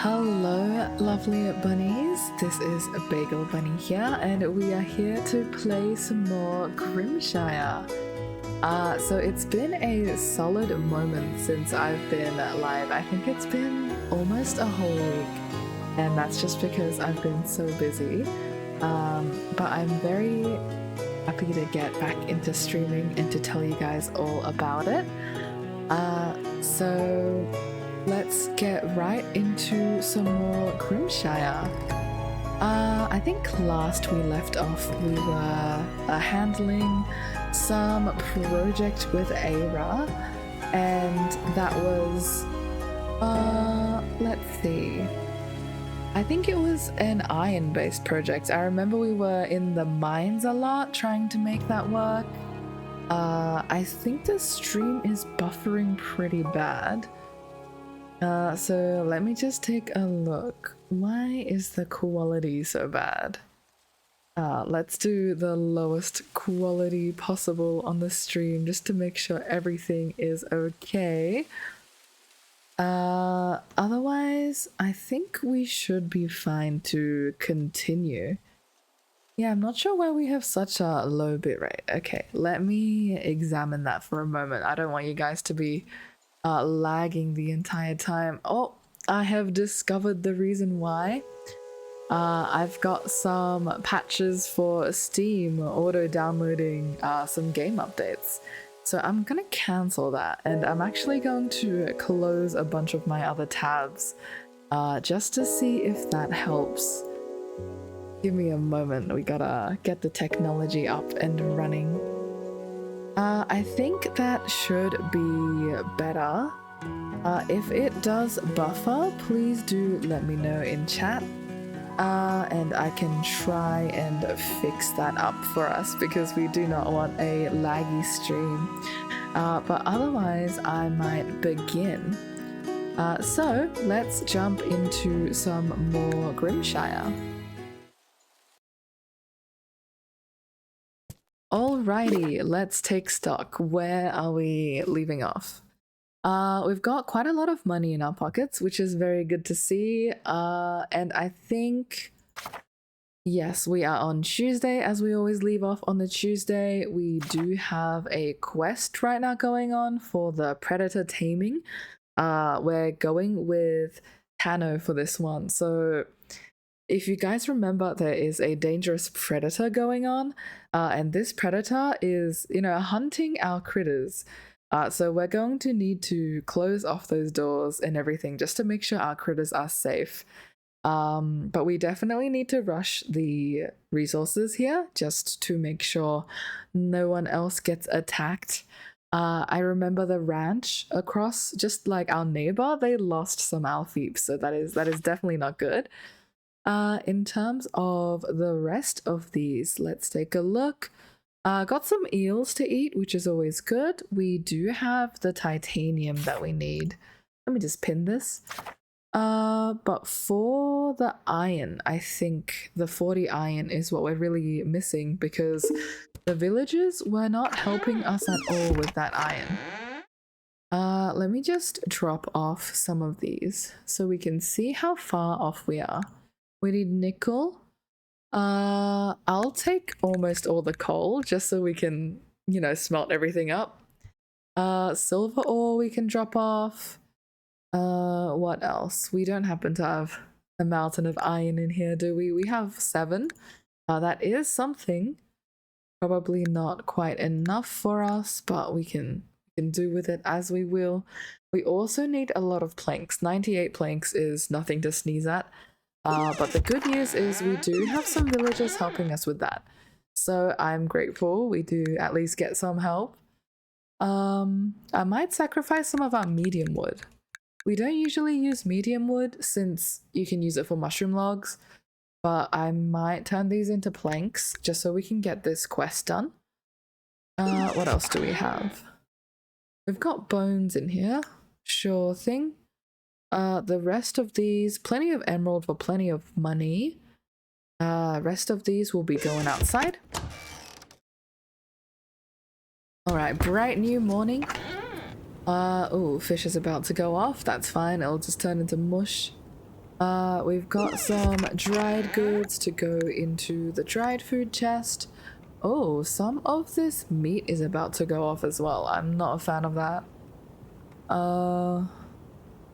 Hello, lovely bunnies. This is a Bagel Bunny here, and we are here to play some more Grimshire. So it's been a solid moment since I've been live. I think it's been almost a whole week, and that's just because I've been so busy. But I'm very happy to get back into streaming and to tell you guys all about it. So let's get right into some more Grimshire. I think last we left off we were handling some project with Eira, and that was let's see, I think it was an iron based project. I remember we were in the mines a lot trying to make that work. I think the stream is buffering pretty bad. So let me just take a look. Why is the quality so bad? Let's do the lowest quality possible on the stream just to make sure everything is okay. Otherwise, I think we should be fine to continue. Yeah, I'm not sure why we have such a low bitrate. Okay, let me examine that for a moment. I don't want you guys to be lagging the entire time. Oh, I have discovered the reason why. I've got some patches for Steam auto downloading some game updates. So I'm gonna cancel that, and I'm actually going to close a bunch of my other tabs just to see if that helps. Give me a moment, we gotta get the technology up and running. I think that should be better. If it does buffer, please do let me know in chat, and I can try and fix that up for us because we do not want a laggy stream. But otherwise, I might begin. So let's jump into some more Grimshire. Alrighty, let's take stock. Where are we leaving off? We've got quite a lot of money in our pockets, which is very good to see. And I think, yes, we are on Tuesday, as we always leave off on the Tuesday. We do have a quest right now going on for the predator taming. We're going with Tano for this one. So if you guys remember, there is a dangerous predator going on, and this predator is, hunting our critters. So we're going to need to close off those doors and everything just to make sure our critters are safe. But we definitely need to rush the resources here just to make sure no one else gets attacked. I remember the ranch across, just like our neighbor, they lost some Alfeeps, so that is definitely not good. In terms of the rest of these, let's take a look. Got some eels to eat, which is always good. We do have the titanium that we need. Let me just pin this. But for the iron, I think the 40 iron is what we're really missing because the villagers were not helping us at all with that iron. Let me just drop off some of these so we can see how far off we are. We need nickel. I'll take almost all the coal just so we can, smelt everything up. Silver ore we can drop off. What else? We don't happen to have a mountain of iron in here, do we? We have 7. That is something. Probably not quite enough for us, but we can do with it as we will. We also need a lot of planks. 98 planks is nothing to sneeze at. But the good news is we do have some villagers helping us with that. So I'm grateful we do at least get some help. I might sacrifice some of our medium wood. We don't usually use medium wood since you can use it for mushroom logs, but I might turn these into planks just so we can get this quest done. What else do we have? We've got bones in here. Sure thing. The rest of these, plenty of emerald for plenty of money. Rest of these will be going outside. Alright, bright new morning. Oh, fish is about to go off. That's fine. It'll just turn into mush. We've got some dried goods to go into the dried food chest. Oh, some of this meat is about to go off as well. I'm not a fan of that.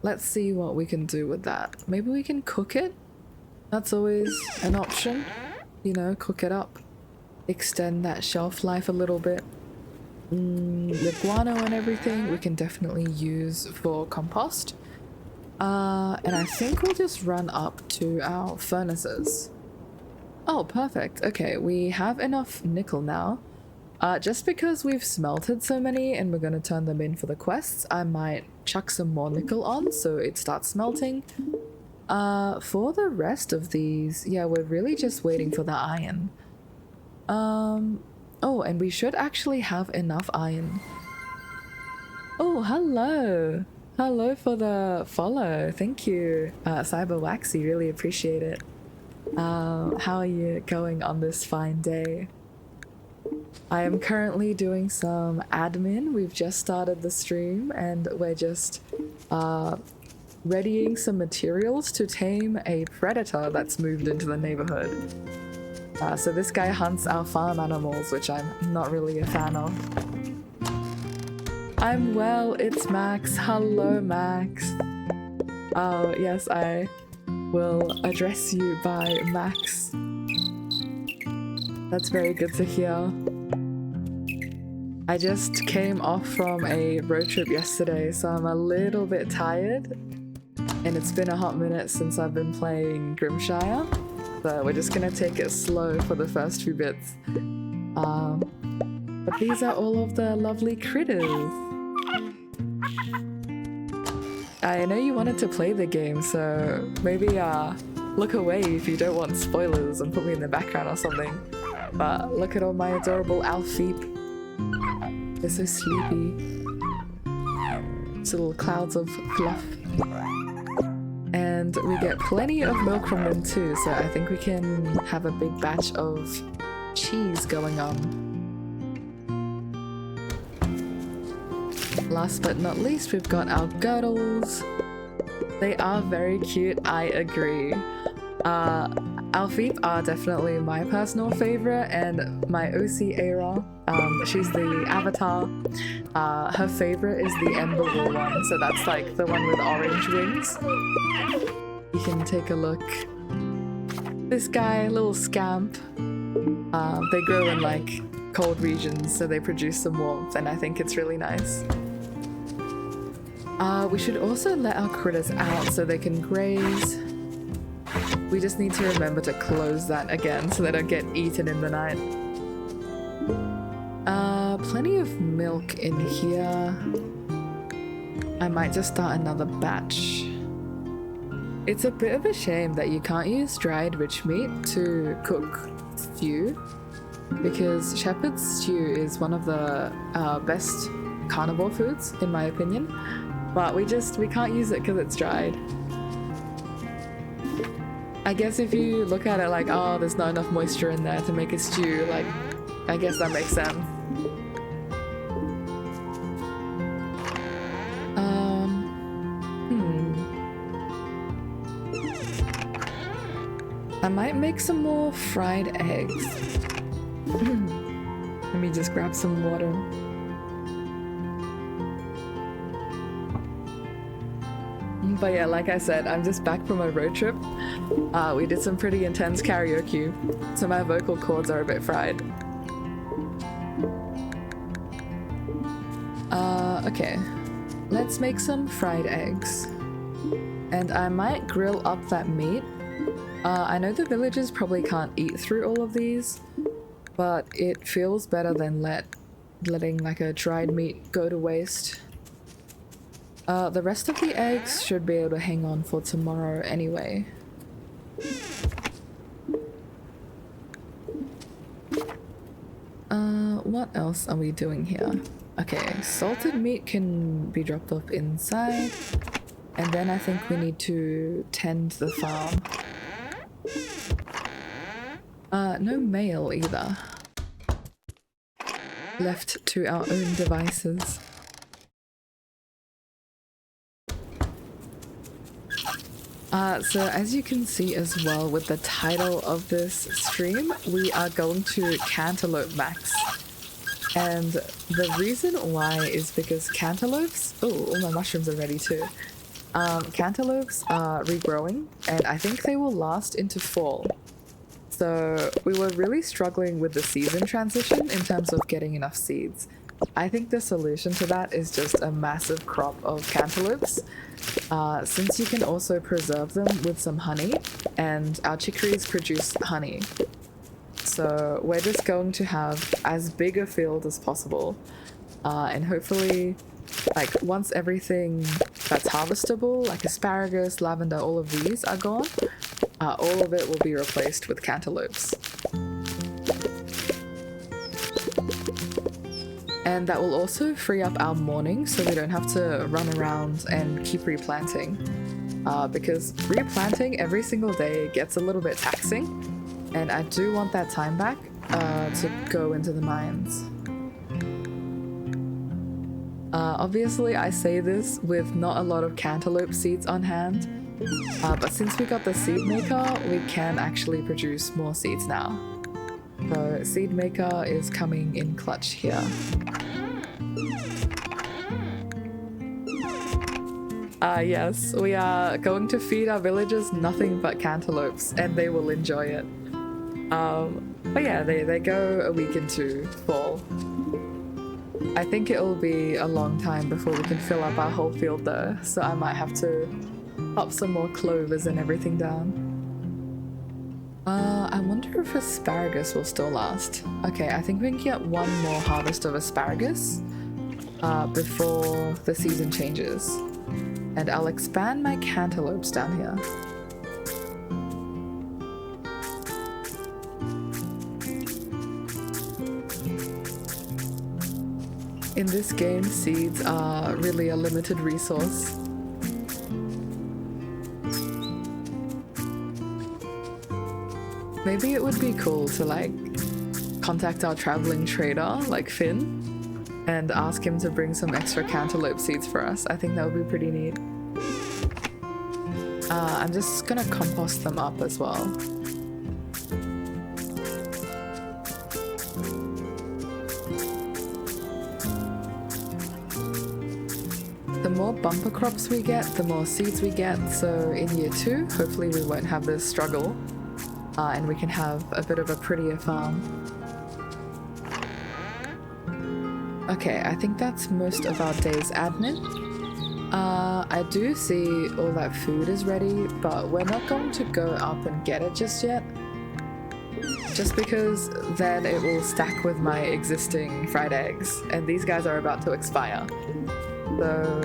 Let's see what we can do with that. Maybe we can cook it? That's always an option. You know, cook it up. Extend that shelf life a little bit. The guano and everything we can definitely use for compost. And I think we'll just run up to our furnaces. Oh, perfect. Okay, we have enough nickel now. Just because we've smelted so many and we're gonna turn them in for the quests, I might chuck some more nickel on so it starts smelting. For the rest of these, yeah, we're really just waiting for the iron. Oh, and we should actually have enough iron. Oh, hello! Hello for the follow. Thank you, Cyber Waxy. Really appreciate it. How are you going on this fine day? I am currently doing some admin. We've just started the stream and we're just readying some materials to tame a predator that's moved into the neighborhood. So this guy hunts our farm animals, which I'm not really a fan of. I'm well, it's Max. Hello, Max. Oh, yes, I will address you by Max. That's very good to hear. I just came off from a road trip yesterday, so I'm a little bit tired. And it's been a hot minute since I've been playing Grimshire. So we're just gonna take it slow for the first few bits. But these are all of the lovely critters. I know you wanted to play the game, so maybe look away if you don't want spoilers and put me in the background or something. But look at all my adorable Alfeep. They're so sleepy. It's little clouds of fluff. And we get plenty of milk from them too, so I think we can have a big batch of cheese going on. Last but not least, we've got our girdles. They are very cute, I agree. Alfeep are definitely my personal favorite, and my OC Eira, she's the avatar. Her favorite is the Ember Wool one, so that's like the one with orange wings. You can take a look. This guy, little scamp, they grow in like cold regions, so they produce some warmth, and I think it's really nice. We should also let our critters out so they can graze. We just need to remember to close that again so they don't get eaten in the night. Plenty of milk in here. I might just start another batch. It's a bit of a shame that you can't use dried witch meat to cook stew, because shepherd's stew is one of the best carnivore foods in my opinion, but we can't use it because it's dried. I guess if you look at it like, oh, there's not enough moisture in there to make a stew, like, I guess that makes sense. I might make some more fried eggs. Let me just grab some water. But yeah, like I said, I'm just back from a road trip. We did some pretty intense karaoke, so my vocal cords are a bit fried. Okay. Let's make some fried eggs. And I might grill up that meat. I know the villagers probably can't eat through all of these, but it feels better than letting like a dried meat go to waste. The rest of the eggs should be able to hang on for tomorrow anyway. What else are we doing here? Okay, salted meat can be dropped off inside, and then I think we need to tend the farm. No mail either. Left to our own devices. So as you can see as well with the title of this stream, we are going to Cantaloupe Max. And the reason why is because cantaloupes... Oh, all my mushrooms are ready too. Cantaloupes are regrowing, and I think they will last into fall. So we were really struggling with the season transition in terms of getting enough seeds. I think the solution to that is just a massive crop of cantaloupes, since you can also preserve them with some honey, and our chicories produce honey. So we're just going to have as big a field as possible, and hopefully, like, once everything that's harvestable, like asparagus, lavender, all of these are gone, all of it will be replaced with cantaloupes. And that will also free up our morning so we don't have to run around and keep replanting. Because replanting every single day gets a little bit taxing, and I do want that time back to go into the mines. Obviously I say this with not a lot of cantaloupe seeds on hand, but since we got the seed maker, we can actually produce more seeds now. So seed maker is coming in clutch here. Yes, we are going to feed our villagers nothing but cantaloupes, and they will enjoy it. But yeah, they go a week into fall. I think it will be a long time before we can fill up our whole field though, so I might have to pop some more clovers and everything down. I wonder if asparagus will still last. Okay, I think we can get one more harvest of asparagus before the season changes. And I'll expand my cantaloupes down here. In this game, seeds are really a limited resource. Maybe it would be cool to like contact our traveling trader, like Finn, and ask him to bring some extra cantaloupe seeds for us. I think that would be pretty neat. I'm just gonna compost them up as well. The more bumper crops we get, the more seeds we get, so in year 2, hopefully we won't have this struggle, and we can have a bit of a prettier farm. Okay, I think that's most of our day's admin. I do see all that food is ready, but we're not going to go up and get it just yet. Just because then it will stack with my existing fried eggs, and these guys are about to expire. So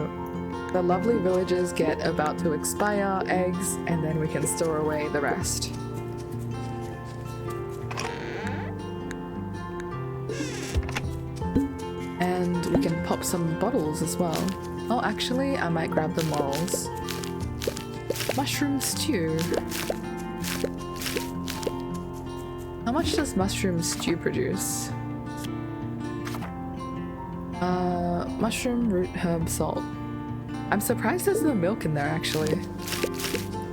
the lovely villagers get about to expire eggs, and then we can store away the rest. And we can pop some bottles as well. Oh, actually, I might grab the morels. Mushroom stew. How much does mushroom stew produce? Mushroom root herb salt. I'm surprised there's no milk in there, actually.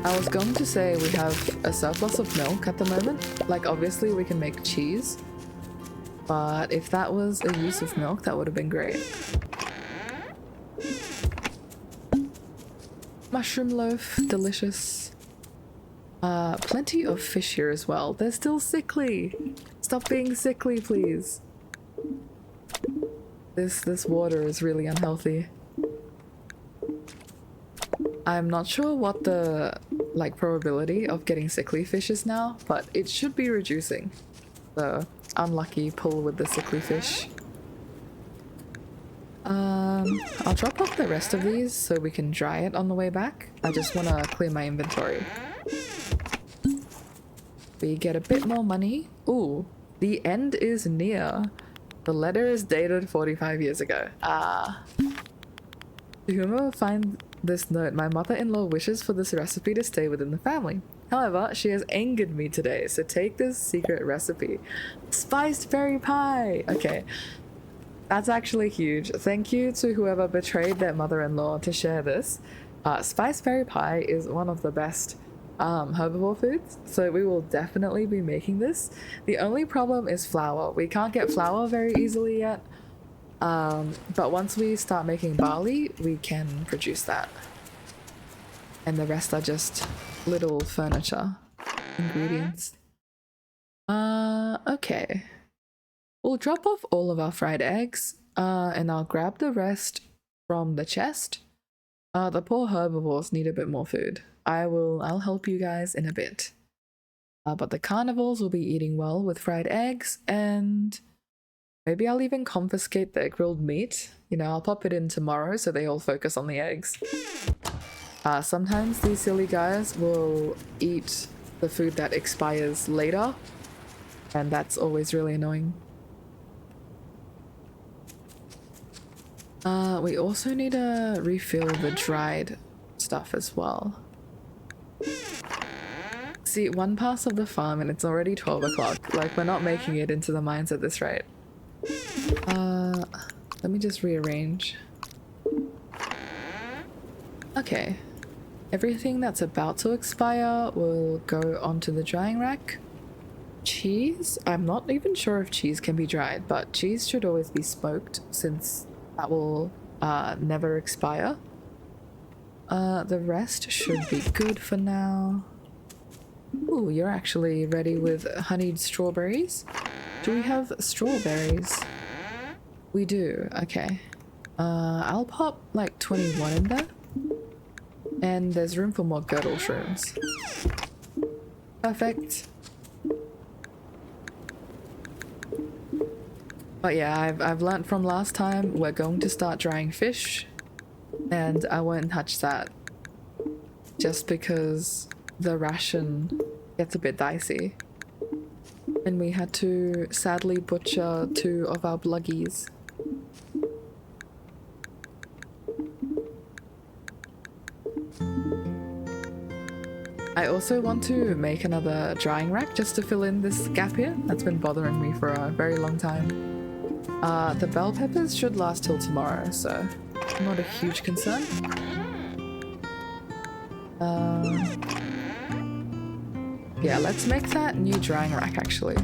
I was going to say we have a surplus of milk at the moment. Like, obviously we can make cheese. But if that was a use of milk, that would have been great. Mushroom loaf, delicious. Plenty of fish here as well. They're still sickly. Stop being sickly, please. This water is really unhealthy. I'm not sure what the probability of getting sickly fish is now, but it should be reducing. So unlucky pull with the sickly fish. I'll drop off the rest of these so we can dry it on the way back. I just want to clear my inventory. We get a bit more money. Ooh, the end is near. The letter is dated 45 years ago. To whomever find this note, my mother-in-law wishes for this recipe to stay within the family. However, she has angered me today, so take this secret recipe. Spiced berry pie! Okay, that's actually huge. Thank you to whoever betrayed their mother-in-law to share this. Spiceberry pie is one of the best herbivore foods, so we will definitely be making this. The only problem is flour. We can't get flour very easily yet, but once we start making barley, we can produce that. And the rest are just little furniture ingredients. Okay. We'll drop off all of our fried eggs, and I'll grab the rest from the chest. The poor herbivores need a bit more food. I'll help you guys in a bit. But the carnivores will be eating well with fried eggs, and maybe I'll even confiscate their grilled meat. You know, I'll pop it in tomorrow so they all focus on the eggs. Sometimes these silly guys will eat the food that expires later, and that's always really annoying. We also need to refill the dried stuff as well. See, one pass of the farm and it's already 12 o'clock. Like, we're not making it into the mines at this rate. Let me just rearrange. Okay. Everything that's about to expire will go onto the drying rack. Cheese? I'm not even sure if cheese can be dried, but cheese should always be smoked since that will never expire. The rest should be good for now. Ooh, you're actually ready with honeyed strawberries. Do we have strawberries? We do, okay. I'll pop like 21 in there. And there's room for more girdle shrooms. Perfect. But yeah, I've learnt from last time, we're going to start drying fish, and I won't touch that just because the ration gets a bit dicey. And we had to sadly butcher 2 of our bluggies. I also want to make another drying rack just to fill in this gap here. That's been bothering me for a very long time. The bell peppers should last till tomorrow, so not a huge concern. Yeah, let's make that new drying rack actually.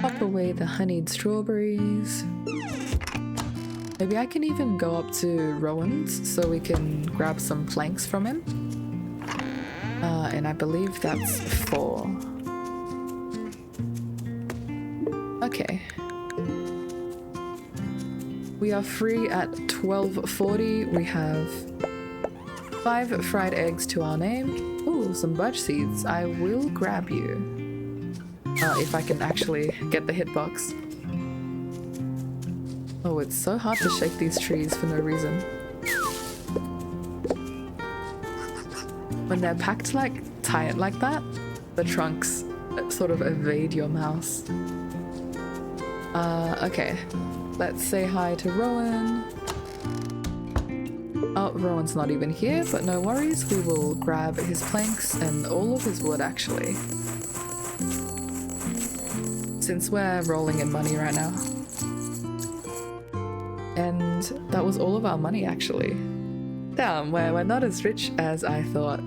Pop away the honeyed strawberries. Maybe I can even go up to Rowan's so we can grab some planks from him. And I believe that's 4. Okay. We are free at 12:40. We have 5 fried eggs to our name. Ooh, some birch seeds. I will grab you. If I can actually get the hitbox. Oh, it's so hard to shake these trees for no reason. When they're packed like tight like that, the trunks sort of evade your mouse. Okay. Let's say hi to Rowan. Oh, Rowan's not even here, but no worries. We will grab his planks and all of his wood actually. Since we're rolling in money right now. And that was all of our money actually. Damn, we're not as rich as I thought.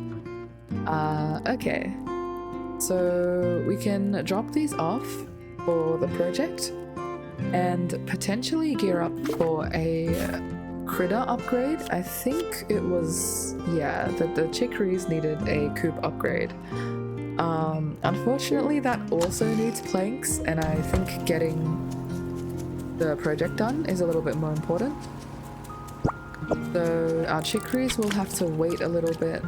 Okay. So we can drop these off for the project and potentially gear up for a critter upgrade. I think it was, yeah, the chicories needed a coop upgrade. Unfortunately that also needs planks, and I think getting the project done is a little bit more important. So our chicories will have to wait a little bit.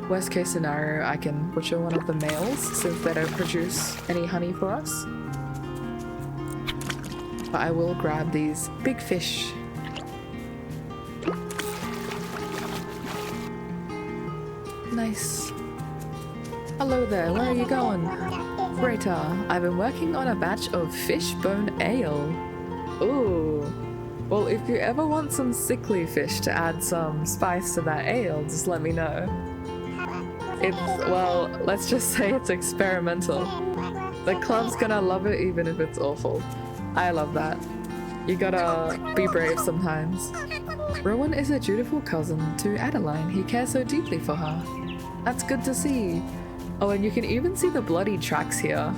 Worst case scenario, I can butcher one of the males since they don't produce any honey for us. But I will grab these big fish. Nice. Hello there, where are you going? Greater, I've been working on a batch of fish bone ale. Ooh. Well, if you ever want some sickly fish to add some spice to that ale, just let me know. It's, well, let's just say it's experimental. The club's gonna love it even if it's awful. I love that. You gotta be brave sometimes. Rowan is a dutiful cousin to Adeline. He cares so deeply for her. That's good to see. Oh, and you can even see the bloody tracks here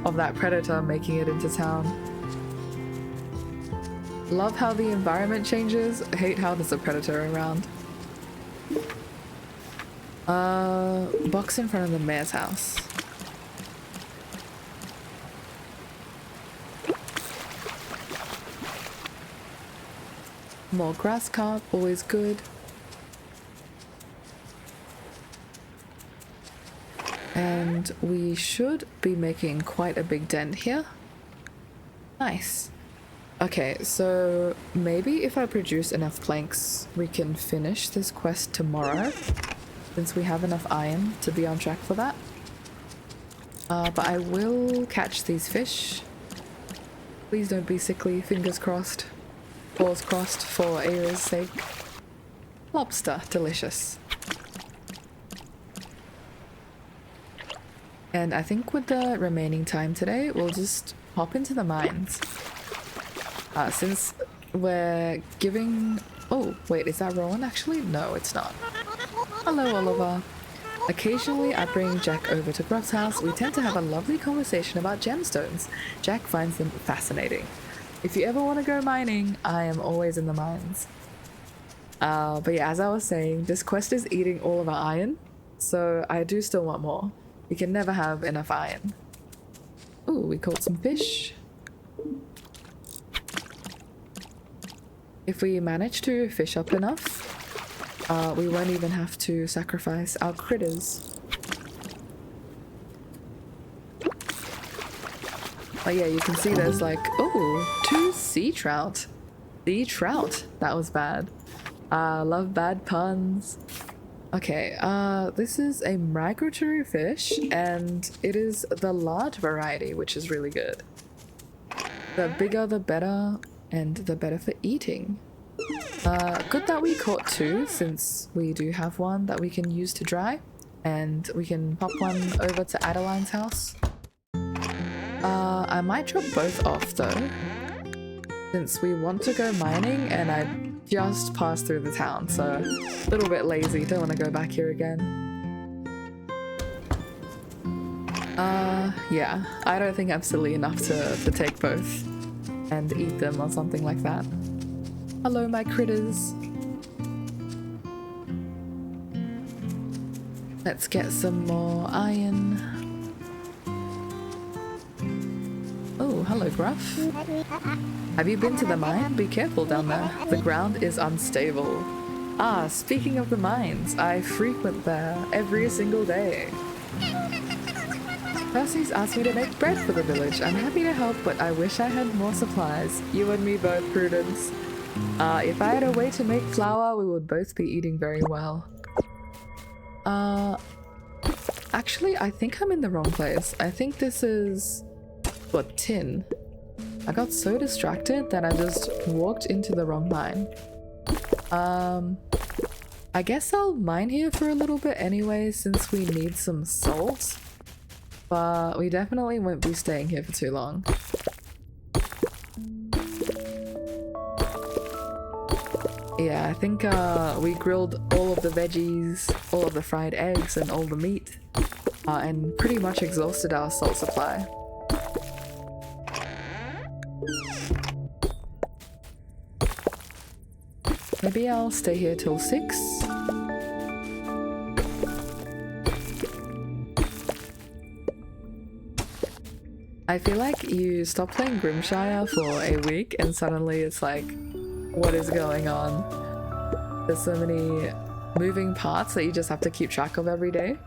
of that predator making it into town. Love how the environment changes. Hate how there's a predator around. Box in front of the mayor's house. More grass carp, always good. And we should be making quite a big dent here. Nice. Okay, so maybe if I produce enough planks, we can finish this quest tomorrow, since we have enough iron to be on track for that. But I will catch these fish. Please don't be sickly, fingers crossed. Paws crossed for Eira's sake. Lobster, delicious. And I think with the remaining time today, we'll just hop into the mines. Since we're giving... Oh, wait, is that Rowan actually? No, it's not. Hello, Oliver. Occasionally, I bring Jack over to Gruff's house. We tend to have a lovely conversation about gemstones. Jack finds them fascinating. If you ever want to go mining, I am always in the mines. But yeah, as I was saying, this quest is eating all of our iron, so I do still want more. We can never have enough iron. Ooh, we caught some fish. If we manage to fish up enough, we won't even have to sacrifice our critters. But yeah, you can see there's like, oh, 2 sea trout. Sea trout. That was bad. Love bad puns. Okay, this is a migratory fish, and it is the large variety, which is really good. The bigger the better, and the better for eating. Good that we caught 2, since we do have one that we can use to dry, and we can pop one over to Adeline's house. I might drop both off though, since we want to go mining, and I just passed through the town, so a little bit lazy, don't want to go back here again. Yeah, I don't think I'm silly enough to take both and eat them or something like that. Hello, my critters. Let's get some more iron. Oh, hello, Gruff. Have you been to the mine? Be careful down there. The ground is unstable. Ah, speaking of the mines, I frequent there every single day. Percy's asked me to make bread for the village. I'm happy to help, but I wish I had more supplies. You and me both, Prudence. If I had a way to make flour, we would both be eating very well. Actually, I think I'm in the wrong place. I think this is... what, tin? I got so distracted that I just walked into the wrong mine. I guess I'll mine here for a little bit anyway, since we need some salt. But we definitely won't be staying here for too long. Yeah, I think we grilled all of the veggies, all of the fried eggs, and all the meat, and pretty much exhausted our salt supply. Maybe I'll stay here till 6. I feel like you stop playing Grimshire for a week and suddenly it's like, what is going on? There's so many moving parts that you just have to keep track of every day.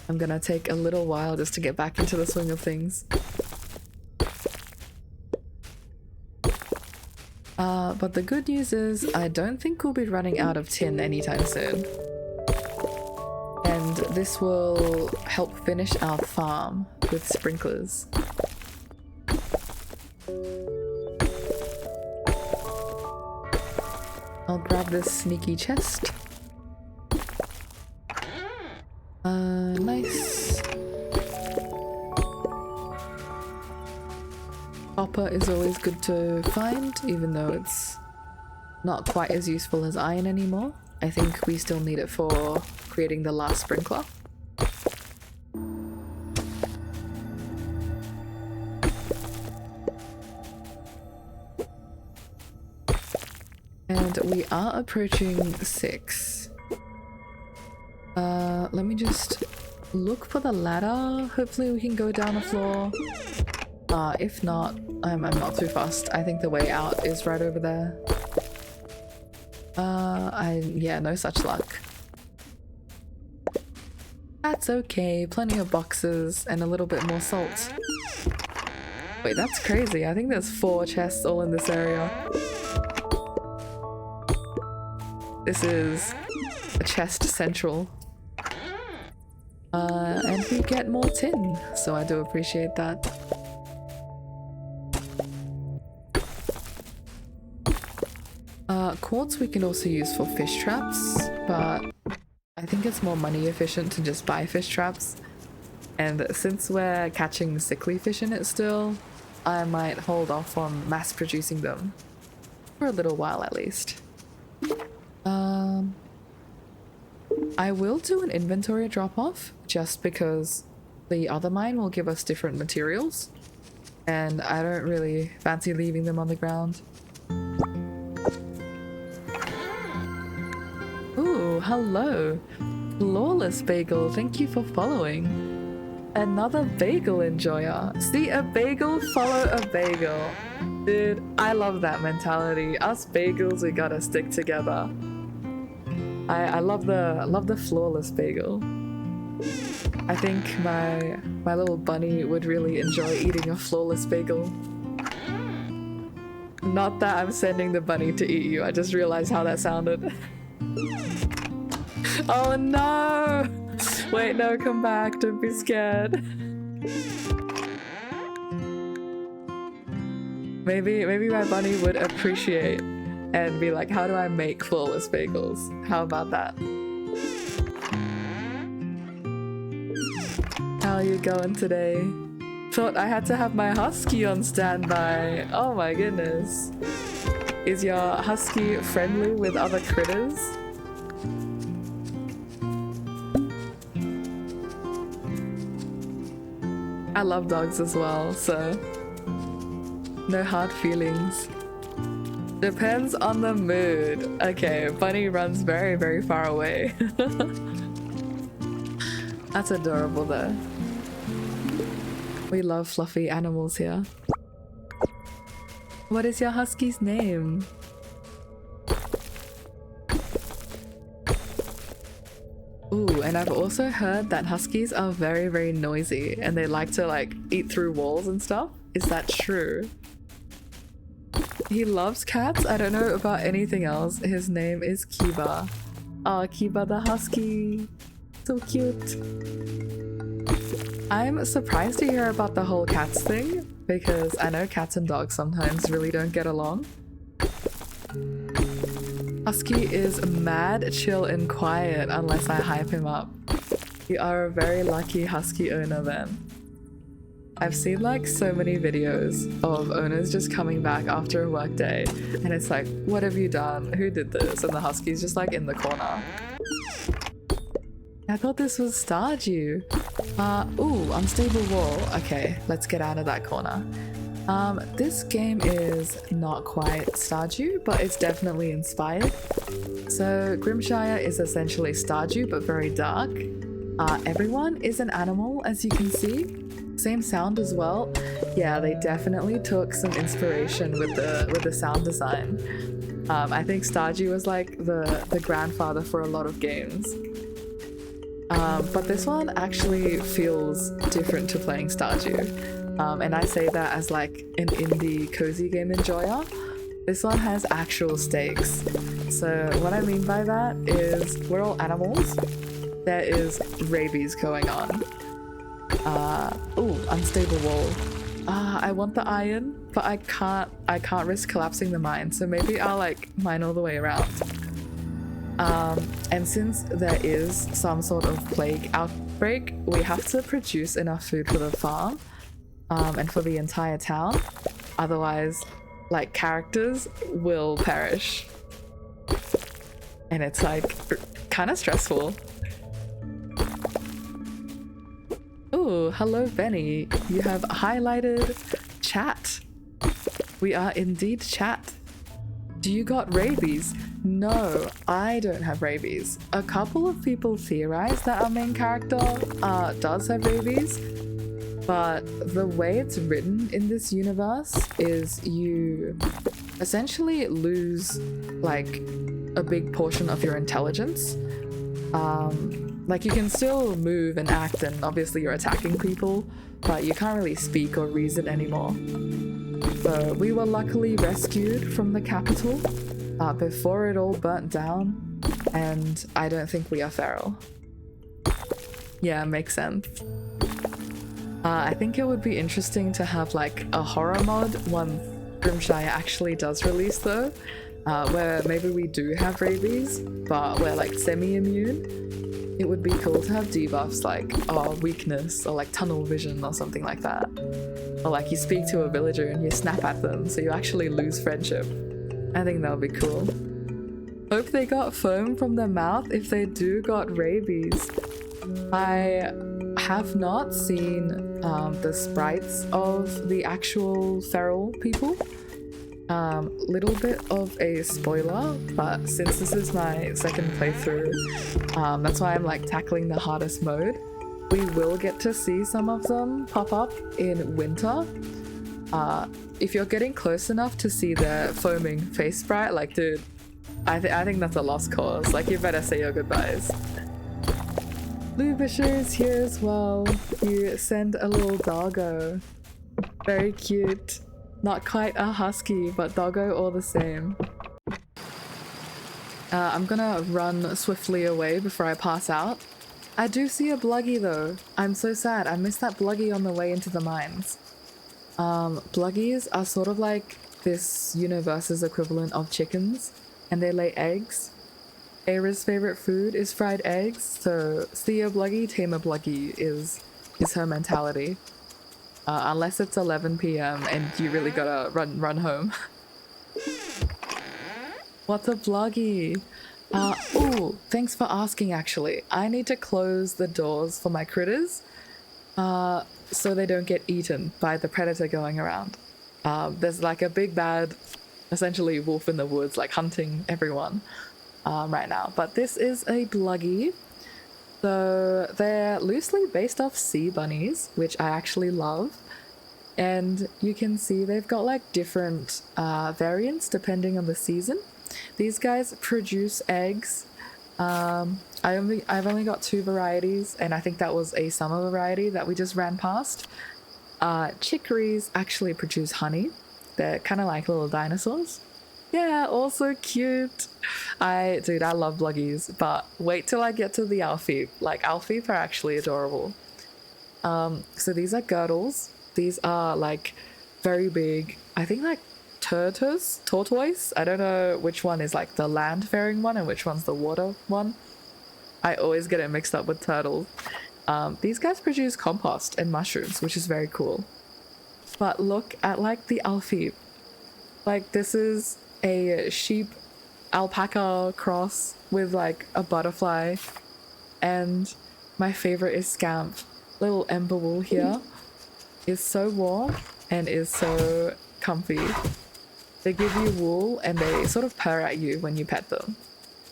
I'm gonna take a little while just to get back into the swing of things. But the good news is I don't think we'll be running out of tin anytime soon. And this will help finish our farm with sprinklers. I'll grab this sneaky chest. Nice. Pop copper is always good to find, even though it's not quite as useful as iron anymore. I think we still need it for creating the last sprinkler. And we are approaching 6. Let me just look for the ladder. Hopefully we can go down a floor. If not, I'm not too fussed. I think the way out is right over there. Yeah, no such luck. That's okay. Plenty of boxes and a little bit more salt. Wait, that's crazy. I think there's 4 chests all in this area. This is a chest central. And we get more tin, so I do appreciate that. Quartz we can also use for fish traps, but I think it's more money efficient to just buy fish traps. And since we're catching sickly fish in it still, I might hold off on mass producing them. For a little while at least. I will do an inventory drop-off just because the other mine will give us different materials and I don't really fancy leaving them on the ground. Ooh, hello. Flawless Bagel, thank you for following. Another bagel enjoyer. See a bagel, follow a bagel. Dude, I love that mentality. Us bagels, we gotta stick together. I love the flawless bagel. I think my little bunny would really enjoy eating a flawless bagel. Not that I'm sending the bunny to eat you, I just realized how that sounded. Oh no! Wait, no, come back, don't be scared. Maybe my bunny would appreciate and be like, how do I make flawless bagels? How about that? How are you going today? Thought I had to have my husky on standby. Oh my goodness. Is your husky friendly with other critters? I love dogs as well, so no hard feelings. Depends on the mood. Okay, bunny runs very, very far away. That's adorable though. We love fluffy animals here. What is your husky's name? Ooh, and I've also heard that huskies are very, very noisy and they like to like eat through walls and stuff. Is that true? He loves cats. I don't know about anything else. His name is Kiba. Oh, Kiba the husky. So cute. I'm surprised to hear about the whole cats thing because I know cats and dogs sometimes really don't get along. Husky is mad, chill, and quiet unless I hype him up. You are a very lucky husky owner then. I've seen like so many videos of owners just coming back after a work day and it's like, what have you done? Who did this? And the husky's just like in the corner. I thought this was Stardew. Ooh, unstable wall. Okay, let's get out of that corner. This game is not quite Stardew, but it's definitely inspired. So Grimshire is essentially Stardew, but very dark. Everyone is an animal, as you can see. Same sound as well. Yeah, they definitely took some inspiration with the sound design. I think Stardew was like the grandfather for a lot of games. But this one actually feels different to playing Stardew. And I say that as like an indie cozy game enjoyer. This one has actual stakes. So what I mean by that is we're all animals. There is rabies going on. Ooh, unstable wall. I want the iron, but I can't risk collapsing the mine, so maybe I'll like mine all the way around. And since there is some sort of plague outbreak, we have to produce enough food for the farm, and for the entire town. Otherwise, like, characters will perish. And it's like kind of stressful. Oh, hello Benny. You have highlighted chat. We are indeed chat. Do you got rabies? No, I don't have rabies. A couple of people theorize that our main character does have rabies, but the way it's written in this universe is you essentially lose like a big portion of your intelligence. Like you can still move and act, and obviously you're attacking people, but you can't really speak or reason anymore. So we were luckily rescued from the capital before it all burnt down, and I don't think we are feral. Yeah, makes sense. I think it would be interesting to have like a horror mod once Grimshire actually does release though, where maybe we do have rabies, but we're like semi-immune. It would be cool to have debuffs like weakness or like tunnel vision or something like that. Or like you speak to a villager and you snap at them so you actually lose friendship. I think that would be cool. Hope they got foam from their mouth if they do got rabies. I have not seen the sprites of the actual feral people. Little bit of a spoiler, but since this is my second playthrough, that's why I'm like tackling the hardest mode. We will get to see some of them pop up in winter. If you're getting close enough to see the foaming face sprite, like dude, I think that's a lost cause. Like you better say your goodbyes. Lubisher is here as well. You send a little doggo. Very cute. Not quite a husky, but doggo all the same. I'm gonna run swiftly away before I pass out. I do see a Bluggy though. I'm so sad. I missed that Bluggy on the way into the mines. Bluggies are sort of like this universe's equivalent of chickens, and they lay eggs. Eira's favorite food is fried eggs, so see a Bluggy, tame a Bluggy is her mentality. Unless it's 11 PM and you really gotta run home. What's a Bluggy? Oh, thanks for asking actually. I need to close the doors for my critters so they don't get eaten by the predator going around. There's like a big bad, essentially wolf in the woods, like hunting everyone right now. But this is a Bluggy. So they're loosely based off sea bunnies, which I actually love. And you can see they've got like different variants depending on the season. These guys produce eggs. I've only got 2 varieties, and I think that was a summer variety that we just ran past. Chicories actually produce honey. They're kind of like little dinosaurs. Yeah, also cute. Dude, I love Bluggies, but wait till I get to the Alfie. Like, Alfie are actually adorable. So these are girdles. These are like very big, I think like tortoise. I don't know which one is like the land-faring one and which one's the water one. I always get it mixed up with turtles. These guys produce compost and mushrooms, which is very cool. But look at like the Alfie. Like this is a sheep alpaca cross with like a butterfly, and my favorite is Scamp. Little ember wool here is so warm and is so comfy. They give you wool and they sort of purr at you when you pet them.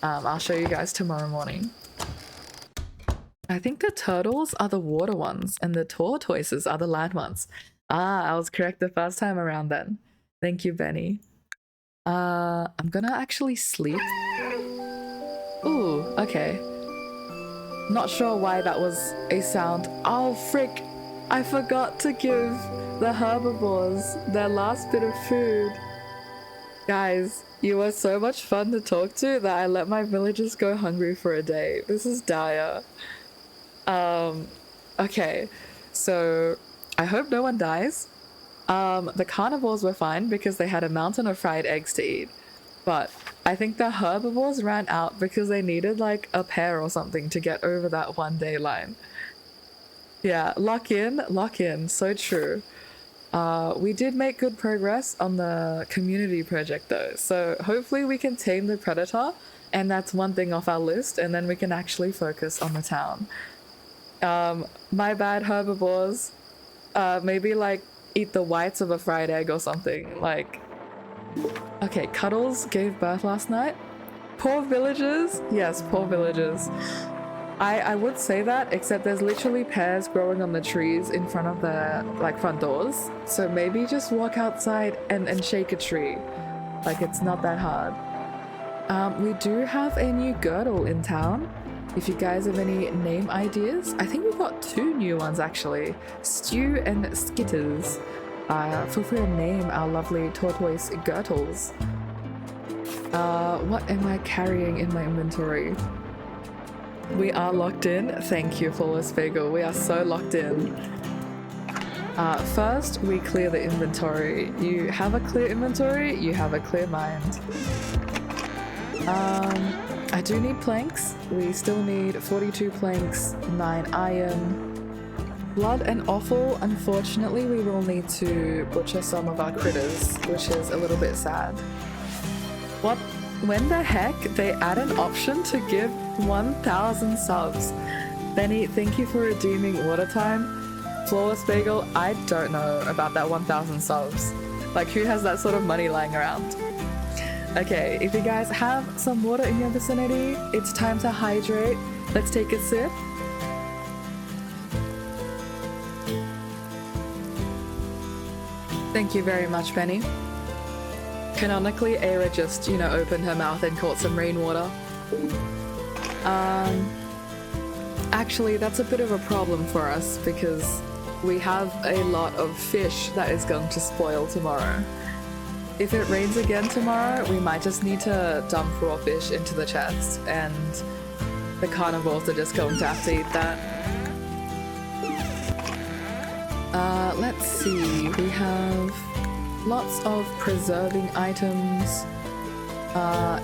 I'll show you guys tomorrow morning. I think the turtles are the water ones and the tortoises are the land ones. I was correct the first time around then. Thank you, Benny. I'm gonna actually sleep. Ooh, okay. Not sure why that was a sound. Oh, frick! I forgot to give the herbivores their last bit of food. Guys, you were so much fun to talk to that I let my villagers go hungry for a day. This is dire. Okay, so I hope no one dies. The carnivores were fine because they had a mountain of fried eggs to eat. But I think the herbivores ran out because they needed like a pair or something to get over that 1 day line. Yeah, lock in, so true. We did make good progress on the community project though, so hopefully we can tame the predator, and that's one thing off our list, and then we can actually focus on the town. My bad, herbivores. Maybe like eat the whites of a fried egg or something. Like, okay, Cuddles gave birth last night. Poor villagers. Yes, poor villagers. I would say that, except there's literally pears growing on the trees in front of their like front doors. So maybe just walk outside and shake a tree. Like, it's not that hard. We do have a new girdle in town. If you guys have any name ideas, I think we've got 2 new ones actually. Stew and Skitters. Feel free to name our lovely tortoise girdles. What am I carrying in my inventory? We are locked in. Thank you, Flawless Bagel. We are so locked in. First, we clear the inventory. You have a clear inventory, you have a clear mind. I do need planks. We still need 42 planks, 9 iron. Blood and offal. Unfortunately, we will need to butcher some of our critters, which is a little bit sad. What? When the heck? They add an option to give 1,000 subs. Benny, thank you for redeeming water time. Flawless Bagel, I don't know about that 1,000 subs. Like, who has that sort of money lying around? Okay, if you guys have some water in your vicinity, it's time to hydrate. Let's take a sip. Thank you very much, Benny. Canonically, Eira just, you know, opened her mouth and caught some rainwater. Actually, that's a bit of a problem for us because we have a lot of fish that is going to spoil tomorrow. If it rains again tomorrow, we might just need to dump raw fish into the chest, and the carnivores are just going to have to eat that. Let's see, we have lots of preserving items,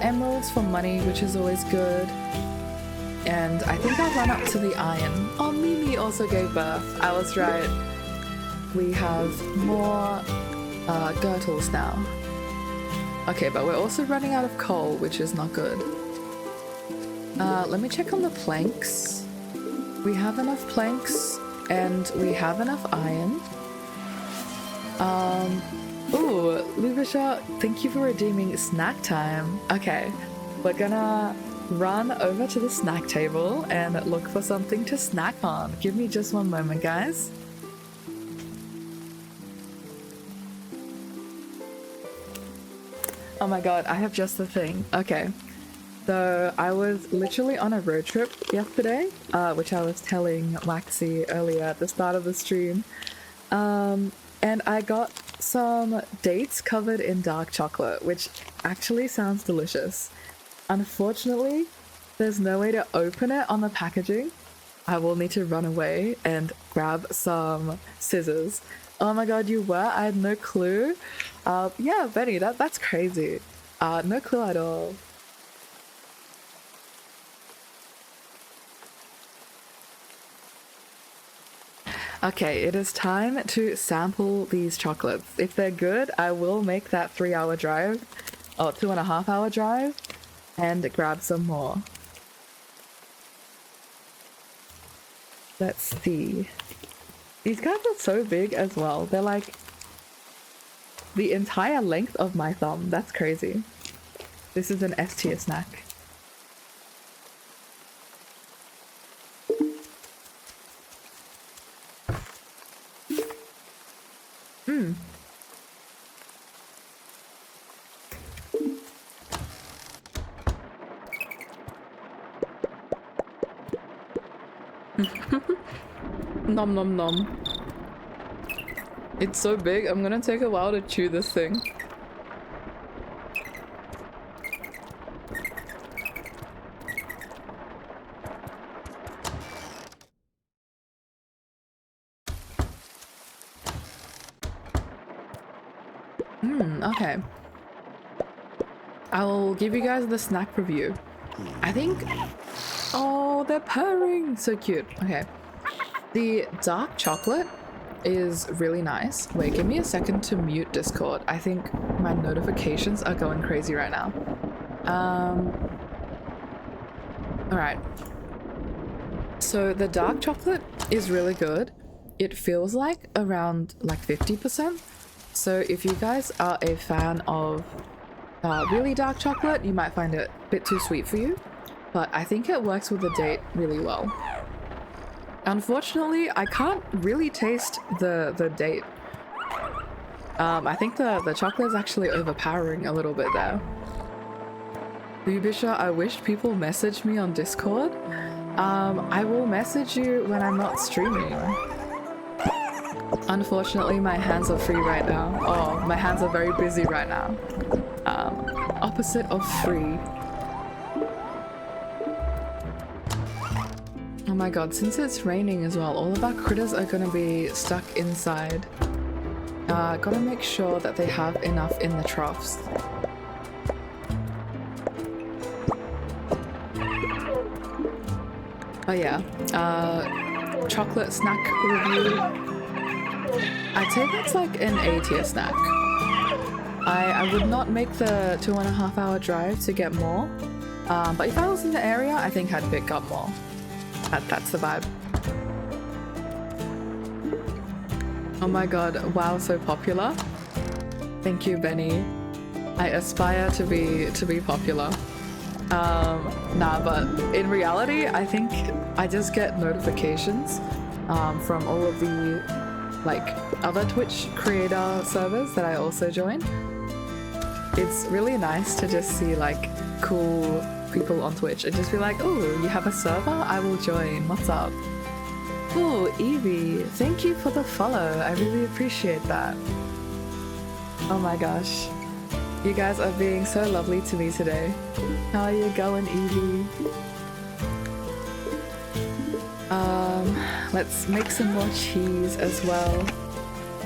emeralds for money, which is always good, and I think I'll run up to the iron. Oh, Mimi also gave birth. I was right. We have more girdles now. Okay, but we're also running out of coal, which is not good. Let me check on the planks. We have enough planks, and we have enough iron. Ooh, Lubisha, thank you for redeeming snack time. Okay, we're gonna run over to the snack table and look for something to snack on. Give me just one moment, guys. Oh my god, I have just the thing. Okay, so I was literally on a road trip yesterday, which I was telling Waxy earlier at the start of the stream. And I got some dates covered in dark chocolate, which actually sounds delicious. Unfortunately, there's no way to open it on the packaging. I will need to run away and grab some scissors. Oh my god, you were? I had no clue. Yeah, Benny, that's crazy. No clue at all. Okay, it is time to sample these chocolates. If they're good, I will make that 3-hour drive, or 2.5-hour drive, and grab some more. Let's see. These guys are so big as well. They're like the entire length of my thumb. That's crazy. This is an S tier snack. Nom nom nom. It's so big, I'm gonna take a while to chew this thing. Okay. I'll give you guys the snack review. I think... Oh, they're purring! So cute. Okay. The dark chocolate is really nice. Wait, give me a second to mute Discord. I think my notifications are going crazy right now. Alright. So the dark chocolate is really good. It feels like around like 50%. So if you guys are a fan of really dark chocolate, you might find it a bit too sweet for you. But I think it works with the date really well. Unfortunately, I can't really taste the date. I think the chocolate is actually overpowering a little bit there. Bubisha, I wish people messaged me on Discord. I will message you when I'm not streaming. Unfortunately, my hands are free right now. Oh, my hands are very busy right now. Opposite of free. Oh my god, since it's raining as well, all of our critters are gonna be stuck inside. Gotta make sure that they have enough in the troughs. Oh yeah, chocolate snack review. I'd say that's like an A tier snack. I would not make the 2.5 hour drive to get more, but if I was in the area, I think I'd pick up more. That's the vibe. Oh my god, wow, so popular. Thank you, Benny. I aspire to be popular. Nah, but in reality, I think I just get notifications from all of the like other Twitch creator servers that I also join. It's really nice to just see like cool people on Twitch and just be like, oh, you have a server? I will join. What's up? Oh, Evie, thank you for the follow. I really appreciate that. Oh my gosh. You guys are being so lovely to me today. How are you going, Evie? Let's make some more cheese as well.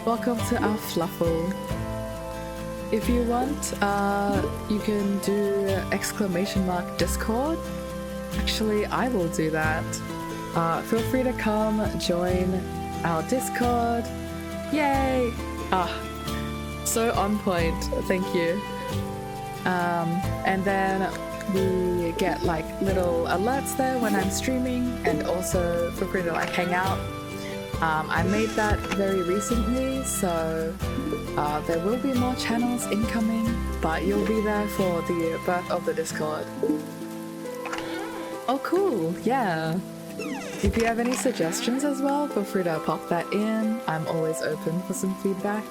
Welcome to our fluffle. If you want, you can do !Discord. Actually, I will do that. Feel free to come join our Discord. Yay! So on point, thank you. And then we get like little alerts there when I'm streaming, and also feel free to like hang out. I made that very recently, so there will be more channels incoming, but you'll be there for the birth of the Discord. Oh cool, yeah. If you have any suggestions as well, feel free to pop that in. I'm always open for some feedback.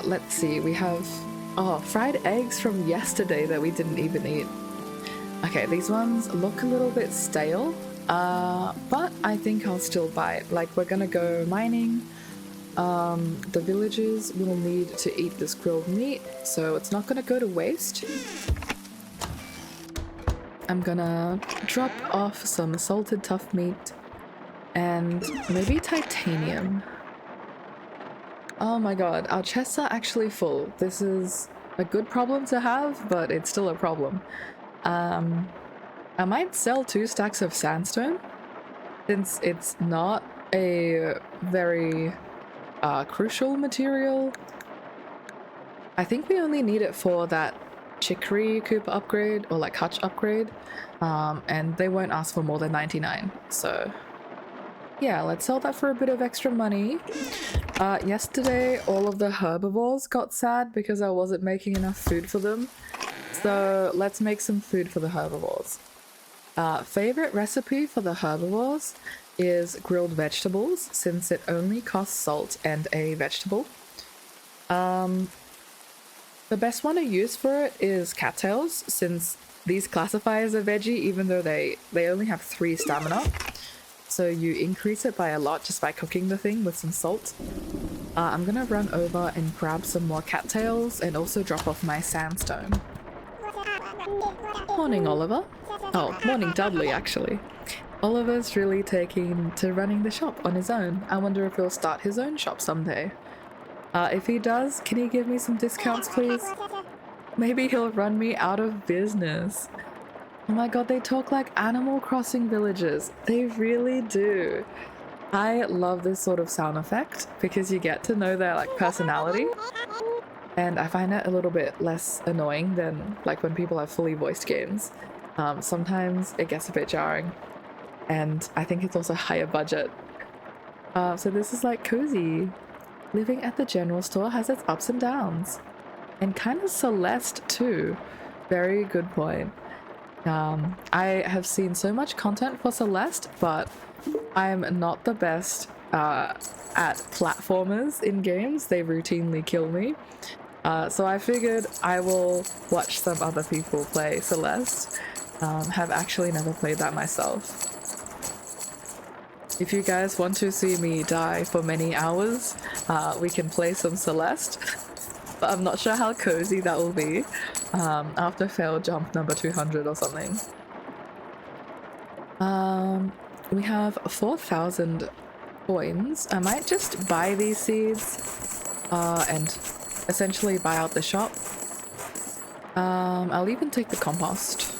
Let's see, we have fried eggs from yesterday that we didn't even eat. Okay, these ones look a little bit stale, but I think I'll still buy it. Like, we're gonna go mining. The villagers will need to eat this grilled meat, so it's not gonna go to waste. I'm gonna drop off some salted tough meat and maybe titanium. Oh my god, our chests are actually full. This is a good problem to have, but it's still a problem. I might sell 2 stacks of sandstone, since it's not a very crucial material. I think we only need it for that chicory cooper upgrade, or like hutch upgrade, and they won't ask for more than 99, so yeah, let's sell that for a bit of extra money. Yesterday all of the herbivores got sad because I wasn't making enough food for them, so let's make some food for the herbivores. Favorite recipe for the herbivores is grilled vegetables, since it only costs salt and a vegetable. The best one to use for it is cattails, since these classify as a veggie even though they only have 3 stamina. So you increase it by a lot just by cooking the thing with some salt. I'm gonna run over and grab some more cattails and also drop off my sandstone. Morning, Oliver. Oh, morning Dudley, actually. Oliver's really taking to running the shop on his own. I wonder if he'll start his own shop someday. If he does, can he give me some discounts, please? Maybe he'll run me out of business. Oh my god, they talk like Animal Crossing villagers. They really do. I love this sort of sound effect because you get to know their like personality, and I find it a little bit less annoying than like when people have fully voiced games. Sometimes it gets a bit jarring, and I think it's also higher budget. So this is like cozy. Living at the general store has its ups and downs. And kind of Celeste too. Very good point. I have seen so much content for Celeste, but I'm not the best at platformers in games. They routinely kill me. So I figured I will watch some other people play Celeste. Have actually never played that myself. If you guys want to see me die for many hours, we can play some Celeste. But I'm not sure how cozy that will be after failed jump number 200 or something. We have 4,000 coins. I might just buy these seeds and essentially buy out the shop. I'll even take the compost.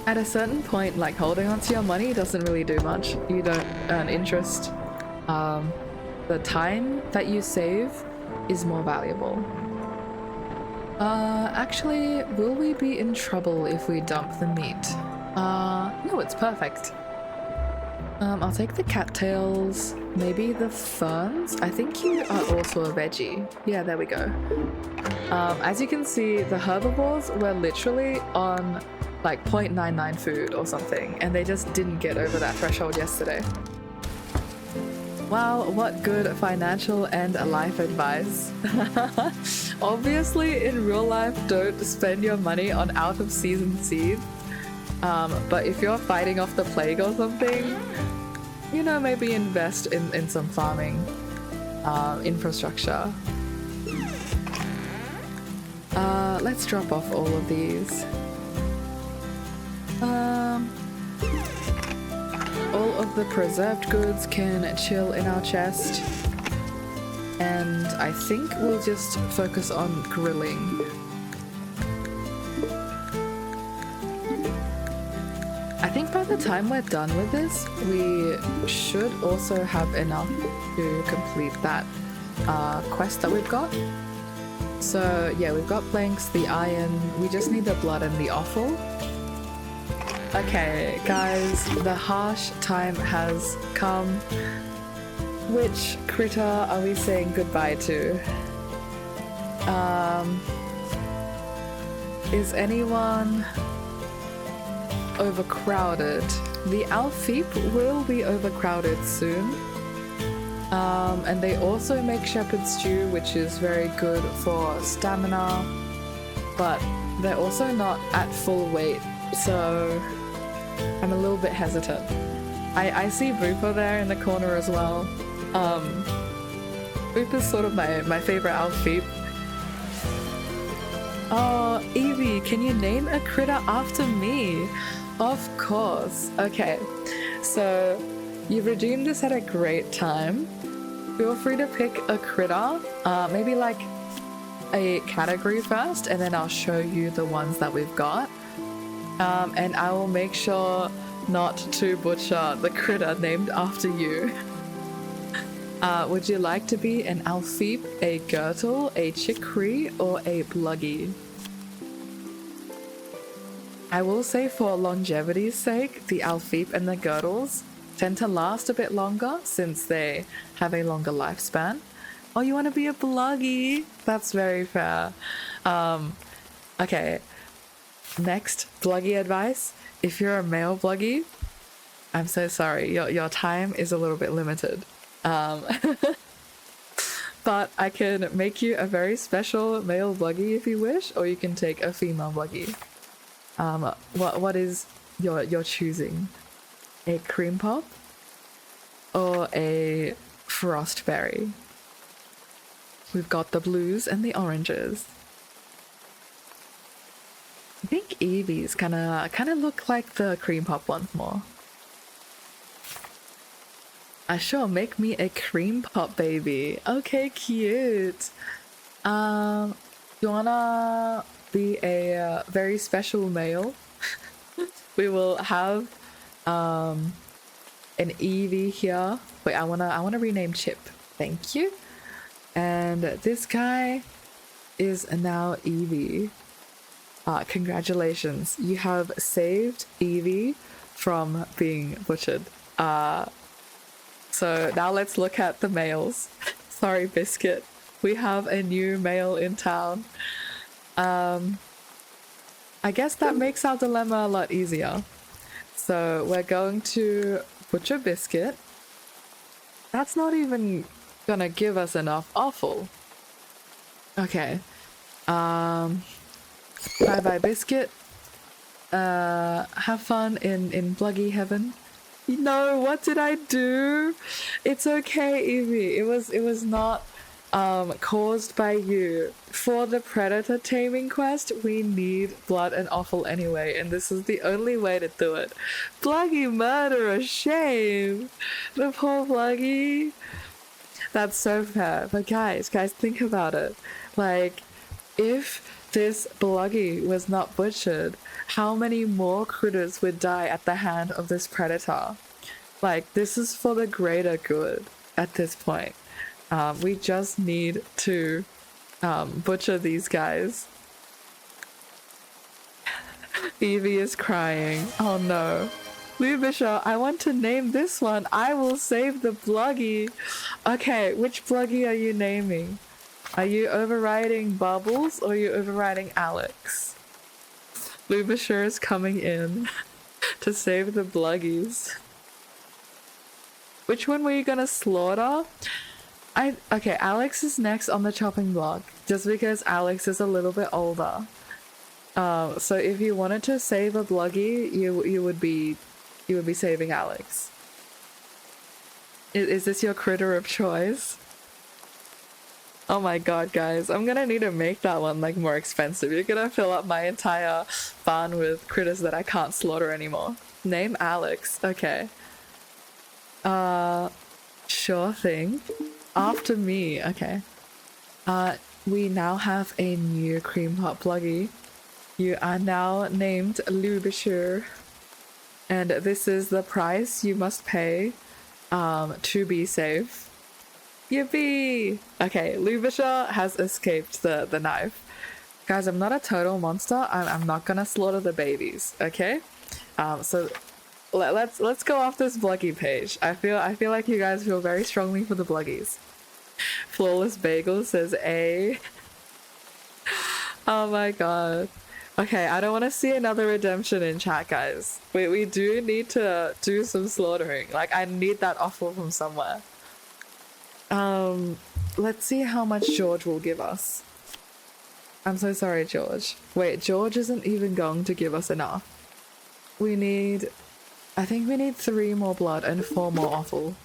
At a certain point, like holding onto your money doesn't really do much. You don't earn interest. The time that you save is more valuable. Actually, will we be in trouble if we dump the meat? No, it's perfect. I'll take the cattails, maybe the ferns. I think you are also a veggie. Yeah, there we go. As you can see, the herbivores were literally on like 0.99 food or something, and they just didn't get over that threshold yesterday. Wow, what good financial and life advice. Obviously, in real life, don't spend your money on out-of-season seeds. But if you're fighting off the plague or something, you know, maybe invest in some farming infrastructure. Let's drop off all of these. All of the preserved goods can chill in our chest. And I think we'll just focus on grilling. I think by the time we're done with this, we should also have enough to complete that quest that we've got. So yeah, we've got planks, the iron, we just need the blood and the offal. Okay, guys, the harsh time has come. Which critter are we saying goodbye to? Is anyone overcrowded? The Alfeep will be overcrowded soon. And they also make shepherd's stew, which is very good for stamina, but they're also not at full weight, so I'm a little bit hesitant. I see Booper there in the corner as well. Booper's sort of my favorite Alfeep. Oh, Evie, can you name a critter after me? Of course. Okay, so you've redeemed this at a great time. Feel free to pick a critter, maybe like a category first, and then I'll show you the ones that we've got. And I will make sure not to butcher the critter named after you. Would you like to be an Alfeep, a Girdle, a Chicory, or a Bluggy? I will say for longevity's sake, the Alfeep and the Girdles tend to last a bit longer since they have a longer lifespan. Oh, you want to be a Bluggy? That's very fair. Okay. Next, Bluggy advice. If you're a male Bluggy, I'm so sorry. Your time is a little bit limited. But I can make you a very special male Bluggy if you wish, or you can take a female Bluggy. What is your choosing? A cream pop or a frostberry? We've got the blues and the oranges. I think Evie's kind of look like the cream pop ones more. Sure, make me a cream pop baby. Okay, cute. You wanna be a very special male? We will have an Eevee here. Wait, I wanna rename Chip. Thank you. And this guy is now Eevee. Congratulations, you have saved Eevee from being butchered. So now let's look at the males. Sorry, Biscuit. We have a new male in town. I guess that makes our dilemma a lot easier. So we're going to butcher Biscuit. That's not even gonna give us enough offal. Okay. Bye bye Biscuit. Have fun in Bluggy heaven. No, what did I do? It's okay, Evie. It was not caused by you. For the predator taming quest, we need blood and offal anyway, and this is the only way to do it. Bluggy murderer, shame. The poor Bluggy. That's so fair. But guys, think about it. Like, if this Bluggy was not butchered, how many more critters would die at the hand of this predator? Like, this is for the greater good at this point. We just need to butcher these guys. Evie is crying. Oh no. Lubisha, I want to name this one. I will save the Bluggy. Okay, which Bluggy are you naming? Are you overriding Bubbles or are you overriding Alex? Lubisha is coming in to save the Bluggies. Which one were you gonna slaughter? Okay, Alex is next on the chopping block, just because Alex is a little bit older. So if you wanted to save a Bluggy, you would be saving Alex. Is this your critter of choice? Oh my god, guys, I'm gonna need to make that one like more expensive. You're gonna fill up my entire barn with critters that I can't slaughter anymore. Name Alex. Okay. Sure thing. After me. Okay. We now have a new cream hot Bluggy. You are now named Lubisher. And this is the price you must pay to be safe. Yippee! Okay, Lubisha has escaped the knife. Guys, I'm not a total monster. I'm not gonna slaughter the babies, okay? So let's go off this Bluggy page. I feel like you guys feel very strongly for the Bluggies. Flawless Bagel says A. Oh my god. Okay, I don't want to see another redemption in chat, guys. We do need to do some slaughtering. Like, I need that offal from somewhere. Let's see how much George will give us. I'm so sorry, George. Wait, George isn't even going to give us enough. I think we need 3 more blood and 4 more offal.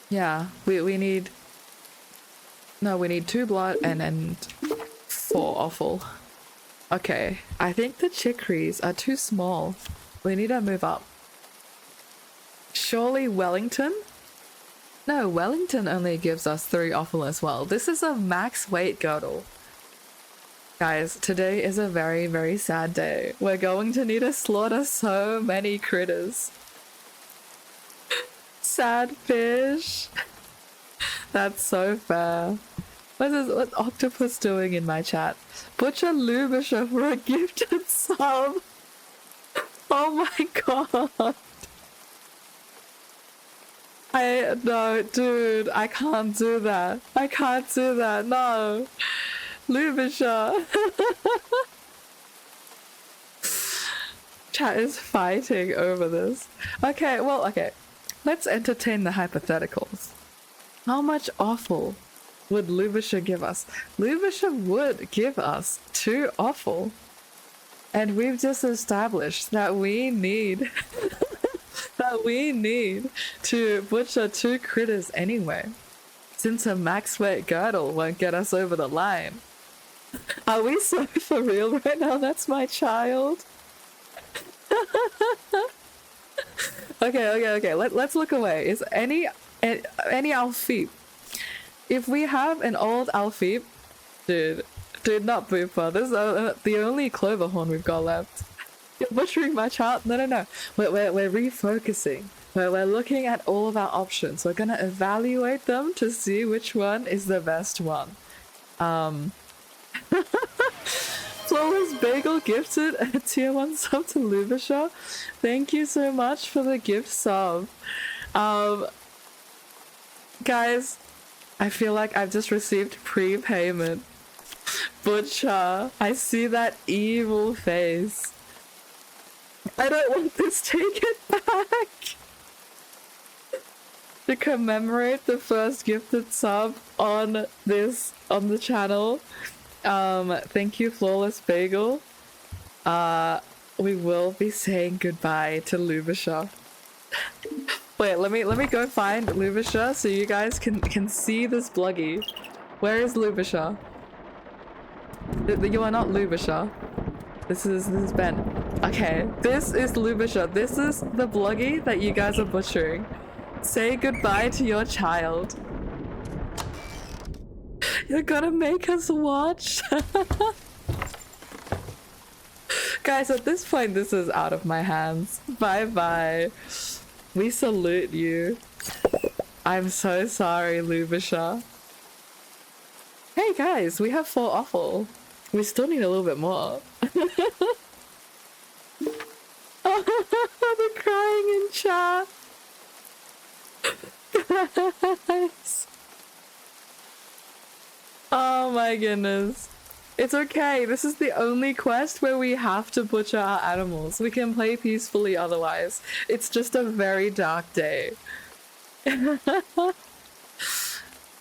Yeah, we need 2 blood and 4 offal. Okay, I think the chicories are too small. We need to move up. Surely Wellington? No, Wellington only gives us 3 offal as well. This is a max weight girdle. Guys, today is a very, very sad day. We're going to need to slaughter so many critters. Sad fish. That's so fair. What's Octopus doing in my chat? Butcher Lubisha for a gifted sub. Oh my god. No, dude, I can't do that. I can't do that, no. Lubisha. Chat is fighting over this. Okay, well, okay. Let's entertain the hypotheticals. How much offal would Lubisha give us? Lubisha would give us 2 offal. And we've just established that we need to butcher 2 critters anyway, since a max weight girdle won't get us over the line. Are we so for real right now? That's my child. Okay. Let's look away. Is any Alfeep? If we have an old Alfeep, dude, not Booper. This is the only Cloverhorn we've got left. You're butchering my child. No, no, no. We're refocusing. We're looking at all of our options. We're gonna evaluate them to see which one is the best one. Flawless Bagel gifted a tier 1 sub to Lubisha. Thank you so much for the gift sub. Guys, I feel like I've just received prepayment. Butcher, I see that evil face. I don't want this taken back. To commemorate the first gifted sub on the channel. Thank you, Flawless Bagel. We will be saying goodbye to Lubisha. Wait, let me go find Lubisha so you guys can see this Bluggy. Where is Lubisha? You are not Lubisha. This is Ben. Okay, this is Lubisha. This is the Bluggy that you guys are butchering. Say goodbye to your child. You're gonna make us watch? Guys, at this point, this is out of my hands. Bye-bye. We salute you. I'm so sorry, Lubisha. Hey guys, we have 4 offal. We still need a little bit more. The crying in chat. Guys. Oh my goodness. It's okay. This is the only quest where we have to butcher our animals. We can play peacefully otherwise. It's just a very dark day.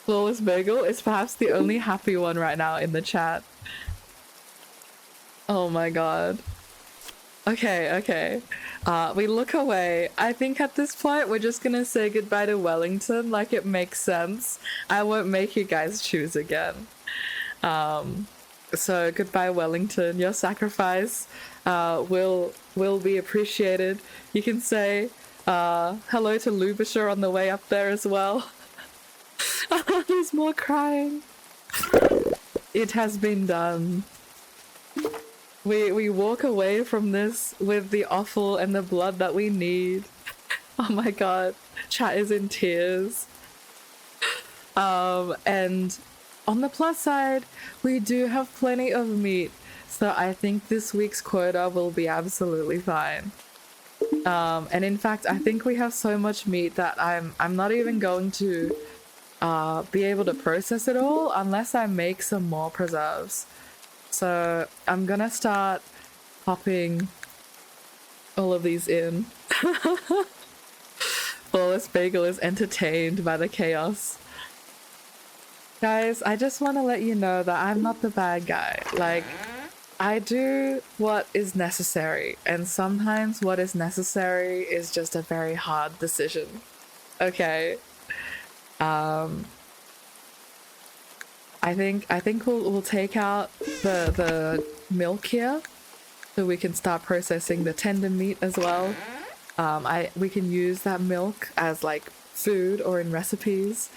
Flawless Bagel is perhaps the only happy one right now in the chat. Oh my god. Okay. We look away. I think at this point we're just gonna say goodbye to Wellington, like it makes sense. I won't make you guys choose again. So goodbye, Wellington. Your sacrifice will be appreciated. You can say hello to Lubisha on the way up there as well. There's more crying. It has been done. We walk away from this with the offal and the blood that we need. Oh my god, chat is in tears. And on the plus side, we do have plenty of meat, so I think this week's quota will be absolutely fine. And in fact, I think we have so much meat that I'm not even going to be able to process it all unless I make some more preserves. So I'm gonna start popping all of these in. Flawless Bagel is entertained by the chaos. Guys, I just want to let you know that I'm not the bad guy. Like, I do what is necessary, and sometimes what is necessary is just a very hard decision. Okay. I think we'll take out the milk here, so we can start processing the tender meat as well. We can use that milk as like food or in recipes,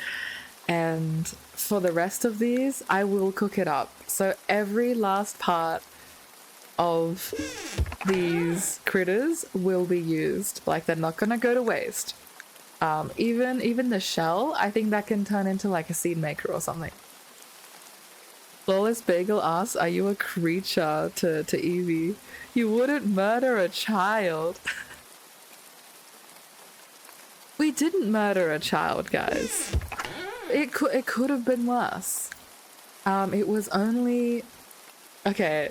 and for the rest of these, I will cook it up. So every last part of these critters will be used. Like, they're not gonna go to waste. Even the shell, I think that can turn into like a seed maker or something. Flawless Bagel asks, are you a creature to Evie? You wouldn't murder a child. We didn't murder a child, guys. It could have been worse. It was only... Okay,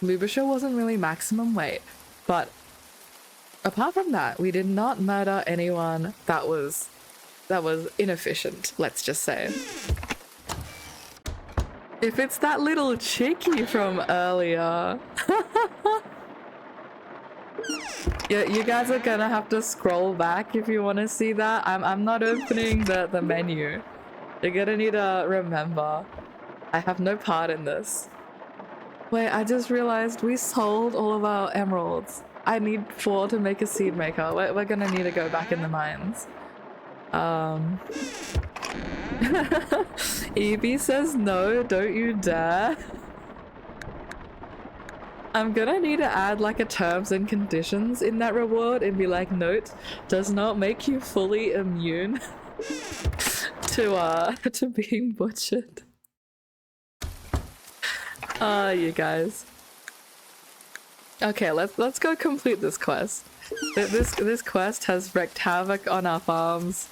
Lubisha wasn't really maximum weight, but apart from that, we did not murder anyone that was inefficient, let's just say. If it's that little chickie from earlier... Yeah, you guys are gonna have to scroll back if you want to see that. I'm not opening the menu. You're gonna need to remember. I have no part in this. Wait, I just realized we sold all of our emeralds. I need 4 to make a seed maker. We're gonna need to go back in the mines. Evie says no, don't you dare. I'm gonna need to add like a terms and conditions in that reward and be like, note, does not make you fully immune to being butchered. You guys. Okay, let's go complete this quest. This quest has wreaked havoc on our farms.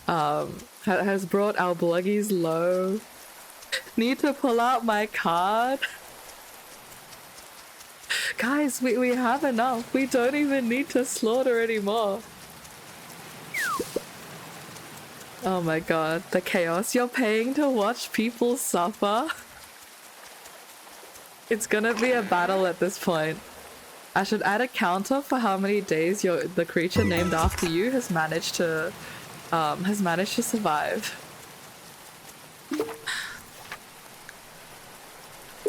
Has brought our Bluggies low. Need to pull out my card. Guys, we have enough. We don't even need to slaughter anymore. Oh my god, the chaos. You're paying to watch people suffer. It's gonna be a battle at this point. I should add a counter for how many days the creature named after you has managed to survive.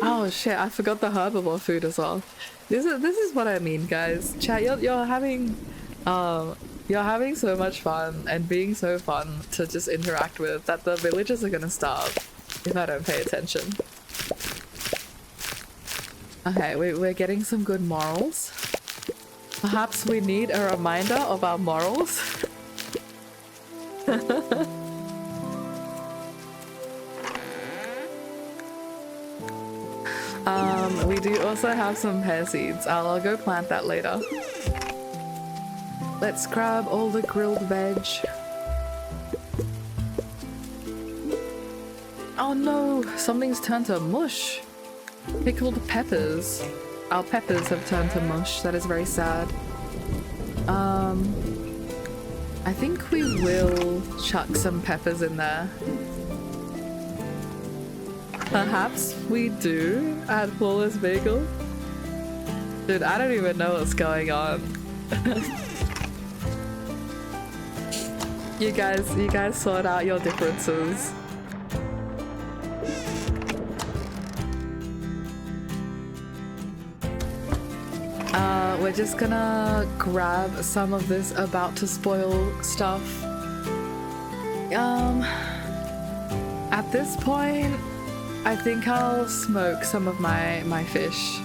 Oh shit, I forgot the herbivore food as well. This is what I mean, guys. Chat, you're having so much fun and being so fun to just interact with that the villagers are gonna starve if I don't pay attention. Okay, we're getting some good morals. Perhaps we need a reminder of our morals. We do also have some pear seeds. I'll go plant that later. Let's grab all the grilled veg. Oh no, something's turned to mush. Pickled peppers. Our peppers have turned to mush. That is very sad. I think we will chuck some peppers in there. Perhaps we do at Flawless Bagel. Dude, I don't even know what's going on. You guys sort out your differences. We're just gonna grab some of this about to spoil stuff. At this point, I think I'll smoke some of my fish.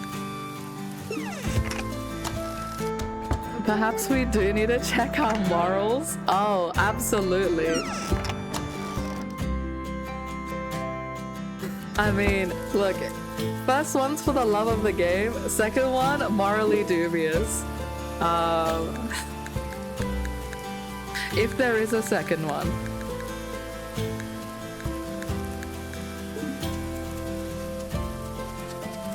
Perhaps we do need to check our morals. Oh, absolutely. I mean, look, first one's for the love of the game, second one, morally dubious. If there is a second one.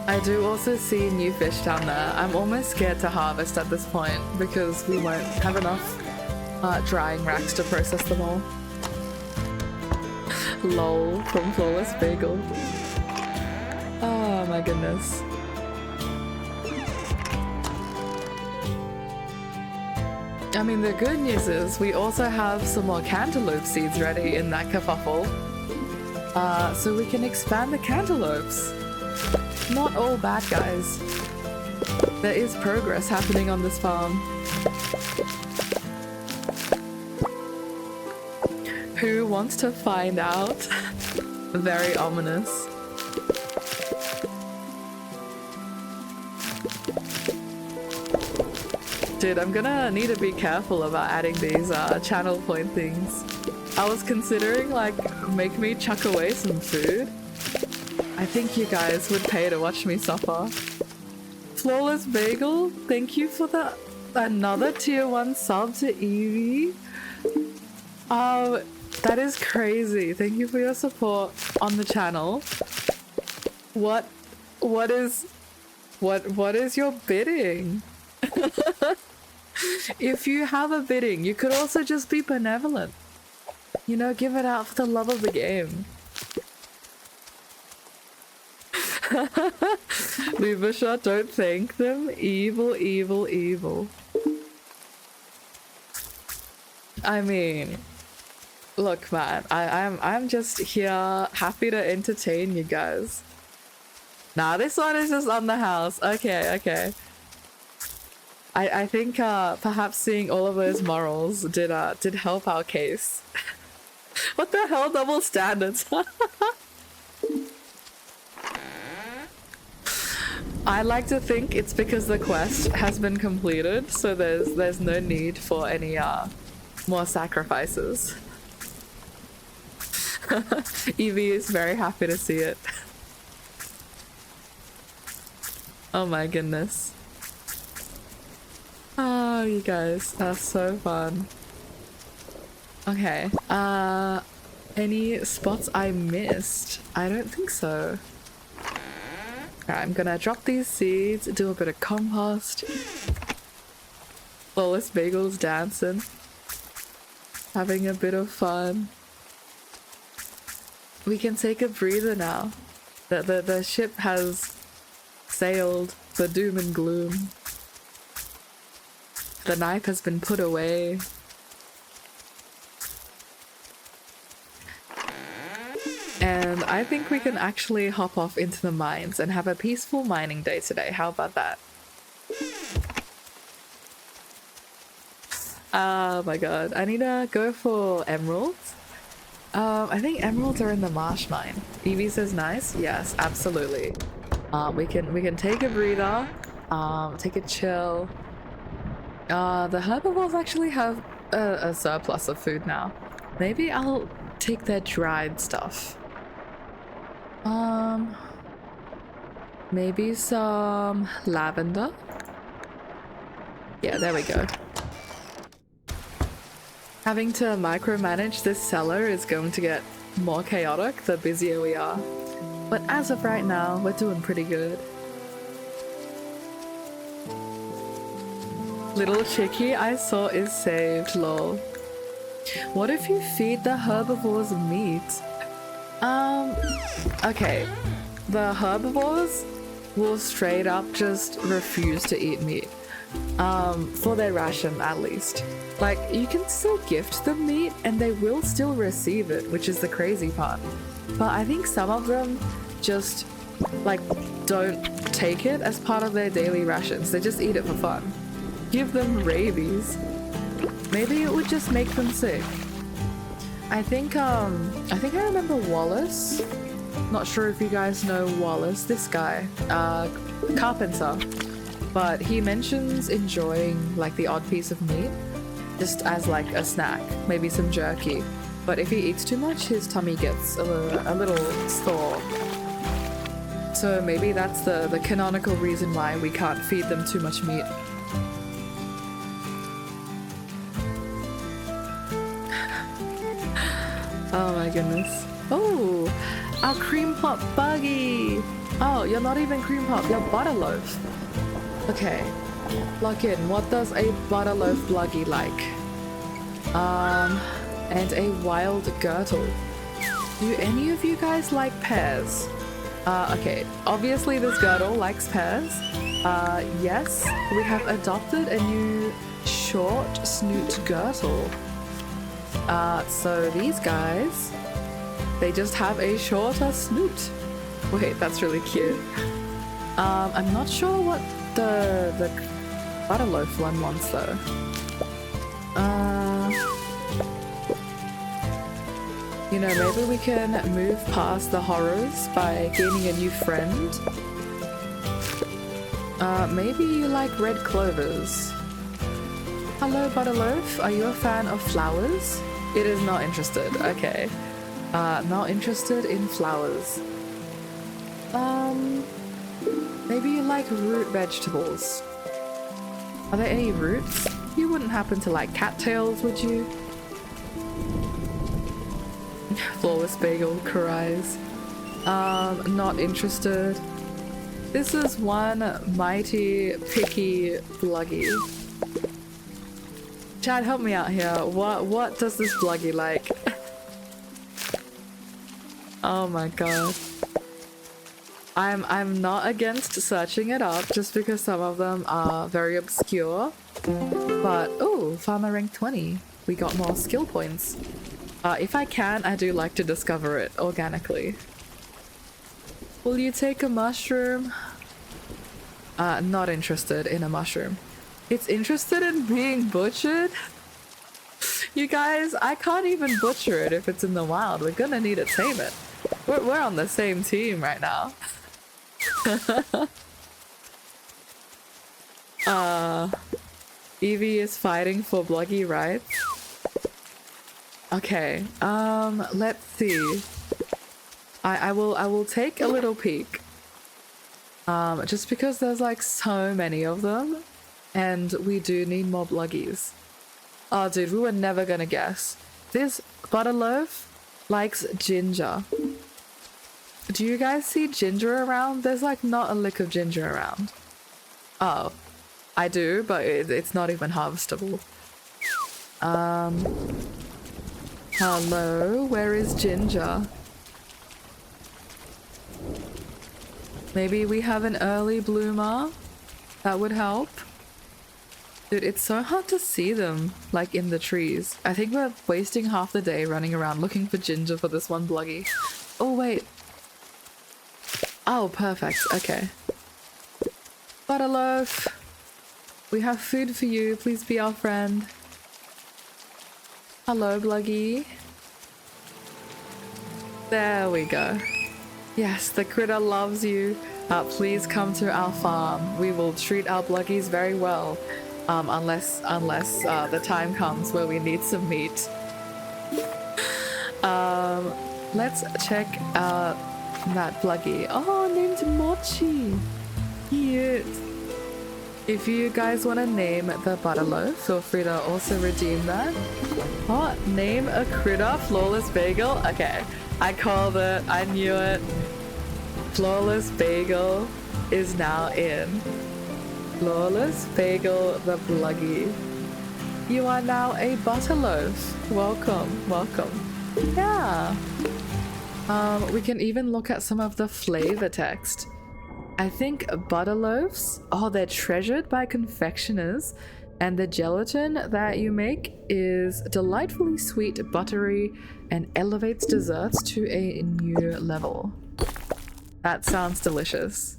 I do also see new fish down there. I'm almost scared to harvest at this point because we won't have enough drying racks to process them all. Lol from Flawless Bagel. Oh my goodness. I mean, the good news is we also have some more cantaloupe seeds ready in that kerfuffle. So we can expand the cantaloupes. Not all bad, guys. There is progress happening on this farm. Who wants to find out? Very ominous. Dude, I'm gonna need to be careful about adding these channel point things. I was considering like make me chuck away some food. I think you guys would pay to watch me suffer. Flawless Bagel, thank you for another tier 1 sub to Evie. That is crazy. Thank you for your support on the channel. What is your bidding? If you have a bidding, you could also just be benevolent. You know, give it out for the love of the game. Lubasha, don't thank them. Evil, evil, evil. I mean, look, man, I'm just here happy to entertain you guys. Nah, this one is just on the house. Okay. I think perhaps seeing all of those morals did help our case. What the hell, double standards? I like to think it's because the quest has been completed, so there's no need for any more sacrifices. Evie is very happy to see it. Oh my goodness. Oh, you guys are so fun. Okay. Any spots I missed? I don't think so. Alright, I'm gonna drop these seeds, do a bit of compost. Flawless Bagel's dancing. Having a bit of fun. We can take a breather now. The ship has sailed for doom and gloom. The knife has been put away. And I think we can actually hop off into the mines and have a peaceful mining day today. How about that? Oh my god. I need to go for emeralds. I think emeralds are in the marsh mine. Evie says nice. Yes, absolutely. We can take a breather. Take a chill. The herbivores actually have a surplus of food now. Maybe I'll take their dried stuff. Maybe some lavender. Yeah, there we go. Having to micromanage this cellar is going to get more chaotic the busier we are. But as of right now, we're doing pretty good. Little chickie I saw is saved, lol. What if you feed the herbivores meat? Okay. The herbivores will straight up just refuse to eat meat. For their ration at least. Like, you can still gift them meat and they will still receive it, which is the crazy part. But I think some of them just, like, don't take it as part of their daily rations. They just eat it for fun. Give them rabies. Maybe it would just make them sick. I think I remember Wallace. Not sure if you guys know Wallace, this guy. Carpenter. But he mentions enjoying, like, the odd piece of meat. Just as, like, a snack. Maybe some jerky. But if he eats too much, his tummy gets a little sore. So maybe that's the canonical reason why we can't feed them too much meat. Oh my goodness. Oh, our cream pop buggy. Oh, you're not even cream pop, you're butterloaf. Okay, plug in. What does a butterloaf bluggy like? And a wild girdle. Do any of you guys like pears? Okay, obviously this girdle likes pears. Yes, we have adopted a new short snoot girdle. So these guys, they just have a shorter snoot. Wait, that's really cute. I'm not sure what the butterloaf one wants though. You know, maybe we can move past the horrors by gaining a new friend. Maybe you like red clovers. Hello, Butterloaf. Are you a fan of flowers? It is not interested. Okay. Not interested in flowers. Maybe you like root vegetables. Are there any roots? You wouldn't happen to like cattails, would you? Flawless Bagel cries. Not interested. This is one mighty picky Bluggy. Chad, help me out here. What does this Bluggy like? Oh my god. I'm not against searching it up just because some of them are very obscure. But oh, farmer rank 20. We got more skill points. If I can, I do like to discover it organically. Will you take a mushroom? Not interested in a mushroom. It's interested in being butchered? You guys, I can't even butcher it if it's in the wild. We're gonna need to tame it. We're on the same team right now. Evie is fighting for Bluggy, right? Okay, let's see. I will take a little peek. Just because there's like so many of them, and we do need more Bluggies. Oh dude, we were never gonna guess. This Butterloaf likes ginger. Do you guys see ginger around? There's like not a lick of ginger around. Oh, I do, but it's not even harvestable. Hello, where is ginger? Maybe we have an early bloomer? That would help. Dude, it's so hard to see them, like, in the trees. I think we're wasting half the day running around looking for ginger for this one Bluggy. Oh, wait. Oh, perfect. Okay. Butterloaf. We have food for you. Please be our friend. Hello, Bluggy. There we go. Yes, the critter loves you. Please come to our farm. We will treat our Bluggies very well. Unless the time comes where we need some meat. Let's check out that Bluggy. Oh, named Mochi. Cute. If you guys want to name the Butterloaf, feel free to also redeem that. What? Name a critter? Flawless Bagel? Okay. I called it. I knew it. Flawless Bagel is now in. Flawless Bagel the Bluggy. You are now a Butterloaf. Welcome, welcome. Yeah. We can even look at some of the flavor text. I think Butterloaves, oh, they're treasured by confectioners, and the gelatin that you make is delightfully sweet, buttery, and elevates desserts to a new level. That sounds delicious.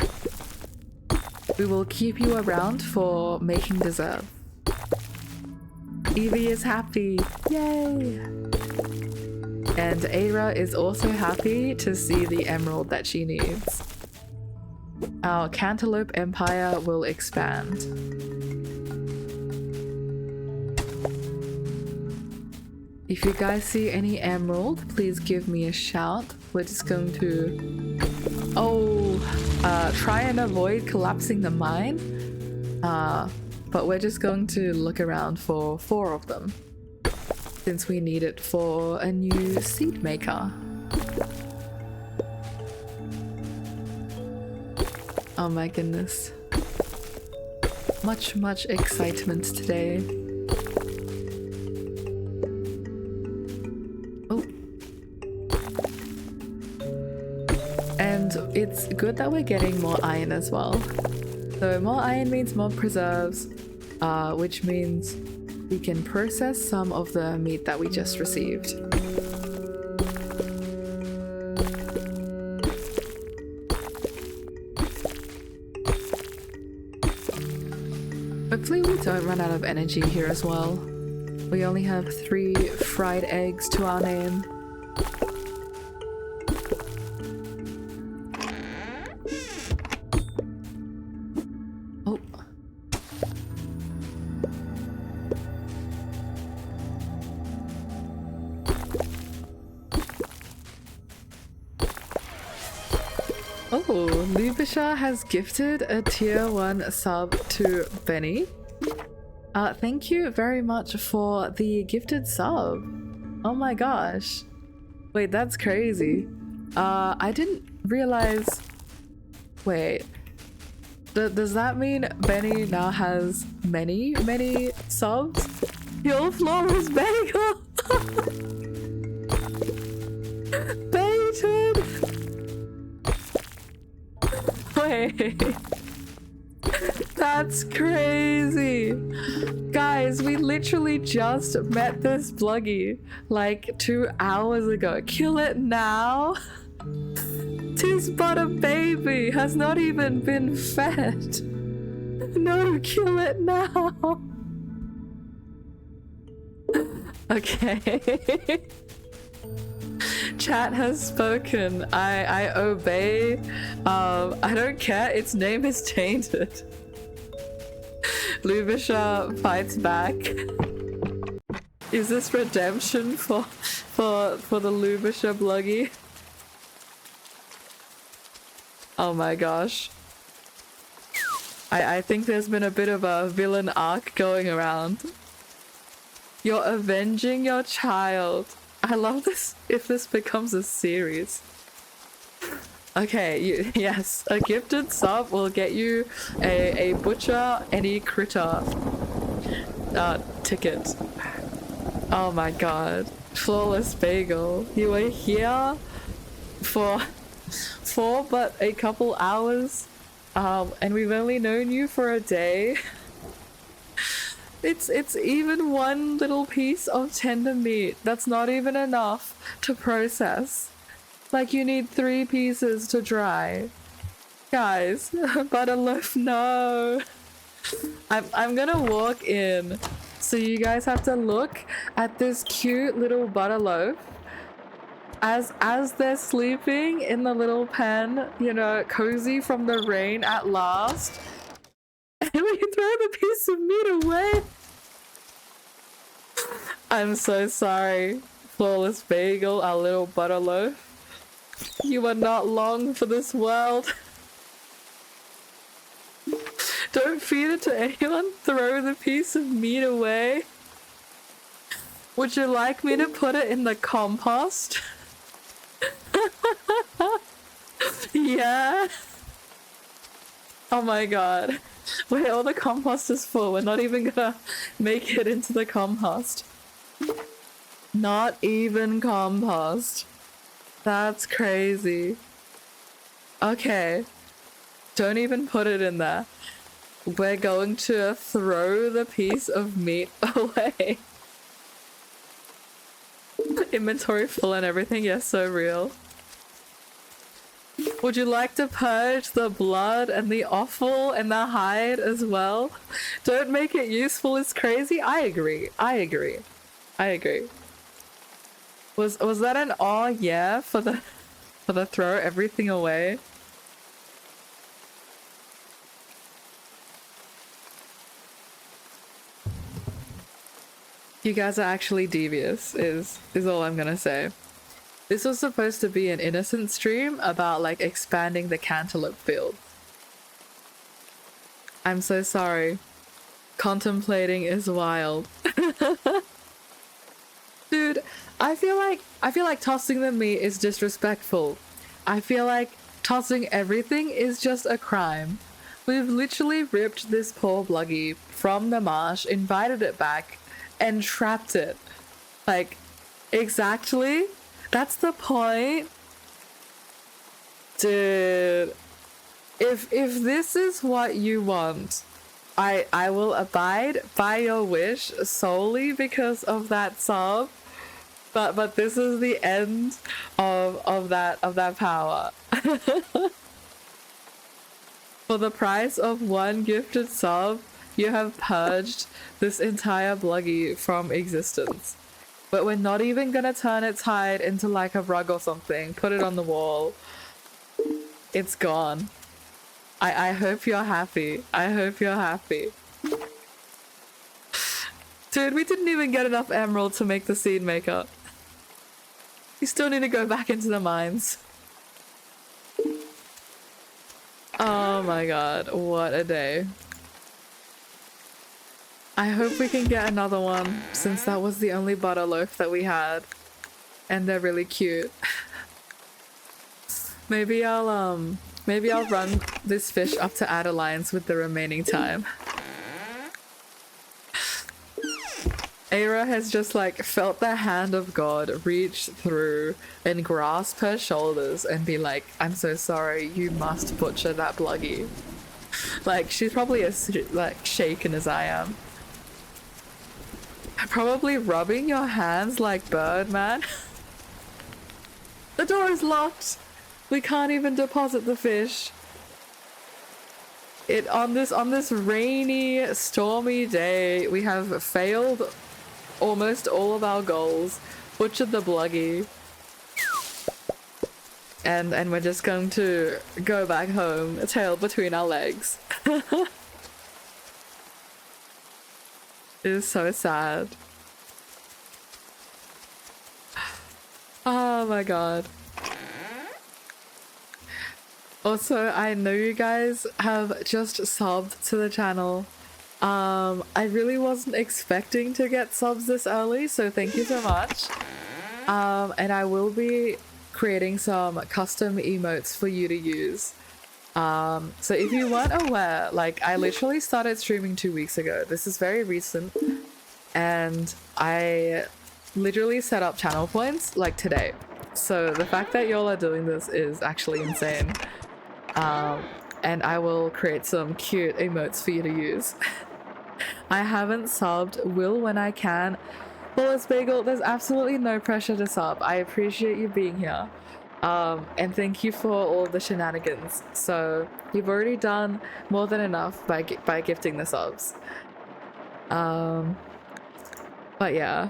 We will keep you around for making dessert. Evie is happy. Yay! And Eira is also happy to see the emerald that she needs. Our cantaloupe empire will expand. If you guys see any emerald, please give me a shout. We're just going to... try and avoid collapsing the mine. But we're just going to look around for 4 of them, since we need it for a new seed maker. Oh my goodness. Much excitement today. Oh. And it's good that we're getting more iron as well. So more iron means more preserves, which means we can process some of the meat that we just received. Hopefully we don't run out of energy here as well. We only have 3 fried eggs to our name. Oh. Oh, Lubisha has gifted a tier 1 sub to Benny. Thank you very much for the gifted sub. Oh my gosh. Wait, that's crazy. I didn't realize... Wait. Does that mean Benny now has many subs? Your flawless bagel! Baited! Wait. That's crazy. Guys, we literally just met this Bluggy like 2 hours ago. Kill it now. Tis but a baby, has not even been fed. No, kill it now. Okay. Chat has spoken. I obey. I don't care. Its name is tainted. Lubisha fights back. Is this redemption for the Lubisha Bluggy? Oh my gosh. I think there's been a bit of a villain arc going around. You're avenging your child. I love this if this becomes a series. Okay, yes, a gifted sub will get you a butcher any critter ticket. Oh my god. Flawless Bagel. You were here for but a couple hours. And we've only known you for a day. It's even one little piece of tender meat that's not even enough to process. Like you need 3 pieces to dry. Guys, Butterloaf, no. I'm gonna walk in. So you guys have to look at this cute little Butterloaf. As they're sleeping in the little pen, you know, cozy from the rain at last. And we throw the piece of meat away. I'm so sorry, Flawless Bagel, our little Butterloaf. You are not long for this world. Don't feed it to anyone. Throw the piece of meat away. Would you like me to put it in the compost? Yeah. Oh my god. Wait, all the compost is full. We're not even gonna make it into the compost. Not even compost. That's crazy. Okay. Don't even put it in there. We're going to throw the piece of meat away. Inventory full and everything. Yes, so real. Would you like to purge the blood and the offal and the hide as well? Don't make it useful. It's crazy. I agree. Was that an aw yeah for the throw everything away? You guys are actually devious is all I'm gonna say. This was supposed to be an innocent stream about like expanding the cantaloupe field. I'm so sorry. Contemplating is wild. Dude, I feel like tossing the meat is disrespectful. I feel like tossing everything is just a crime. We've literally ripped this poor Bluggy from the marsh, invited it back, and trapped it. Like, exactly? That's the point. Dude. If this is what you want, I will abide by your wish solely because of that sub. But this is the end of that power. For the price of 1 gifted sub, you have purged this entire Bluggy from existence. But we're not even gonna turn its hide into like a rug or something. Put it on the wall. It's gone. I hope you're happy. I hope you're happy. Dude, we didn't even get enough emerald to make the seed maker. We still need to go back into the mines. Oh my god, what a day. I hope we can get another one, since that was the only butter loaf that we had. And they're really cute. Maybe I'll run this fish up to Adelines with the remaining time. Eira has just like felt the hand of God reach through and grasp her shoulders and be like, I'm so sorry, you must butcher that Bluggy. Like, she's probably as like shaken as I am. Probably rubbing your hands like Birdman. The door is locked. We can't even deposit the fish. On this rainy, stormy day, we have failed almost all of our goals. Butchered the Bluggy. And we're just going to go back home, tail between our legs. is so sad. Oh my god. Also, I know you guys have just subbed to the channel. I really wasn't expecting to get subs this early, so thank you so much. And I will be creating some custom emotes for you to use. So if you weren't aware, like, I literally started streaming 2 weeks ago. This is very recent. And I literally set up channel points like today. So the fact that y'all are doing this is actually insane. And I will create some cute emotes for you to use. I haven't subbed, will when I can. Wallace Bagel, there's absolutely no pressure to sub. I appreciate you being here. And thank you for all the shenanigans. So you've already done more than enough by gifting the subs. But yeah,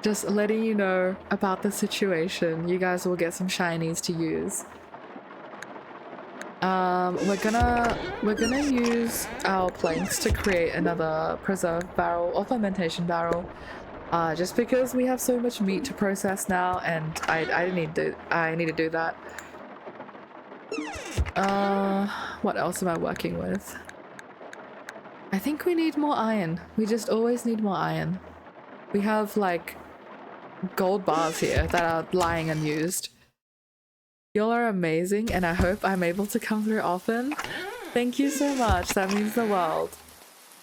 just letting you know about the situation. You guys will get some shinies to use. We're gonna use our planks to create another preserve barrel or fermentation barrel. Just because we have so much meat to process now, and I need to do that. What else am I working with? I think we need more iron. We just always need more iron. We have like gold bars here that are lying unused. Y'all are amazing, and I hope I'm able to come through often. Thank you so much. That means the world.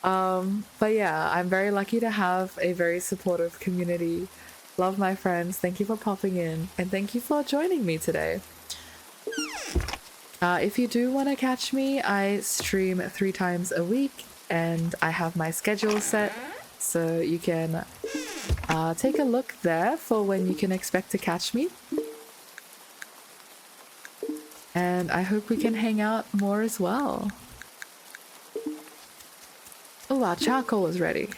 But yeah, I'm very lucky to have a very supportive community. Love my friends. Thank you for popping in, and thank you for joining me today. If you do want to catch me, I stream 3 times a week, and I have my schedule set, so you can take a look there for when you can expect to catch me. And I hope we can hang out more as well. Oh, our charcoal is ready.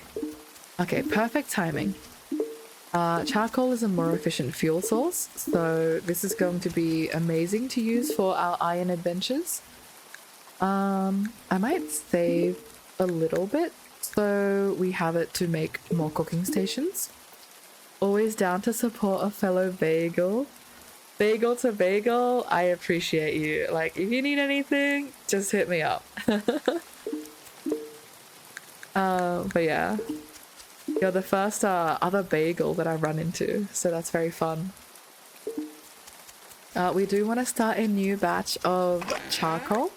Okay, perfect timing. Charcoal is a more efficient fuel source, so this is going to be amazing to use for our iron adventures. I might save a little bit so we have it to make more cooking stations. Always down to support a fellow bagel. Bagel to bagel, I appreciate you. Like, if you need anything, just hit me up. But yeah, you're the first other bagel that I run into, so that's very fun. We do want to start a new batch of charcoal.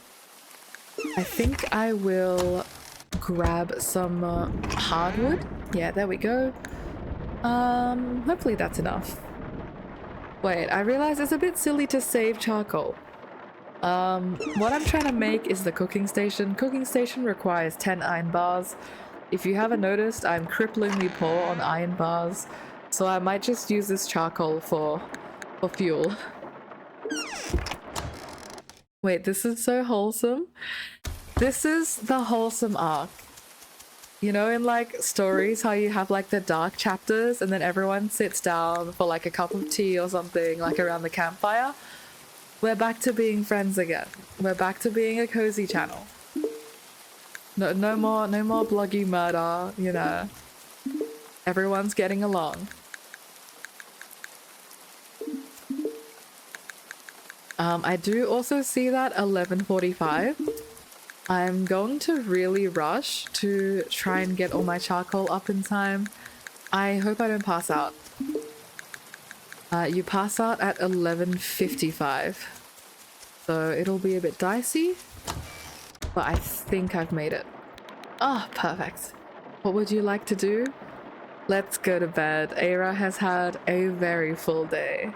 I think I will grab some hardwood. Yeah, there we go. Hopefully that's enough. Wait, I realize it's a bit silly to save charcoal. What I'm trying to make is the cooking station. Cooking station requires 10 iron bars. If you haven't noticed, I'm cripplingly poor on iron bars, so I might just use this charcoal for fuel. Wait, this is so wholesome. This is the wholesome arc. You know, in like stories, how you have like the dark chapters and then everyone sits down for like a cup of tea or something, like around the campfire? We're back to being friends again. We're back to being a cozy channel. No more Bluggy murder, you know. Everyone's getting along. I do also see that 11:45. I'm going to really rush to try and get all my charcoal up in time. I hope I don't pass out. You pass out at 11:55. So it'll be a bit dicey, but I think I've made it. Oh, perfect. What would you like to do? Let's go to bed. Eira has had a very full day.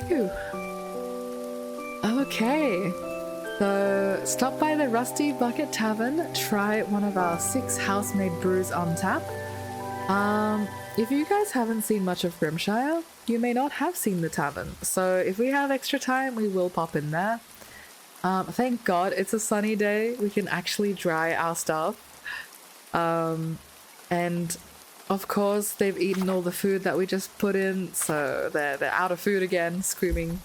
Phew. Okay. So stop by the Rusty Bucket Tavern, try one of our 6 house-made brews on tap. If you guys haven't seen much of Grimshire, you may not have seen the tavern, so if we have extra time, we will pop in there. Thank God it's a sunny day, we can actually dry our stuff. And of course they've eaten all the food that we just put in, so they're out of food again, screaming.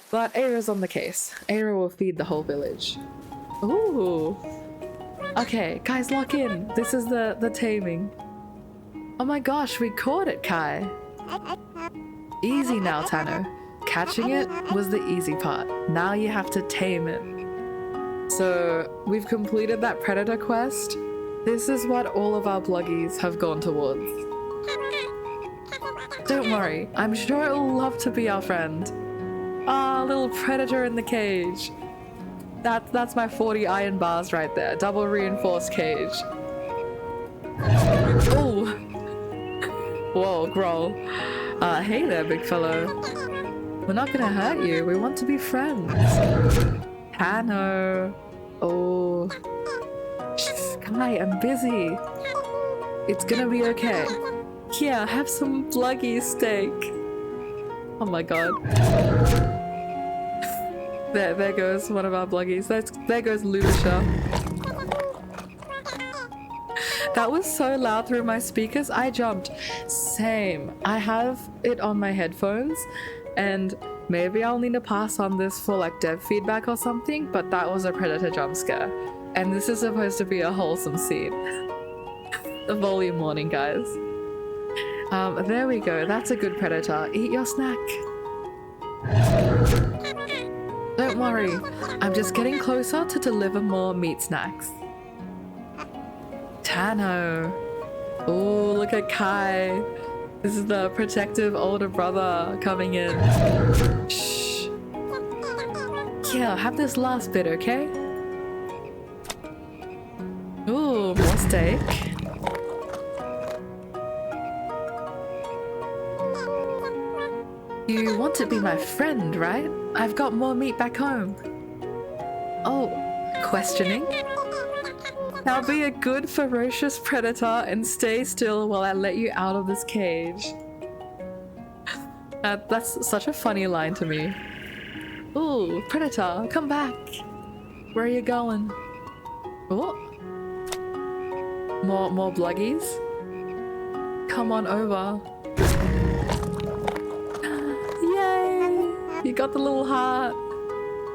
But Eira's on the case. Eira will feed the whole village. Ooh. Okay, guys, lock in. This is the taming. Oh my gosh, we caught it, Kai. Easy now, Tano. Catching it was the easy part. Now you have to tame it. So we've completed that predator quest. This is what all of our bluggies have gone towards. Don't worry, I'm sure it'll love to be our friend. Ah, little predator in the cage. That's my 40 iron bars right there. Double reinforced cage. Oh! Whoa, Growl. Hey there, big fellow. We're not gonna hurt you. We want to be friends. Hanno. Oh. Sky, I'm busy. It's gonna be okay. Here, have some Bluggy steak. Oh my god. There goes one of our Bluggies. There goes Lucia. That was so loud through my speakers, I jumped. Same. I have it on my headphones, and maybe I'll need to pass on this for like dev feedback or something, but that was a predator jump scare. And this is supposed to be a wholesome scene. The volume warning, guys. There we go. That's a good predator. Eat your snack. Don't worry. I'm just getting closer to deliver more meat snacks. Tano. Oh, look at Kai. This is the protective older brother coming in. Shh. Here, have this last bit, okay? Ooh, more steak. You want to be my friend, right? I've got more meat back home. Oh, questioning? Now be a good ferocious predator and stay still while I let you out of this cage. That's such a funny line to me. Ooh, predator, come back. Where are you going? Oh. More Bluggies? Come on over. Yay! You got the little heart.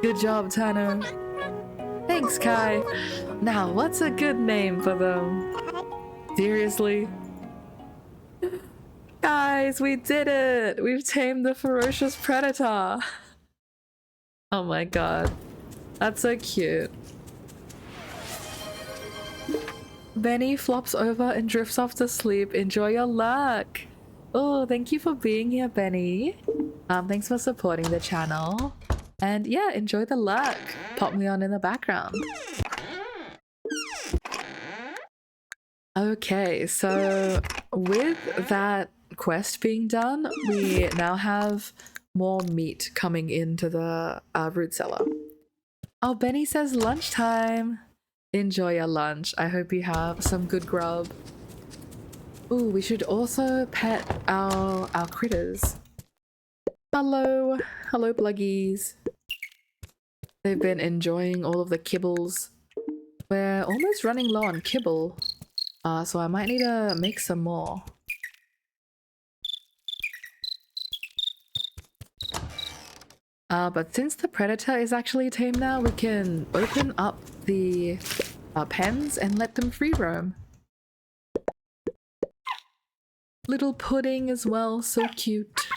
Good job, Tano. Thanks, Kai. Now, what's a good name for them? Seriously? Guys, we did it! We've tamed the ferocious predator. Oh my god. That's so cute. Benny flops over and drifts off to sleep. Enjoy your luck. Oh, thank you for being here, Benny. Thanks for supporting the channel. And yeah, enjoy the luck. Pop me on in the background. Okay, so with that quest being done, we now have more meat coming into the root cellar. Oh, Benny says lunchtime. Enjoy your lunch. I hope you have some good grub. Ooh, we should also pet our critters. Hello. Hello, Bluggies. They've been enjoying all of the kibbles. We're almost running low on kibble, so I might need to make some more. But since the predator is actually tamed now, we can open up the pens and let them free roam. Little pudding as well, so cute.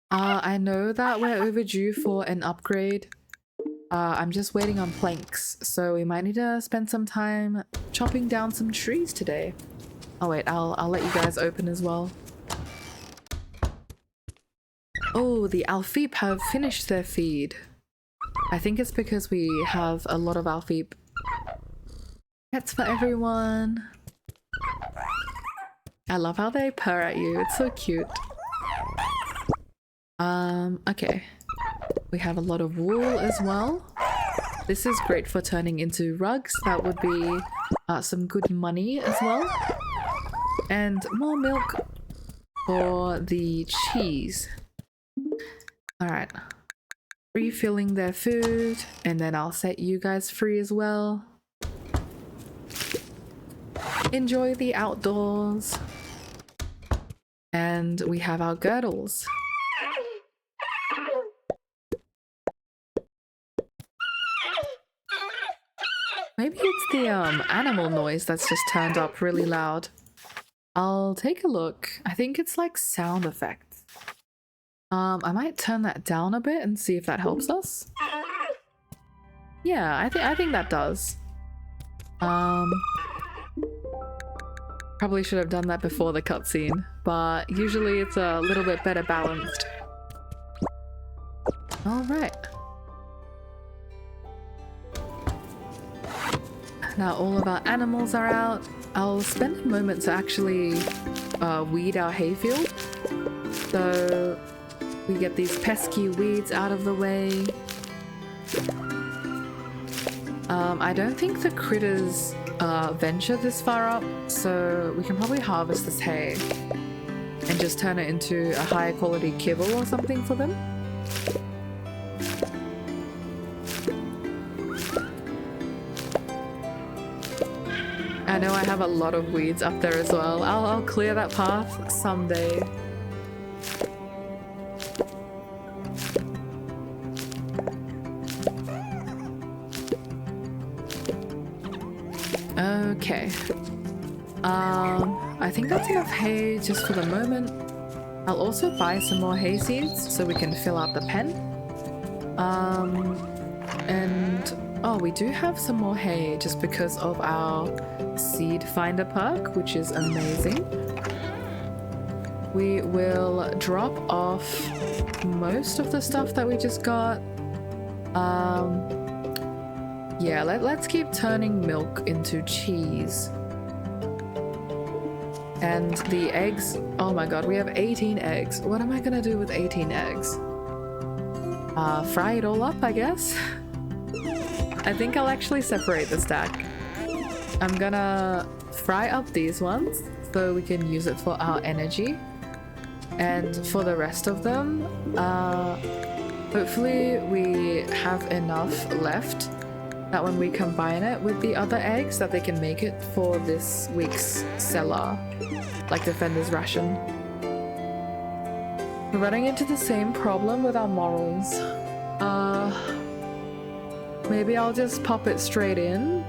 I know that we're overdue for an upgrade. I'm just waiting on planks, so we might need to spend some time chopping down some trees today. Oh wait, I'll let you guys open as well. Oh, the Alfeep have finished their feed. I think it's because we have a lot of Alfeep. Pets for everyone. I love how they purr at you. It's so cute. Okay. We have a lot of wool as well. This is great for turning into rugs. That would be some good money as well. And more milk for the cheese. Alright. Refilling their food, and then I'll set you guys free as well. Enjoy the outdoors. And we have our girdles. Maybe it's the animal noise that's just turned up really loud. I'll take a look. I think it's like sound effects. I might turn that down a bit and see if that helps us. Yeah, I think that does. Probably should have done that before the cutscene, but usually it's a little bit better balanced. All right. Now all of our animals are out. I'll spend a moment to actually weed our hayfield. So we get these pesky weeds out of the way. I don't think the critters venture this far up, so we can probably harvest this hay and just turn it into a higher quality kibble or something for them. I know I have a lot of weeds up there as well. I'll clear that path someday. Okay. I think that's enough hay just for the moment. I'll also buy some more hay seeds so we can fill out the pen. And oh, we do have some more hay just because of our seed finder perk, which is amazing. We will drop off most of the stuff that we just got. Yeah, let's keep turning milk into cheese. And the eggs, oh my god, we have 18 eggs. What am I gonna do with 18 eggs? Fry it all up, I guess? I think I'll actually separate the stack. I'm gonna fry up these ones so we can use it for our energy. And for the rest of them, hopefully we have enough left that when we combine it with the other eggs that they can make it for this week's cellar, like Defender's Ration. We're running into the same problem with our morals. Maybe I'll just pop it straight in.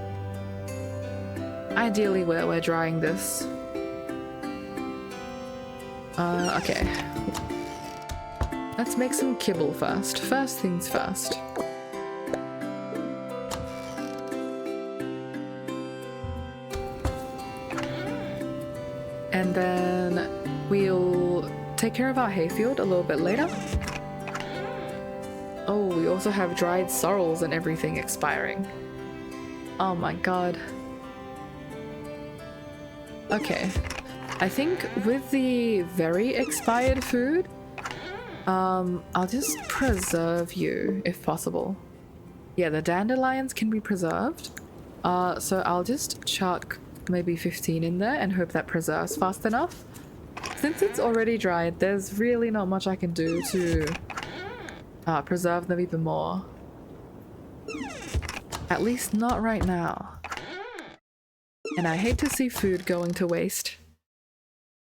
Ideally where we're drying this. Okay. Let's make some kibble first. First things first. And then we'll take care of our hayfield a little bit later. Oh, we also have dried sorrels and everything expiring. Oh my god. Okay. I think with the very expired food, I'll just preserve you if possible. Yeah, the dandelions can be preserved. So I'll just chuck maybe 15 in there and hope that preserves fast enough. Since it's already dried, there's really not much I can do to preserve them even more. At least not right now. And I hate to see food going to waste.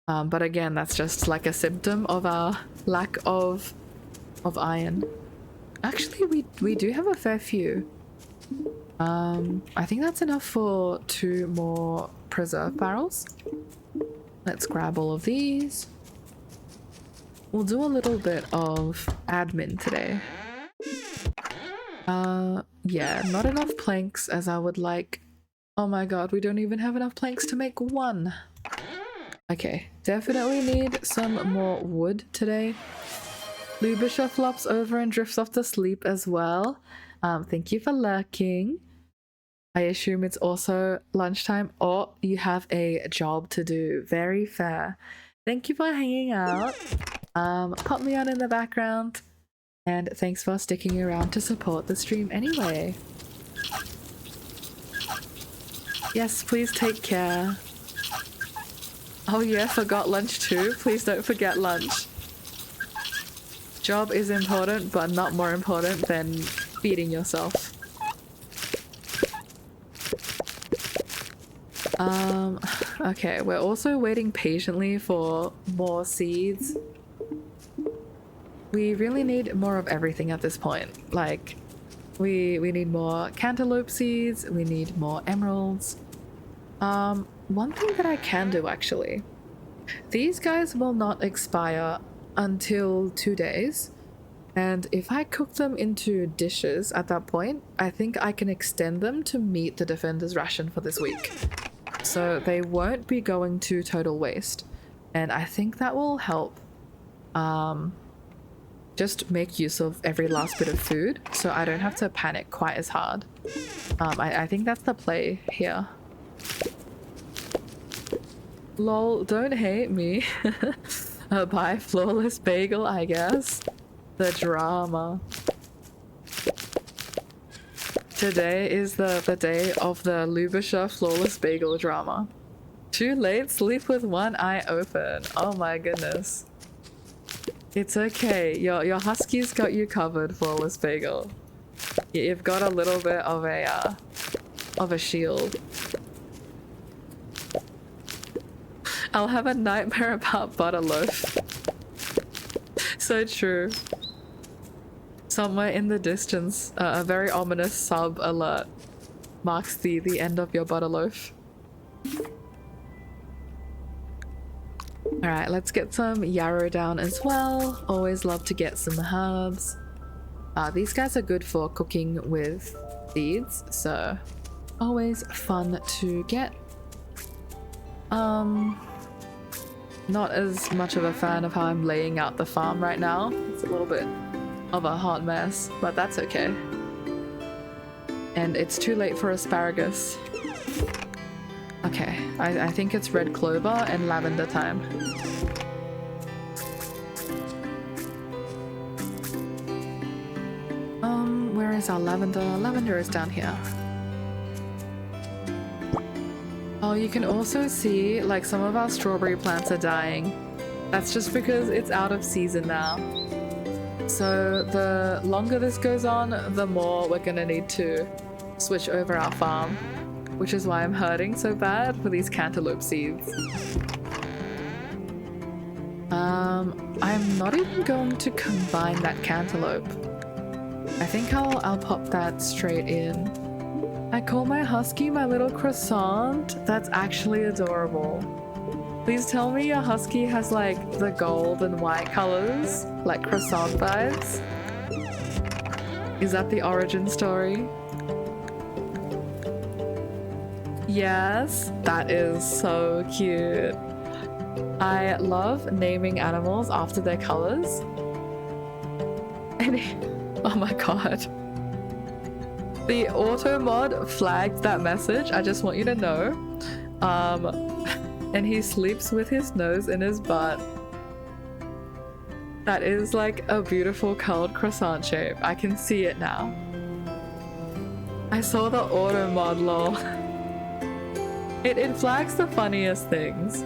But again, that's just like a symptom of our lack of iron. Actually, we do have a fair few. I think that's enough for 2 more preserve barrels. Let's grab all of these. We'll do a little bit of admin today. Yeah, not enough planks as I would like. Oh my god, we don't even have enough planks to make 1. Okay, definitely need some more wood today. Lubisha flops over and drifts off to sleep as well. Thank you for lurking. I assume it's also lunchtime or you have a job to do. Very fair. Thank you for hanging out. Pop me on in the background. And thanks for sticking around to support the stream anyway. Yes, please take care. Oh yeah, forgot lunch too. Please don't forget lunch. Job is important, but not more important than feeding yourself. Okay, we're also waiting patiently for more seeds. We really need more of everything at this point. Like, We need more cantaloupe seeds. We need more emeralds. One thing that I can do actually. These guys will not expire until 2 days. And if I cook them into dishes at that point, I think I can extend them to meet the defender's ration for this week. So they won't be going to total waste. And I think that will help just make use of every last bit of food so I don't have to panic quite as hard. I think that's the play here. Lol, don't hate me. Bye, flawless bagel, I guess. The drama. Today is the day of the Lubischer flawless bagel drama. Too late, sleep with one eye open. Oh my goodness. It's okay. Your husky's got you covered, flawless bagel. You've got a little bit of a shield. I'll have a nightmare about butterloaf. So true. Somewhere in the distance, a very ominous sub alert marks the end of your butterloaf. Alright, let's get some yarrow down as well. Always love to get some herbs. These guys are good for cooking with seeds, so always fun to get. Not as much of a fan of how I'm laying out the farm right now. It's a little bit of a hot mess, but that's okay. And it's too late for asparagus. Okay, I think it's red clover and lavender time. Where is our lavender? Lavender is down here. Oh, you can also see like some of our strawberry plants are dying. That's just because it's out of season now. So the longer this goes on, the more we're gonna need to switch over our farm, which is why I'm hurting so bad for these cantaloupe seeds. I'm not even going to combine that cantaloupe. I think I'll pop that straight in. I call my husky my little croissant. That's actually adorable. Please tell me your husky has like the gold and white colors, like croissant vibes. Is that the origin story? Yes, that is so cute. I love naming animals after their colors. And oh my god. The auto mod flagged that message, I just want you to know. And he sleeps with his nose in his butt. That is like a beautiful curled croissant shape. I can see it now. I saw the auto mod, lol. It flags the funniest things.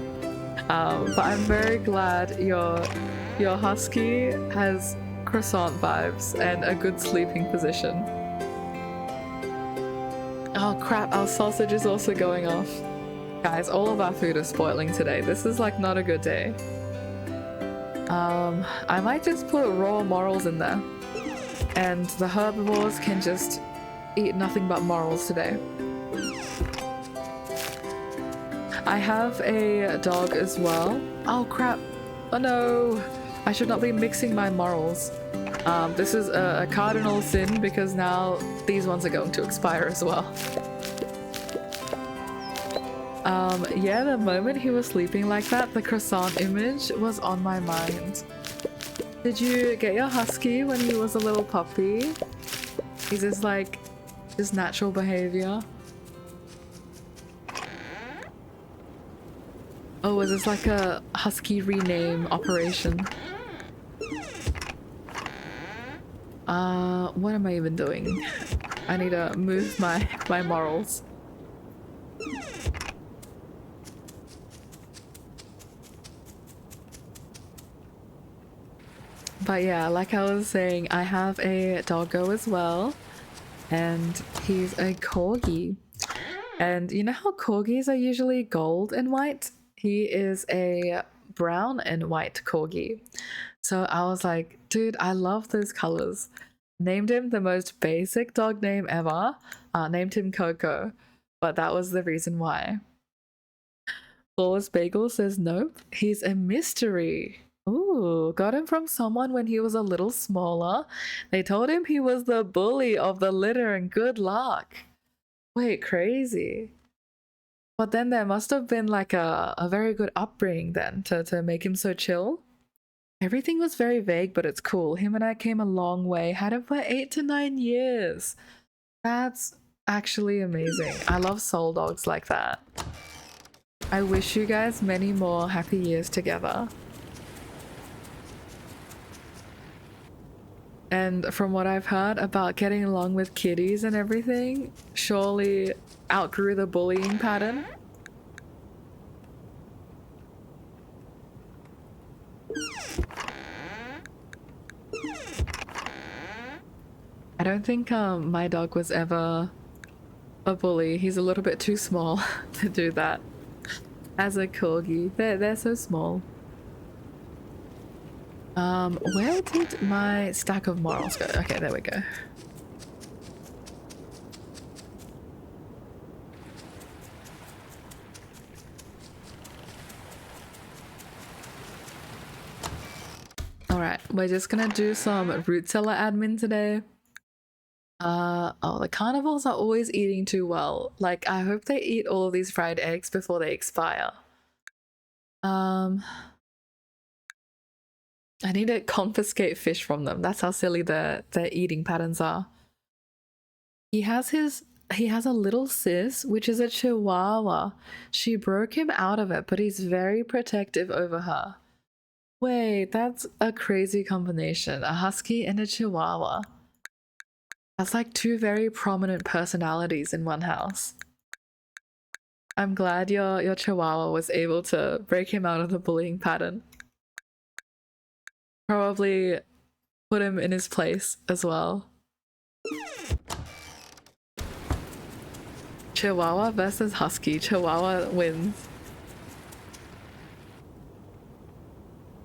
But I'm very glad your husky has croissant vibes and a good sleeping position. Oh crap, our sausage is also going off. Guys, all of our food is spoiling today. This is like not a good day. I might just put raw morels in there. And the herbivores can just eat nothing but morels today. I have a dog as well. Oh crap. Oh no. I should not be mixing my morels. This is a cardinal sin because now these ones are going to expire as well. Yeah, the moment he was sleeping like that, the croissant image was on my mind. Did you get your husky when he was a little puppy? Is this like his natural behavior? Oh, is this like a husky rename operation? What am I even doing? I need to move my morals. But yeah, like I was saying, I have a doggo as well, and he's a corgi. And you know how corgis are usually gold and white? He is a brown and white corgi. So I was like, dude, I love those colors. Named him the most basic dog name ever. Named him Coco, but that was the reason why. Flawless Bagel says nope. He's a mystery. Ooh, got him from someone when he was a little smaller. They told him he was the bully of the litter and good luck. Wait, crazy. But then there must have been like a very good upbringing then to make him so chill. Everything was very vague, but it's cool. Him and I came a long way. Had him for 8 to 9 years. That's actually amazing. I love soul dogs like that. I wish you guys many more happy years together. And from what I've heard about getting along with kitties and everything, surely outgrew the bullying pattern. I don't think my dog was ever a bully. He's a little bit too small to do that. As a corgi, they're so small. Where did my stack of morals go? Okay, there we go. Alright, we're just gonna do some root cellar admin today. Oh, the carnivores are always eating too well. Like, I hope they eat all of these fried eggs before they expire. I need to confiscate fish from them. That's how silly their eating patterns are. He has a little sis, which is a chihuahua. She broke him out of it, but he's very protective over her. Wait, that's a crazy combination. A husky and a chihuahua. That's like two very prominent personalities in one house. I'm glad your chihuahua was able to break him out of the bullying pattern. Probably put him in his place as well. Chihuahua versus husky. Chihuahua wins.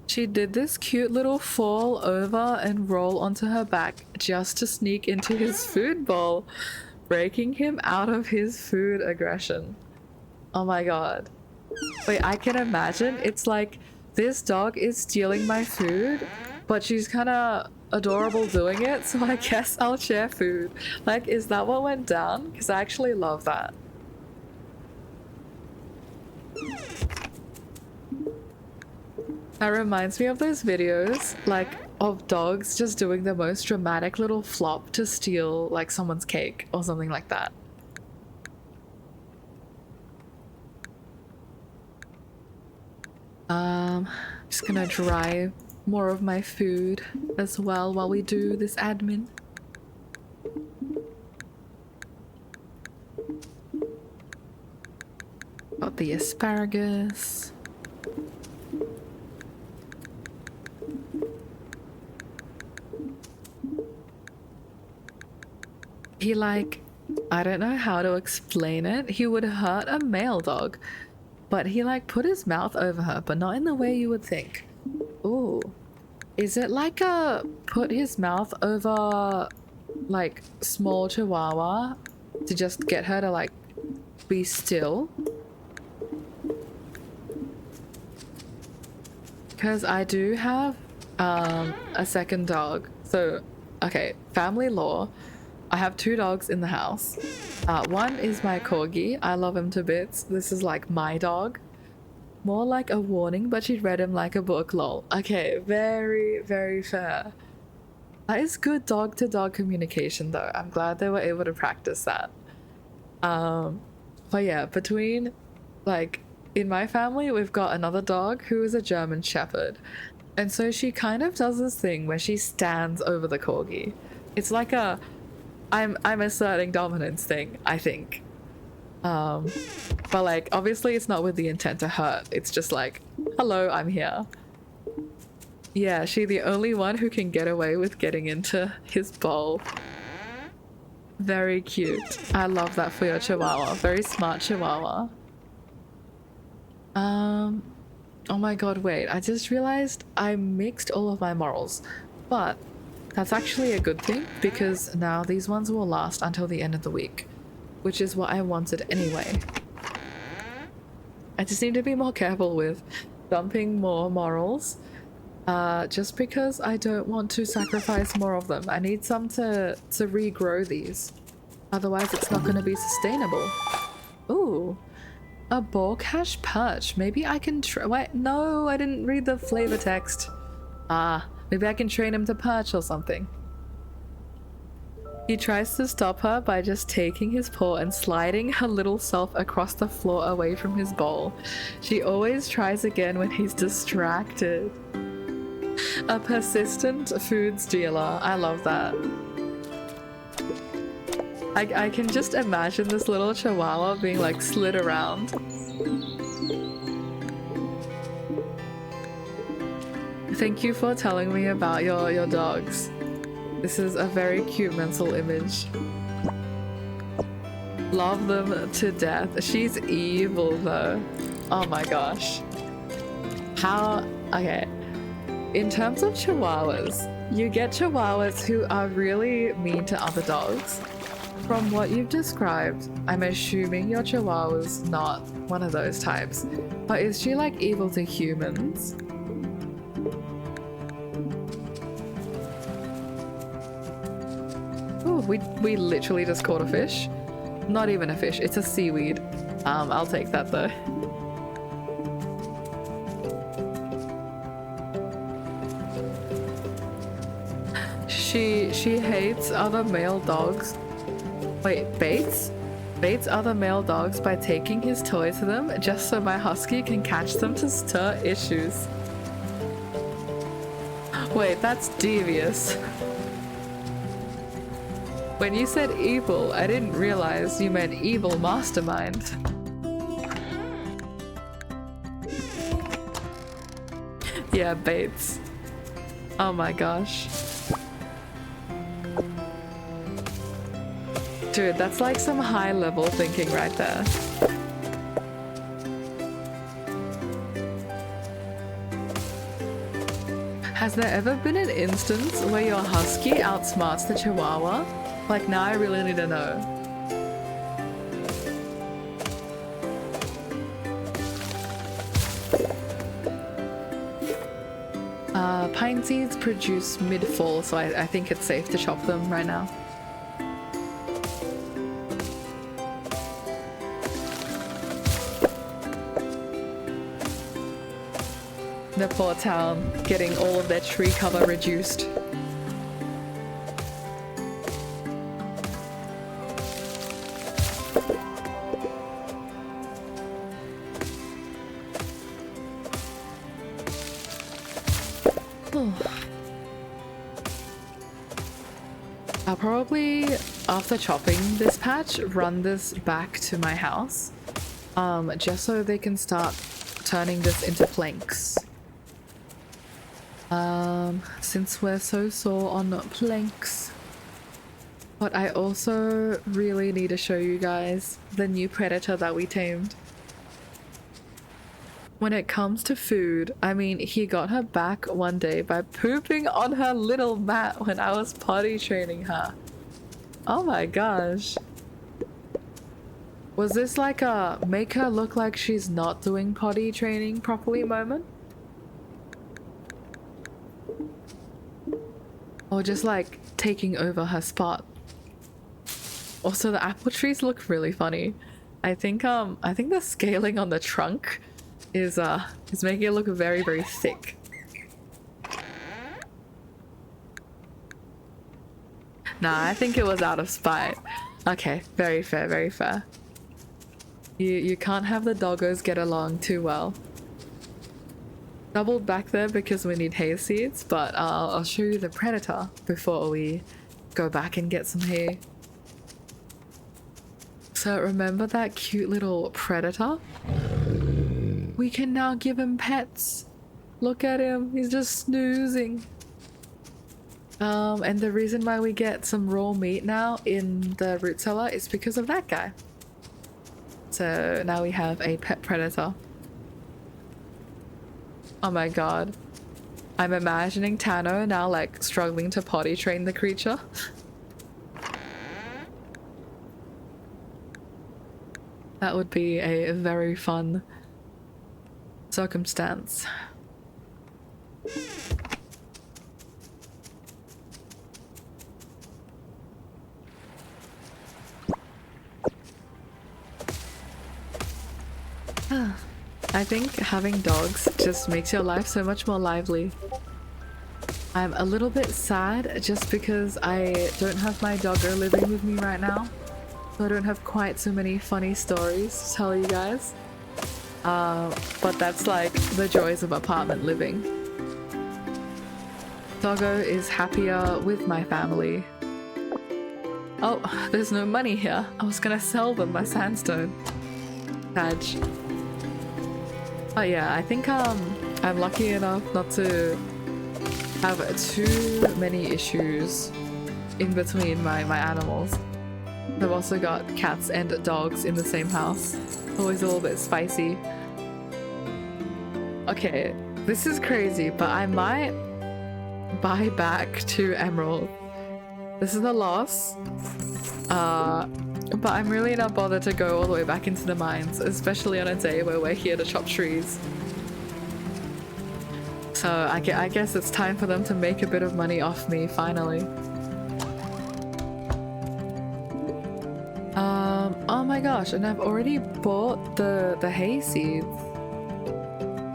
She did this cute little fall over and roll onto her back just to sneak into his food bowl, breaking him out of his food aggression. Oh my god. Wait, I can imagine. It's like, this dog is stealing my food, but she's kind of adorable doing it, so I guess I'll share food. Like, is that what went down? Because I actually love that. That reminds me of those videos, like, of dogs just doing the most dramatic little flop to steal, like, someone's cake or something like that. Just gonna dry more of my food as well while we do this admin. Got the asparagus. He, like, I don't know how to explain it. He would hurt a male dog, but he, like, put his mouth over her, but not in the way you would think. Ooh. Is it like a put his mouth over, like, small chihuahua to just get her to, like, be still? Because I do have a second dog. So, okay, family law. I have 2 dogs in the house. One is my corgi. I love him to bits. This is like my dog. More like a warning, but she'd read him like a book, lol. Okay, very, very fair. That is good dog-to-dog communication, though. I'm glad they were able to practice that. But yeah, between, like, in my family, we've got another dog who is a German Shepherd. And so she kind of does this thing where she stands over the corgi. It's like a I'm asserting dominance thing, I think. But like, obviously it's not with the intent to hurt. It's just like, hello, I'm here. Yeah, she the only one who can get away with getting into his bowl. Very cute. I love that for your chihuahua. Very smart chihuahua. Oh my god, wait. I just realized I mixed all of my morals. But That's actually a good thing because now these ones will last until the end of the week, which is what I wanted anyway. I just need to be more careful with dumping more morals, just because I don't want to sacrifice more of them. I need some to regrow these. Otherwise it's not going to be sustainable. Ooh, a boarcash perch. Maybe I can wait, no, I didn't read the flavor text. Maybe I can train him to perch or something. He tries to stop her by just taking his paw and sliding her little self across the floor away from his bowl. She always tries again when he's distracted. A persistent food stealer. I love that. I can just imagine this little chihuahua being like slid around. Thank you for telling me about your dogs. This is a very cute mental image. Love them to death. She's evil though. Oh my gosh. How... okay. In terms of chihuahuas, you get chihuahuas who are really mean to other dogs. From what you've described, I'm assuming your chihuahua's not one of those types. But is she like evil to humans? Ooh, we literally just caught a fish. Not even a fish, it's a seaweed. I'll take that though. She hates other male dogs. Wait, baits? Baits other male dogs by taking his toy to them just so my husky can catch them to stir issues. Wait, that's devious. When you said evil, I didn't realize you meant evil mastermind. Yeah, baits. Oh my gosh. Dude, that's like some high level thinking right there. Has there ever been an instance where your husky outsmarts the chihuahua? Like, now I really need to know. Pine seeds produce mid-fall, so I think it's safe to chop them right now. The poor town getting all of their tree cover reduced. I'll probably, after chopping this patch, run this back to my house, just so they can start turning this into planks. Since we're so sore on planks. But I also really need to show you guys the new predator that we tamed. When it comes to food, I mean, he got her back one day by pooping on her little mat when I was potty training her. Oh my gosh. Was this like a make her look like she's not doing potty training properly moment? Or just like taking over her spot? Also, the apple trees look really funny. I think the scaling on the trunk is making it look very, very thick. Nah, I think it was out of spite. Okay, very fair, very fair. You can't have the doggos get along too well. Doubled back there because we need hay seeds, but I'll show you the predator before we go back and get some hay. So remember that cute little predator? We can now give him pets. Look at him, he's just snoozing. And the reason why we get some raw meat now in the root cellar is because of that guy. So now we have a pet predator. Oh my god. I'm imagining Tano now like struggling to potty train the creature. That would be a very fun circumstance. I think having dogs just makes your life so much more lively. I'm a little bit sad just because I don't have my doggo living with me right now. So I don't have quite so many funny stories to tell you guys. But that's like the joys of apartment living. Doggo is happier with my family. Oh, there's no money here. I was gonna sell them my sandstone. Badge. Oh yeah, I think I'm lucky enough not to have too many issues in between my animals. I've also got cats and dogs in the same house. Always a little bit spicy. Okay, this is crazy, but I might buy back 2 emerald. This is a loss. But I'm really not bothered to go all the way back into the mines, especially on a day where we're here to chop trees. So I guess it's time for them to make a bit of money off me, finally. Oh my gosh, and I've already bought the hay seeds.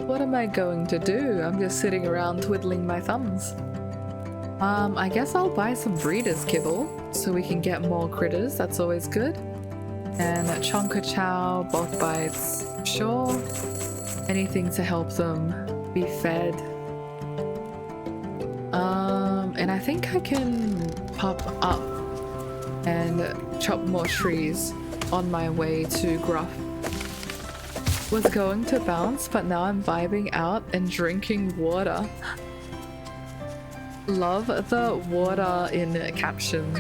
What am I going to do? I'm just sitting around twiddling my thumbs. I guess I'll buy some breeder's kibble so we can get more critters. That's always good. And chonka chow, bulk bites, sure. Anything to help them be fed. And I think I can pop up and chop more trees on my way to Gruff. Was going to bounce, but now I'm vibing out and drinking water. Love the water in captions.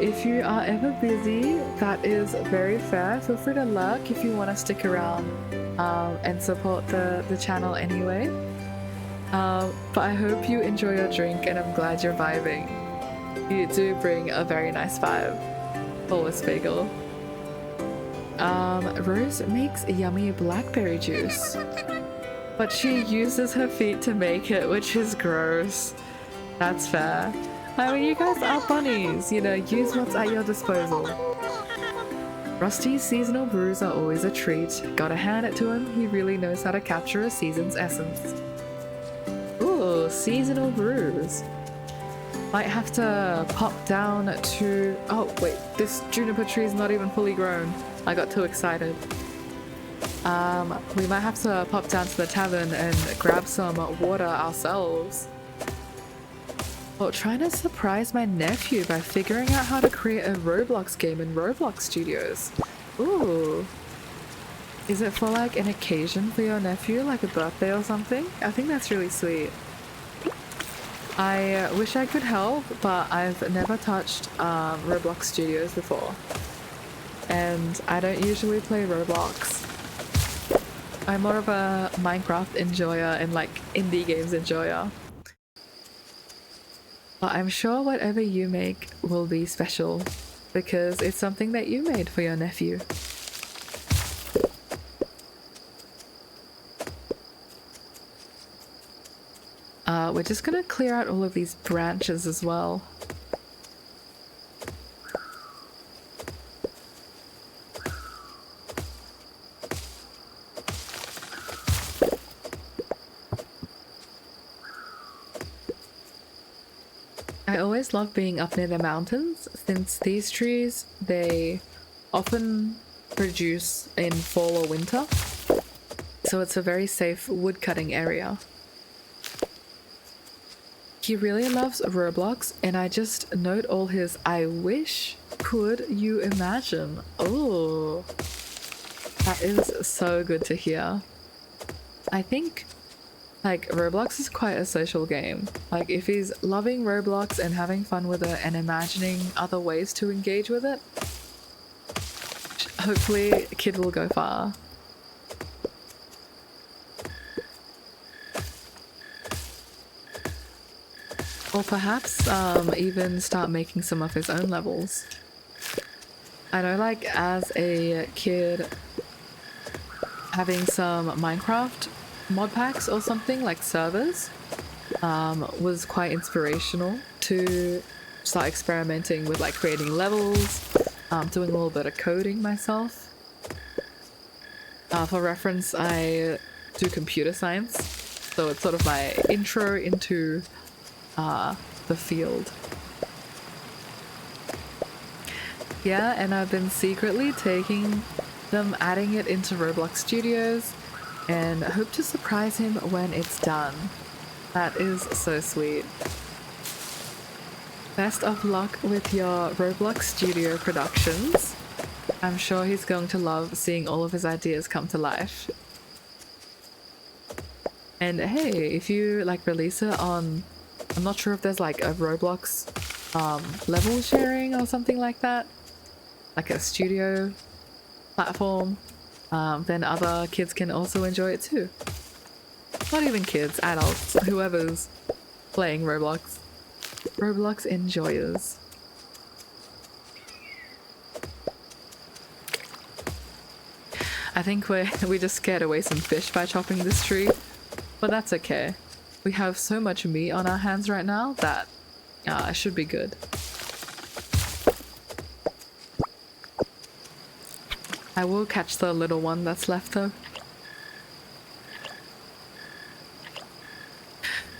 If you are ever busy, that is very fair. Feel free to lurk if you want to stick around and support the channel anyway. But I hope you enjoy your drink and I'm glad you're vibing. You do bring a very nice vibe. Always bagel. Rose makes yummy blackberry juice. But she uses her feet to make it, which is gross. That's fair. I mean, you guys are bunnies, you know, use what's at your disposal. Rusty's seasonal brews are always a treat. Gotta hand it to him, he really knows how to capture a season's essence. Ooh, seasonal brews. Might have to pop down to... Oh, wait, this juniper tree is not even fully grown. I got too excited. We might have to pop down to the tavern and grab some water ourselves. Well, trying to surprise my nephew by figuring out how to create a Roblox game in Roblox Studios. Ooh. Is it for like an occasion for your nephew, like a birthday or something? I think that's really sweet. I wish I could help, but I've never touched Roblox Studios before. And I don't usually play Roblox. I'm more of a Minecraft enjoyer and like indie games enjoyer. But I'm sure whatever you make will be special because it's something that you made for your nephew. We're just gonna clear out all of these branches as well. I always love being up near the mountains since these trees, they often produce in fall or winter, so it's a very safe wood cutting area. He really loves Roblox and I just note all his I wish, could you imagine? Oh, that is so good to hear. I think like Roblox is quite a social game. Like if he's loving Roblox and having fun with it and imagining other ways to engage with it, hopefully kid will go far. Or perhaps even start making some of his own levels. I know, like, as a kid, having some Minecraft mod packs or something, like servers, was quite inspirational to start experimenting with like creating levels, doing a little bit of coding myself. For reference, I do computer science, so it's sort of my intro into the field. Yeah, and I've been secretly taking them, adding it into Roblox Studios, and I hope to surprise him when it's done. That is so sweet. Best of luck with your Roblox Studio productions. I'm sure he's going to love seeing all of his ideas come to life. And hey, if you like release it on, I'm not sure if there's like a Roblox level sharing or something like that, like a studio platform, then other kids can also enjoy it too. Not even kids, adults, whoever's playing Roblox. Roblox enjoyers. I think we just scared away some fish by chopping this tree, but that's okay. We have so much meat on our hands right now that it should be good. I will catch the little one that's left though.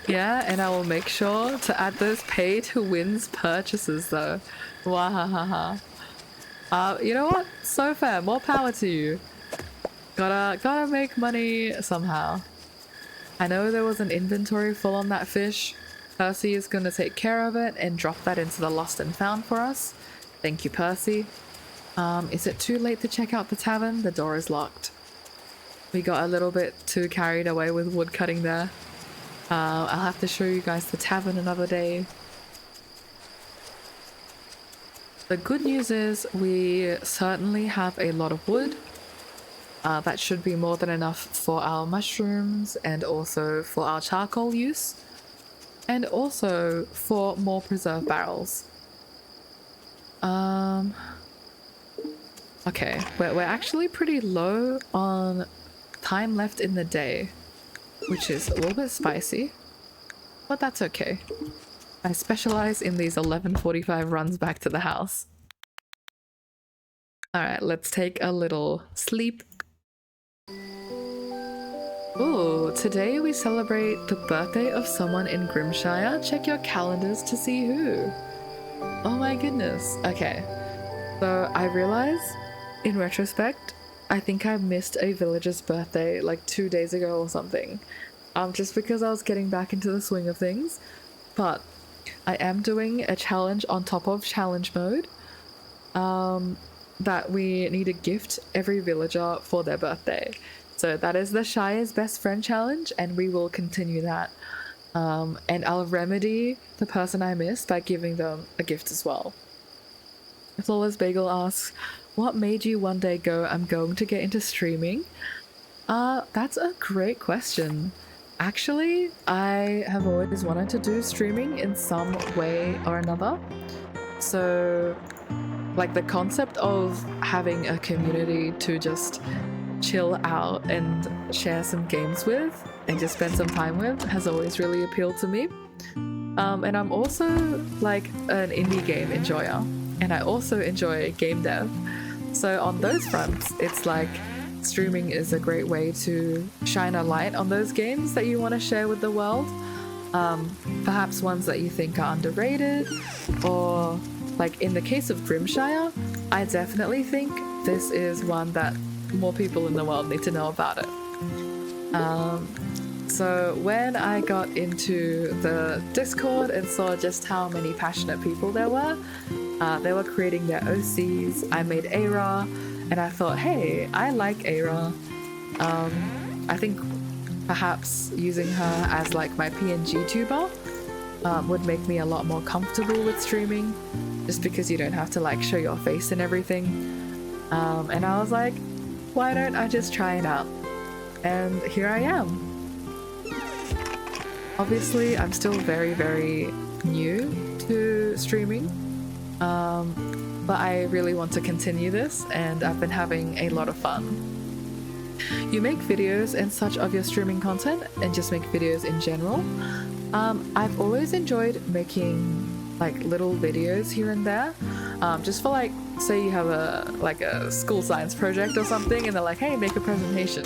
Yeah, and I will make sure to add those pay to wins purchases though. Wahahaha. You know what? So fair. More power to you. Gotta make money somehow. I know there was an inventory full on that fish. Percy is gonna take care of it and drop that into the lost and found for us. Thank you, Percy. Is it too late to check out the tavern? The door is locked. We got a little bit too carried away with wood cutting there. I'll have to show you guys the tavern another day. The good news is we certainly have a lot of wood. That should be more than enough for our mushrooms and also for our charcoal use. And also for more preserve barrels. Okay, we're actually pretty low on time left in the day, which is a little bit spicy, but that's okay. I specialize in these 11:45 runs back to the house. Alright, let's take a little sleep. Ooh, today we celebrate the birthday of someone in Grimshire. Check your calendars to see who. Oh my goodness. Okay, so I realize, in retrospect, I think I missed a villager's birthday like 2 days ago or something. Just because I was getting back into the swing of things. But I am doing a challenge on top of challenge mode. That we need to gift every villager for their birthday. So that is the Shire's Best Friend Challenge, and we will continue that. And I'll remedy the person I missed by giving them a gift as well. Flawless Bagel asks, what made you one day go, I'm going to get into streaming? That's a great question. Actually, I have always wanted to do streaming in some way or another. So, like the concept of having a community to just chill out and share some games with and just spend some time with has always really appealed to me. And I'm also like an indie game enjoyer, and I also enjoy game dev. So on those fronts, it's like streaming is a great way to shine a light on those games that you want to share with the world. Perhaps ones that you think are underrated, or like in the case of Grimshire, I definitely think this is one that more people in the world need to know about it. So when I got into the Discord and saw just how many passionate people there were, they were creating their OCs. I made Eira, and I thought, hey, I like Eira. I think perhaps using her as like my PNG tuber would make me a lot more comfortable with streaming, just because you don't have to like show your face and everything. And I was like, why don't I just try it out? And here I am. Obviously, I'm still very, very new to streaming, but I really want to continue this, and I've been having a lot of fun. You make videos and such of your streaming content, and just make videos in general. I've always enjoyed making like little videos here and there, just for like, say you have a school science project or something, and they're like, hey, make a presentation.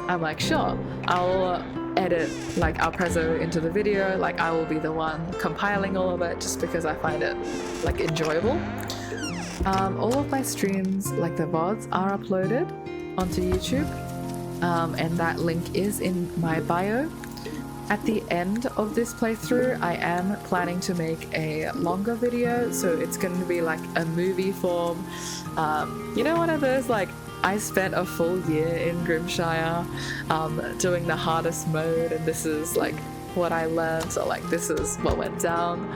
I'm like, sure, I'll edit like our preso into the video, like I will be the one compiling all of it, just because I find it like enjoyable. All of my streams, like the VODs, are uploaded onto YouTube, and that link is in my bio. At the end of this playthrough, I am planning to make a longer video, so it's going to be like a movie form. You know, one of those like, I spent a full year in Grimshire doing the hardest mode, and this is like what I learned, or like this is what went down.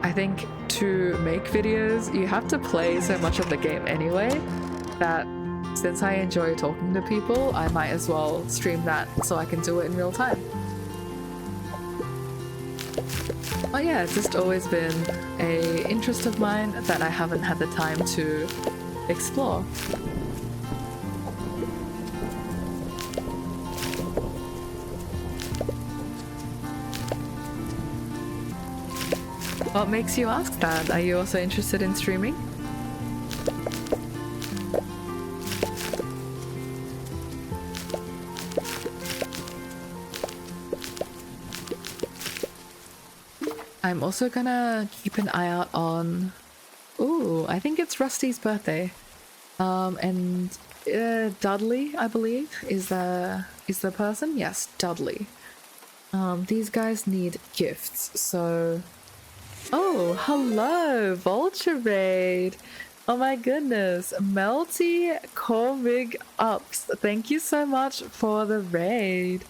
I think to make videos, you have to play so much of the game anyway, that since I enjoy talking to people, I might as well stream that so I can do it in real time. Oh yeah, it's just always been an interest of mine that I haven't had the time to explore. What makes you ask that? Are you also interested in streaming? I'm also gonna keep an eye out on... Ooh, I think it's Rusty's birthday. And Dudley, I believe, is the person? Yes, Dudley. These guys need gifts, so... Oh, hello, Vulture Raid! Oh my goodness, Melty Corvig Ups. Thank you so much for the raid.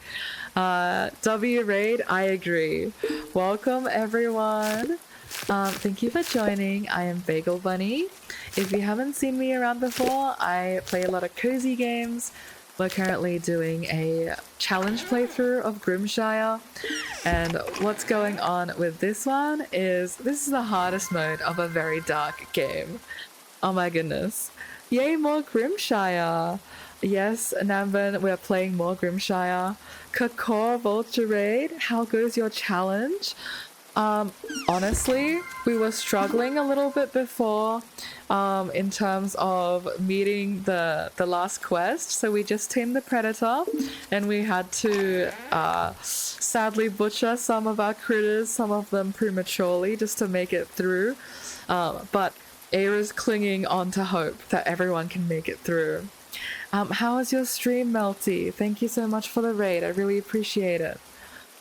W Raid, I agree. Welcome everyone. Thank you for joining. I am Bagel Bunny. If you haven't seen me around before, I play a lot of cozy games. We're currently doing a challenge playthrough of Grimshire, and what's going on with this one is this is the hardest mode of a very dark game. Oh my goodness. Yay, more Grimshire! Yes, Namban, we're playing more Grimshire. Kakor Vulture Raid, how good is your challenge? Honestly, we were struggling a little bit before in terms of meeting the last quest, so we just tamed the predator, and we had to sadly butcher some of our critters, some of them prematurely, just to make it through. But Eira's clinging on to hope that everyone can make it through. How was your stream, Melty? Thank you so much for the raid. I really appreciate it.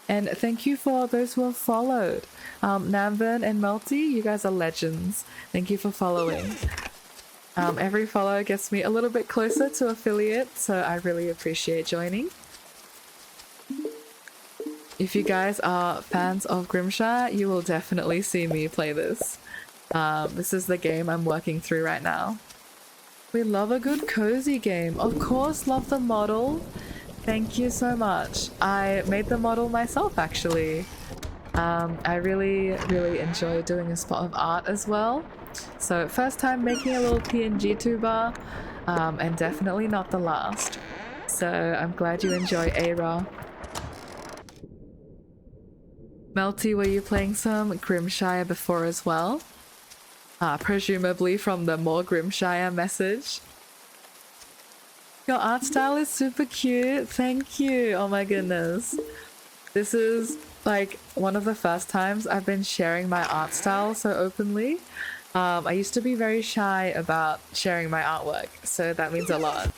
And thank you for those who have followed. Namban and Melty, you guys are legends. Thank you for following. Every follow gets me a little bit closer to affiliate, so I really appreciate joining. If you guys are fans of Grimshire, you will definitely see me play this. This is the game I'm working through right now. We love a good cozy game. Of course, love the model. Thank you so much. I made the model myself, actually. I really enjoy doing a spot of art as well. So first time making a little PNG tuber, and definitely not the last. So I'm glad you enjoy Eira. Melty, were you playing some Grimshire before as well? Presumably from the more Grimshire message. Your art style is super cute. Thank you. Oh my goodness. This is like one of the first times I've been sharing my art style so openly. I used to be very shy about sharing my artwork, so that means a lot.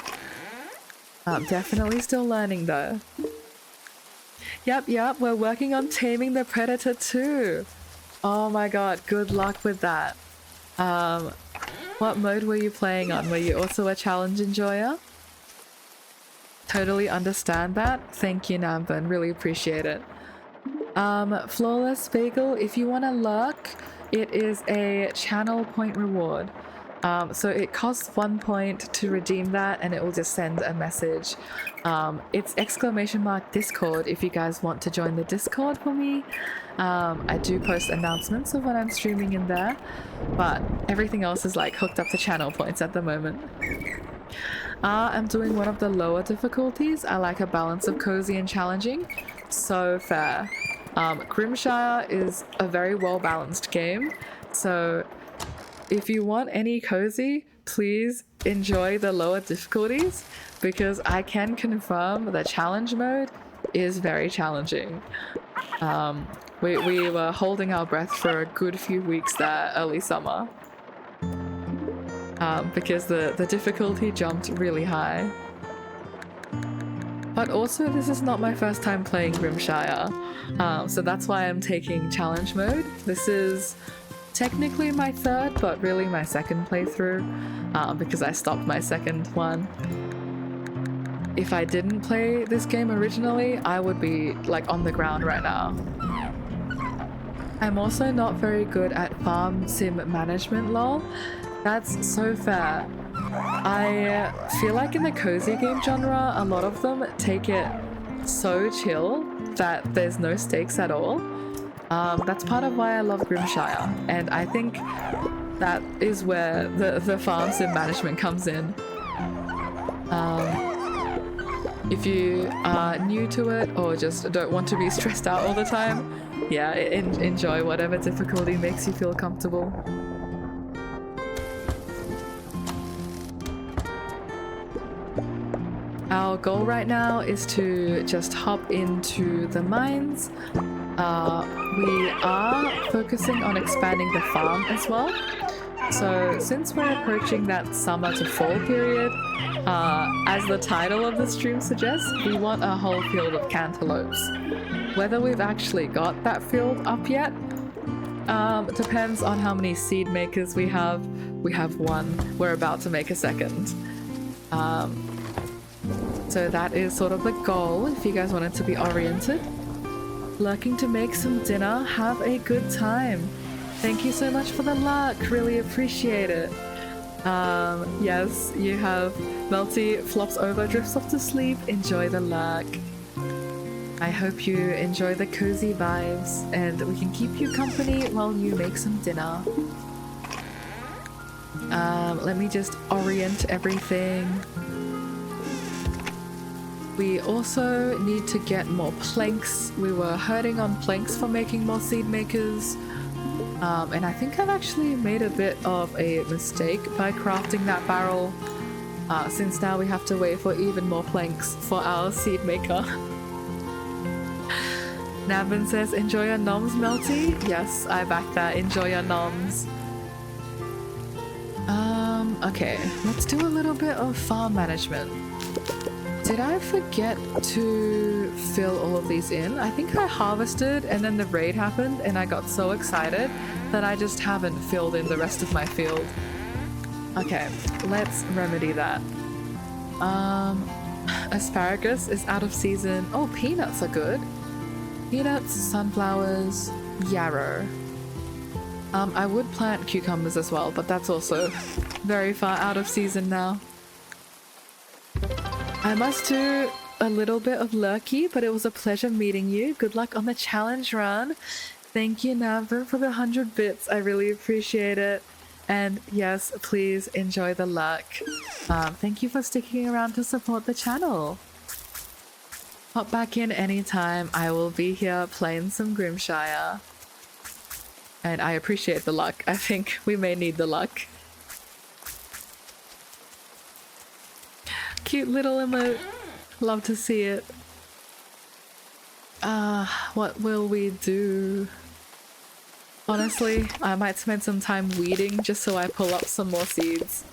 Definitely still learning though. Yep, we're working on taming the predator too. Oh my god, good luck with that. What mode were you playing on? Were you also a challenge enjoyer? Totally understand that. Thank you, Namban. Really appreciate it. Flawless Bagel, if you want to lurk, it is a channel point reward. So it costs 1 point to redeem that, and it will just send a message. It's !Discord if you guys want to join the Discord for me. I do post announcements of when I'm streaming in there, but everything else is like hooked up to channel points at the moment. I'm doing one of the lower difficulties. I like a balance of cozy and challenging. So fair. Grimshire is a very well balanced game, so if you want any cozy, please enjoy the lower difficulties, because I can confirm the challenge mode is very challenging. We were holding our breath for a good few weeks there early summer, because the difficulty jumped really high. But also, this is not my first time playing Grimshire, so that's why I'm taking challenge mode. This is technically my third, but really my second playthrough, because I stopped my second one. If I didn't play this game originally, I would be like on the ground right now. I'm also not very good at farm sim management, lol. That's so fair. I feel like in the cozy game genre, a lot of them take it so chill that there's no stakes at all. That's part of why I love Grimshire, and I think that is where the farm sim management comes in. If you are new to it or just don't want to be stressed out all the time, yeah, enjoy whatever difficulty makes you feel comfortable. Our goal right now is to just hop into the mines. We are focusing on expanding the farm as well. So since we're approaching that summer to fall period, as the title of the stream suggests, we want a whole field of cantaloupes. Whether we've actually got that field up yet depends on how many seed makers we have. We have one. We're about to make a second. So that is sort of the goal if you guys want it to be oriented. Lurking to make some dinner. Have a good time. Thank you so much for the luck. Really appreciate it. Yes, you have Melty flops over, drifts off to sleep. Enjoy the luck. I hope you enjoy the cozy vibes and we can keep you company while you make some dinner. Let me just orient everything. We also need to get more planks. We were hurting on planks for making more seed makers. And I think I've actually made a bit of a mistake by crafting that barrel, since now we have to wait for even more planks for our seed maker. Navin says, enjoy your noms, Melty? Yes, I back that. Enjoy your noms. Okay, let's do a little bit of farm management. Did I forget to fill all of these in? I think I harvested and then the raid happened and I got so excited that I just haven't filled in the rest of my field. Okay, let's remedy that. Asparagus is out of season. Oh, peanuts are good. Peanuts, sunflowers, yarrow. I would plant cucumbers as well, but that's also very far out of season now. I must do a little bit of lurky, but it was a pleasure meeting you. Good luck on the challenge run. Thank you, Navin, for the 100 bits. I really appreciate it. And yes, please enjoy the luck. Thank you for sticking around to support the channel. Hop back in anytime. I will be here playing some Grimshire. And I appreciate the luck. I think we may need the luck. Cute little emote. Love to see it. What will we do? Honestly, I might spend some time weeding just so I pull up some more seeds.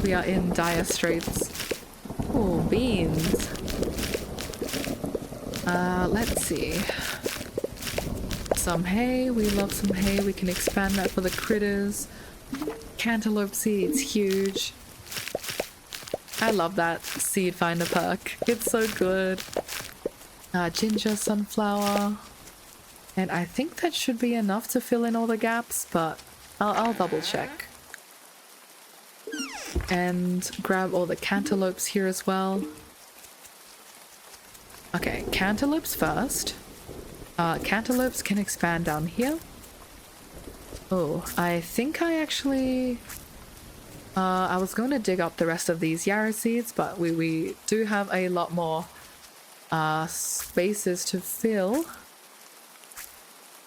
We are in dire straits. Oh, beans. Let's see. Some hay. We love some hay. We can expand that for the critters. Cantaloupe seeds, huge. I love that seed finder perk. It's so good. Ginger, sunflower. And I think that should be enough to fill in all the gaps, but I'll double check. And grab all the cantaloupes here as well. Okay, cantaloupes first. Cantaloupes can expand down here. Oh, I think I actually... I was going to dig up the rest of these yarrow seeds, but we do have a lot more spaces to fill.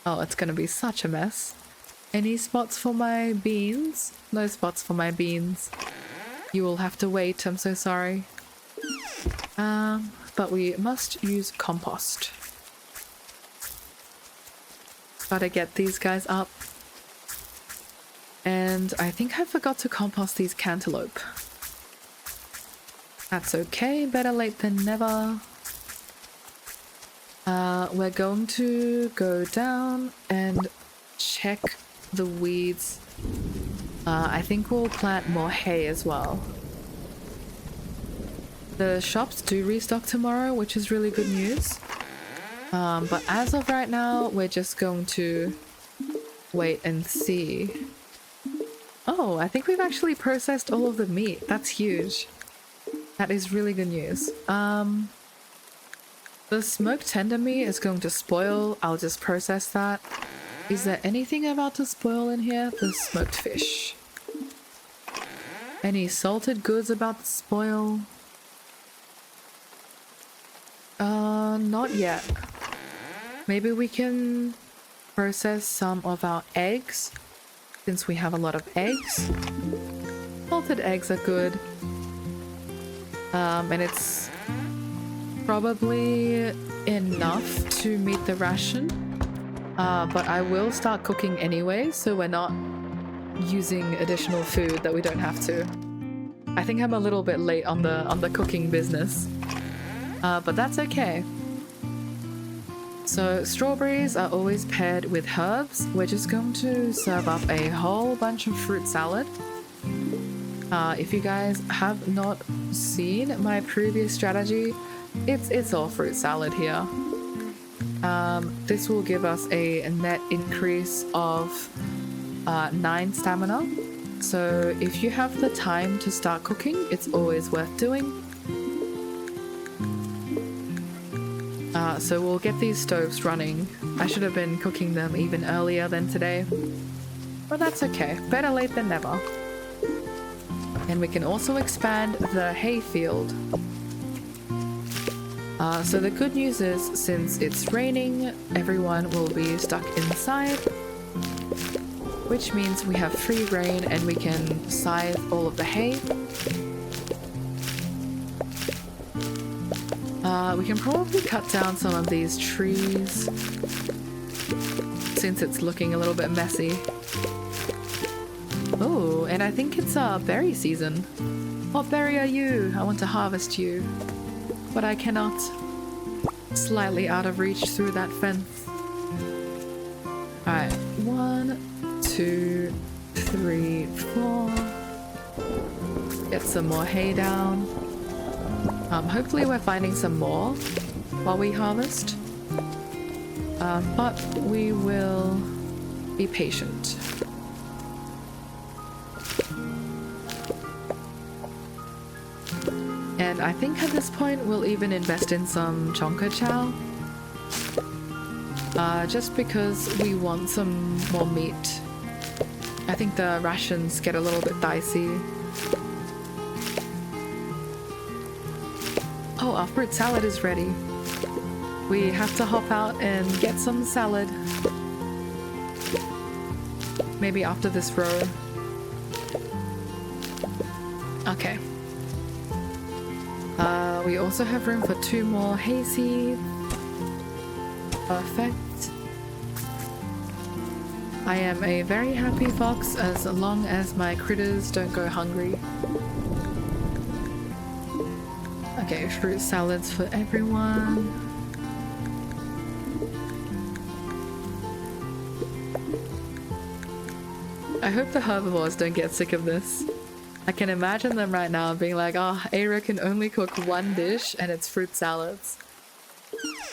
Oh, it's going to be such a mess. Any spots for my beans? No spots for my beans. You will have to wait, I'm so sorry. But we must use compost. Gotta get these guys up. And I think I forgot to compost these cantaloupe. That's okay, better late than never. We're going to go down and check the weeds. I think we'll plant more hay as well. The shops do restock tomorrow, which is really good news. But as of right now, we're just going to wait and see. Oh, I think we've actually processed all of the meat. That's huge. That is really good news. The smoked tender meat is going to spoil. I'll just process that. Is there anything about to spoil in here? The smoked fish. Any salted goods about to spoil? Not yet. Maybe we can process some of our eggs, since we have a lot of eggs. Salted eggs are good. And it's probably enough to meet the ration. But I will start cooking anyway, so we're not using additional food that we don't have to. I think I'm a little bit late on the cooking business. But that's okay. So strawberries are always paired with herbs. We're just going to serve up a whole bunch of fruit salad. If you guys have not seen my previous strategy, it's all fruit salad here. This will give us a net increase of 9 stamina. So if you have the time to start cooking, it's always worth doing. So we'll get these stoves running. I should have been cooking them even earlier than today. But that's okay. Better late than never. And we can also expand the hay field. So the good news is, since it's raining, everyone will be stuck inside. Which means we have free reign and we can scythe all of the hay. We can probably cut down some of these trees, since it's looking a little bit messy. Oh, and I think it's berry season. What berry are you? I want to harvest you, but I cannot. Slightly out of reach through that fence. Alright, 1, 2, 3, 4. Get some more hay down. Hopefully we're finding some more while we harvest. But we will be patient. And I think at this point we'll even invest in some chonka chow. Just because we want some more meat. I think the rations get a little bit dicey. Oh, our fruit salad is ready. We have to hop out and get some salad. Maybe after this row. Okay. We also have room for 2 more hay seeds. Perfect. I am a very happy fox as long as my critters don't go hungry. Okay, fruit salads for everyone. I hope the herbivores don't get sick of this. I can imagine them right now being like, oh, Eira can only cook 1 dish and it's fruit salads.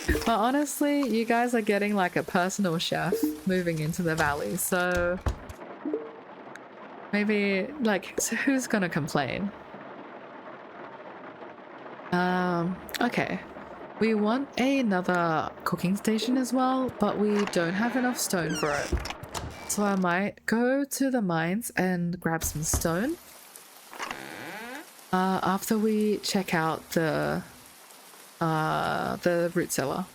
But honestly, you guys are getting like a personal chef moving into the valley, so Maybe, like, so who's gonna complain? Okay. We want another cooking station as well, but we don't have enough stone for it. So I might go to the mines and grab some stone. After we check out the root cellar.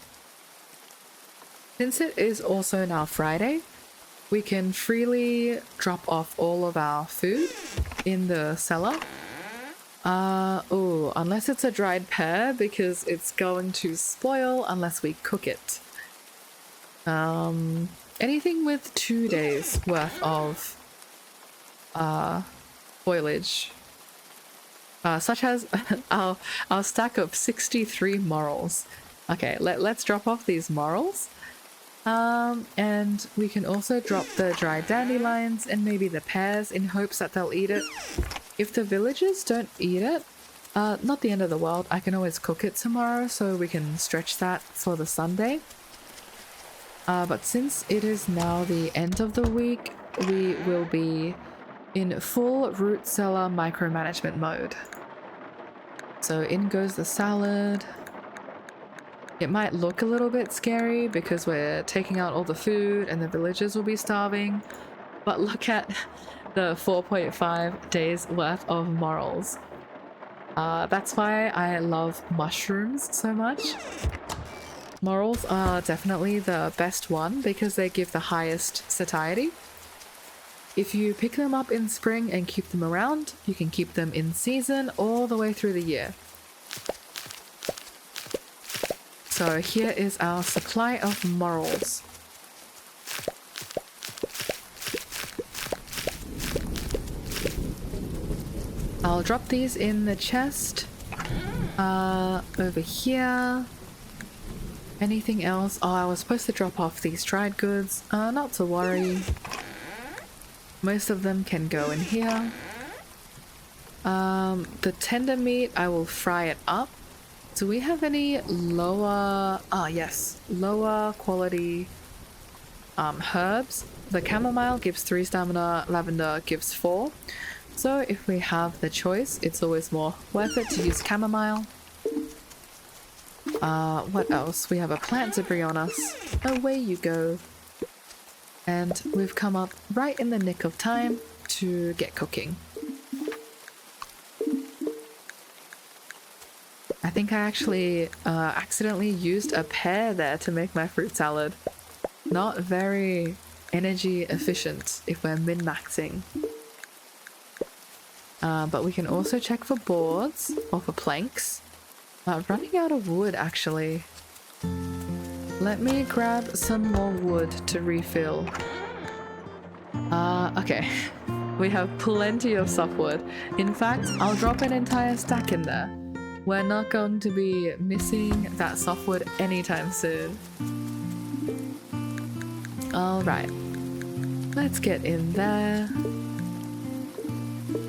Since it is also now Friday, we can freely drop off all of our food in the cellar. Oh, unless it's a dried pear, because it's going to spoil unless we cook it. Anything with 2 days worth of spoilage. Such as our stack of 63 morels. Okay, let's drop off these morels. And we can also drop the dried dandelions and maybe the pears in hopes that they'll eat it. If the villagers don't eat it, not the end of the world. I can always cook it tomorrow so we can stretch that for the Sunday. But since it is now the end of the week, we will be in full root cellar micromanagement mode. So in goes the salad. It might look a little bit scary because we're taking out all the food and the villagers will be starving. But look at the 4.5 days worth of morels. That's why I love mushrooms so much. Morels are definitely the best one because they give the highest satiety. If you pick them up in spring and keep them around, you can keep them in season all the way through the year. So here is our supply of morels. I'll drop these in the chest. Over here. Anything else? Oh, I was supposed to drop off these dried goods. Not to worry. Most of them can go in here. The tender meat, I will fry it up. Do we have any lower... yes. Lower quality herbs. The chamomile gives 3 stamina, lavender gives 4. So if we have the choice, it's always more worth it to use chamomile. What else? We have a plant debris on us. Away you go. And we've come up right in the nick of time to get cooking. I think I actually accidentally used a pear there to make my fruit salad. Not very energy efficient if we're min-maxing. But we can also check for boards or for planks. Running out of wood actually. Let me grab some more wood to refill. Okay. We have plenty of softwood. In fact, I'll drop an entire stack in there. We're not going to be missing that softwood anytime soon. Alright. Let's get in there.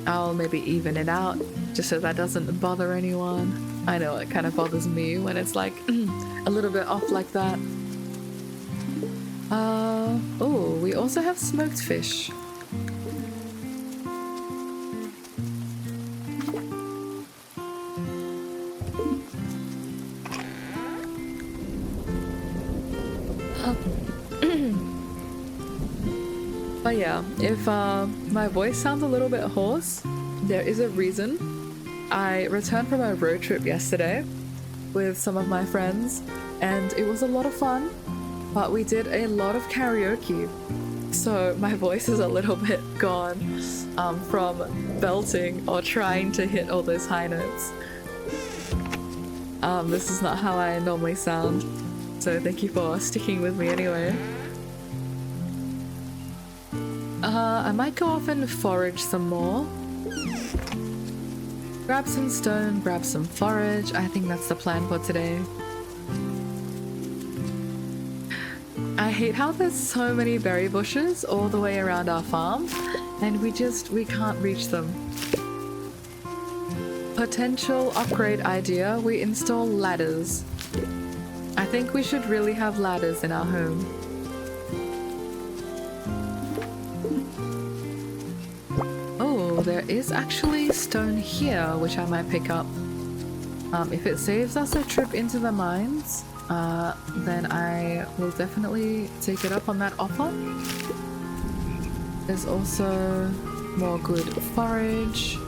I'll maybe even it out, just so that doesn't bother anyone. I know it kind of bothers me when it's like a little bit off like that. Oh, we also have smoked fish. But yeah, if my voice sounds a little bit hoarse, there is a reason. I returned from a road trip yesterday with some of my friends and it was a lot of fun, but we did a lot of karaoke. So my voice is a little bit gone from belting or trying to hit all those high notes. This is not how I normally sound, so thank you for sticking with me anyway. I might go off and forage some more. Grab some stone, grab some forage. I think that's the plan for today. I hate how there's so many berry bushes all the way around our farm and we can't reach them. Potential upgrade idea, we install ladders. I think we should really have ladders in our home. there is actually stone here, which I might pick up. If it saves us a trip into the mines, then I will definitely take it up on that offer. There's also more good forage.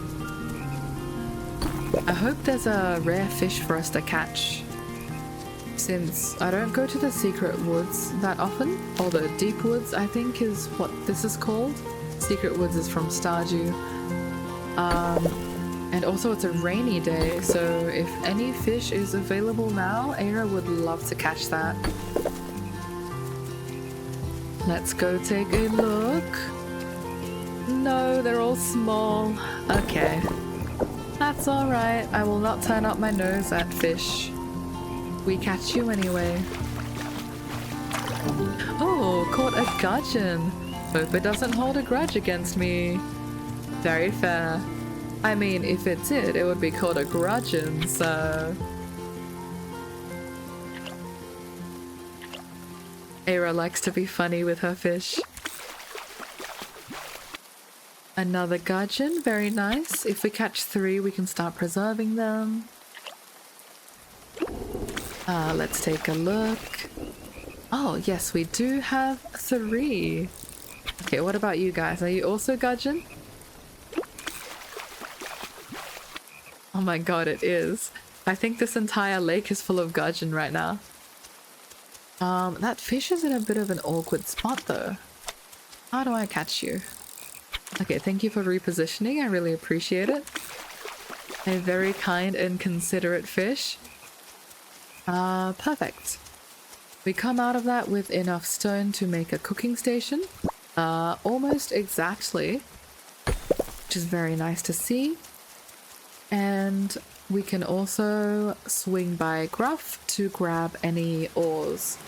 I hope there's a rare fish for us to catch, since I don't go to the secret woods that often, or the deep woods I think is what this is called. Secret woods is from Stardew. And also it's a rainy day, so if any fish is available now, Eira would love to catch that. Let's go take a look. No, they're all small. Okay. That's alright, I will not turn up my nose at fish. We catch you anyway. Oh, caught a gudgeon. Hope it doesn't hold a grudge against me. Very fair. I mean, if it did, it would be called a grudgeon, so... Eira likes to be funny with her fish. Another gudgeon, very nice. If we catch 3, we can start preserving them. Let's take a look. Oh, yes, we do have 3. Okay, what about you guys? Are you also gudgeon? Oh my god, it is. I think this entire lake is full of gudgeon right now. That fish is in a bit of an awkward spot though. How do I catch you? Okay, thank you for repositioning. I really appreciate it. A very kind and considerate fish. Perfect. We come out of that with enough stone to make a cooking station. Almost exactly. Which is very nice to see. And we can also swing by Gruff to grab any ores.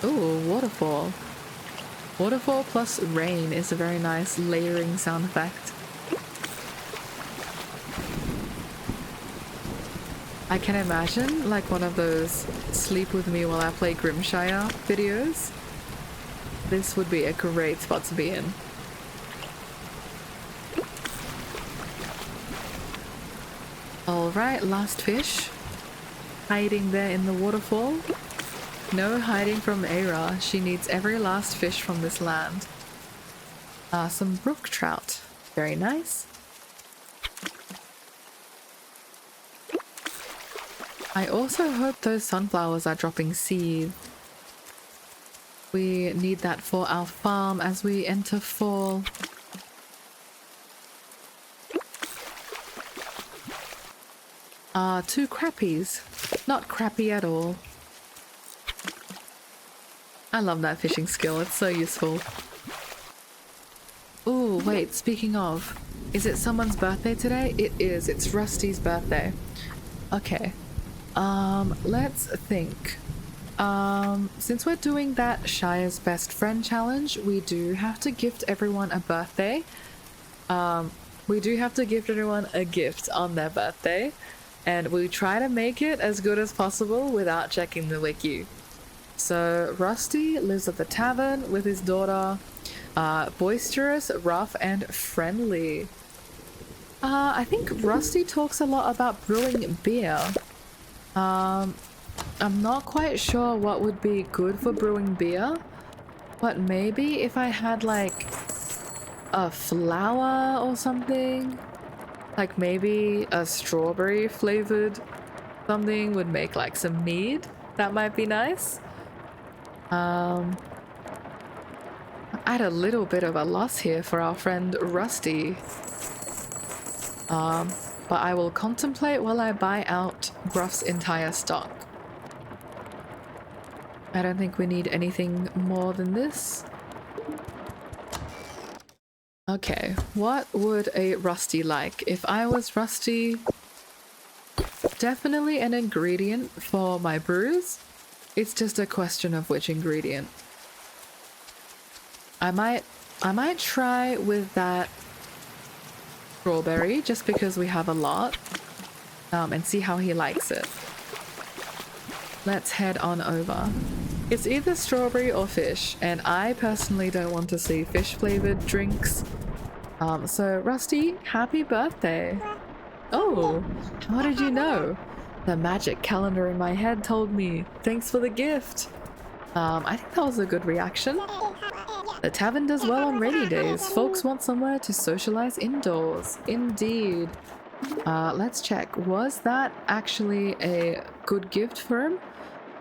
Ooh, waterfall. Waterfall plus rain is a very nice layering sound effect. I can imagine like one of those sleep with me while I play Grimshire videos. This would be a great spot to be in. Alright, last fish. Hiding there in the waterfall. No hiding from Eira. She needs every last fish from this land. Some brook trout. Very nice. I also hope those sunflowers are dropping seed. We need that for our farm as we enter fall. Two crappies. Not crappy at all. I love that fishing skill, it's so useful. Ooh, wait, speaking of, is it someone's birthday today? It is, it's Rusty's birthday. Okay, let's think. Since we're doing that Shire's Best Friend challenge, we do have to gift everyone a birthday. We do have to gift everyone a gift on their birthday, and we try to make it as good as possible without checking the wiki. So Rusty lives at the tavern with his daughter, boisterous, rough, and friendly. I think Rusty talks a lot about brewing beer. I'm not quite sure what would be good for brewing beer, but maybe if I had like a flower or something, like maybe a strawberry flavored something would make like some mead. That might be nice. I'm at a little bit of a loss here for our friend Rusty. But I will contemplate while I buy out Gruff's entire stock. I don't think we need anything more than this. Okay, what would a Rusty like? If I was Rusty, definitely an ingredient for my brews. It's just a question of which ingredient. I might try with that strawberry just because we have a lot, and see how he likes it. Let's head on over. It's either strawberry or fish, and I personally don't want to see fish flavored drinks. So Rusty, happy birthday. Oh, how did you know? The magic calendar in my head told me. Thanks for the gift. I think that was a good reaction. The tavern does well on rainy days. Folks want somewhere to socialize indoors. Indeed. Let's check. Was that actually a good gift for him?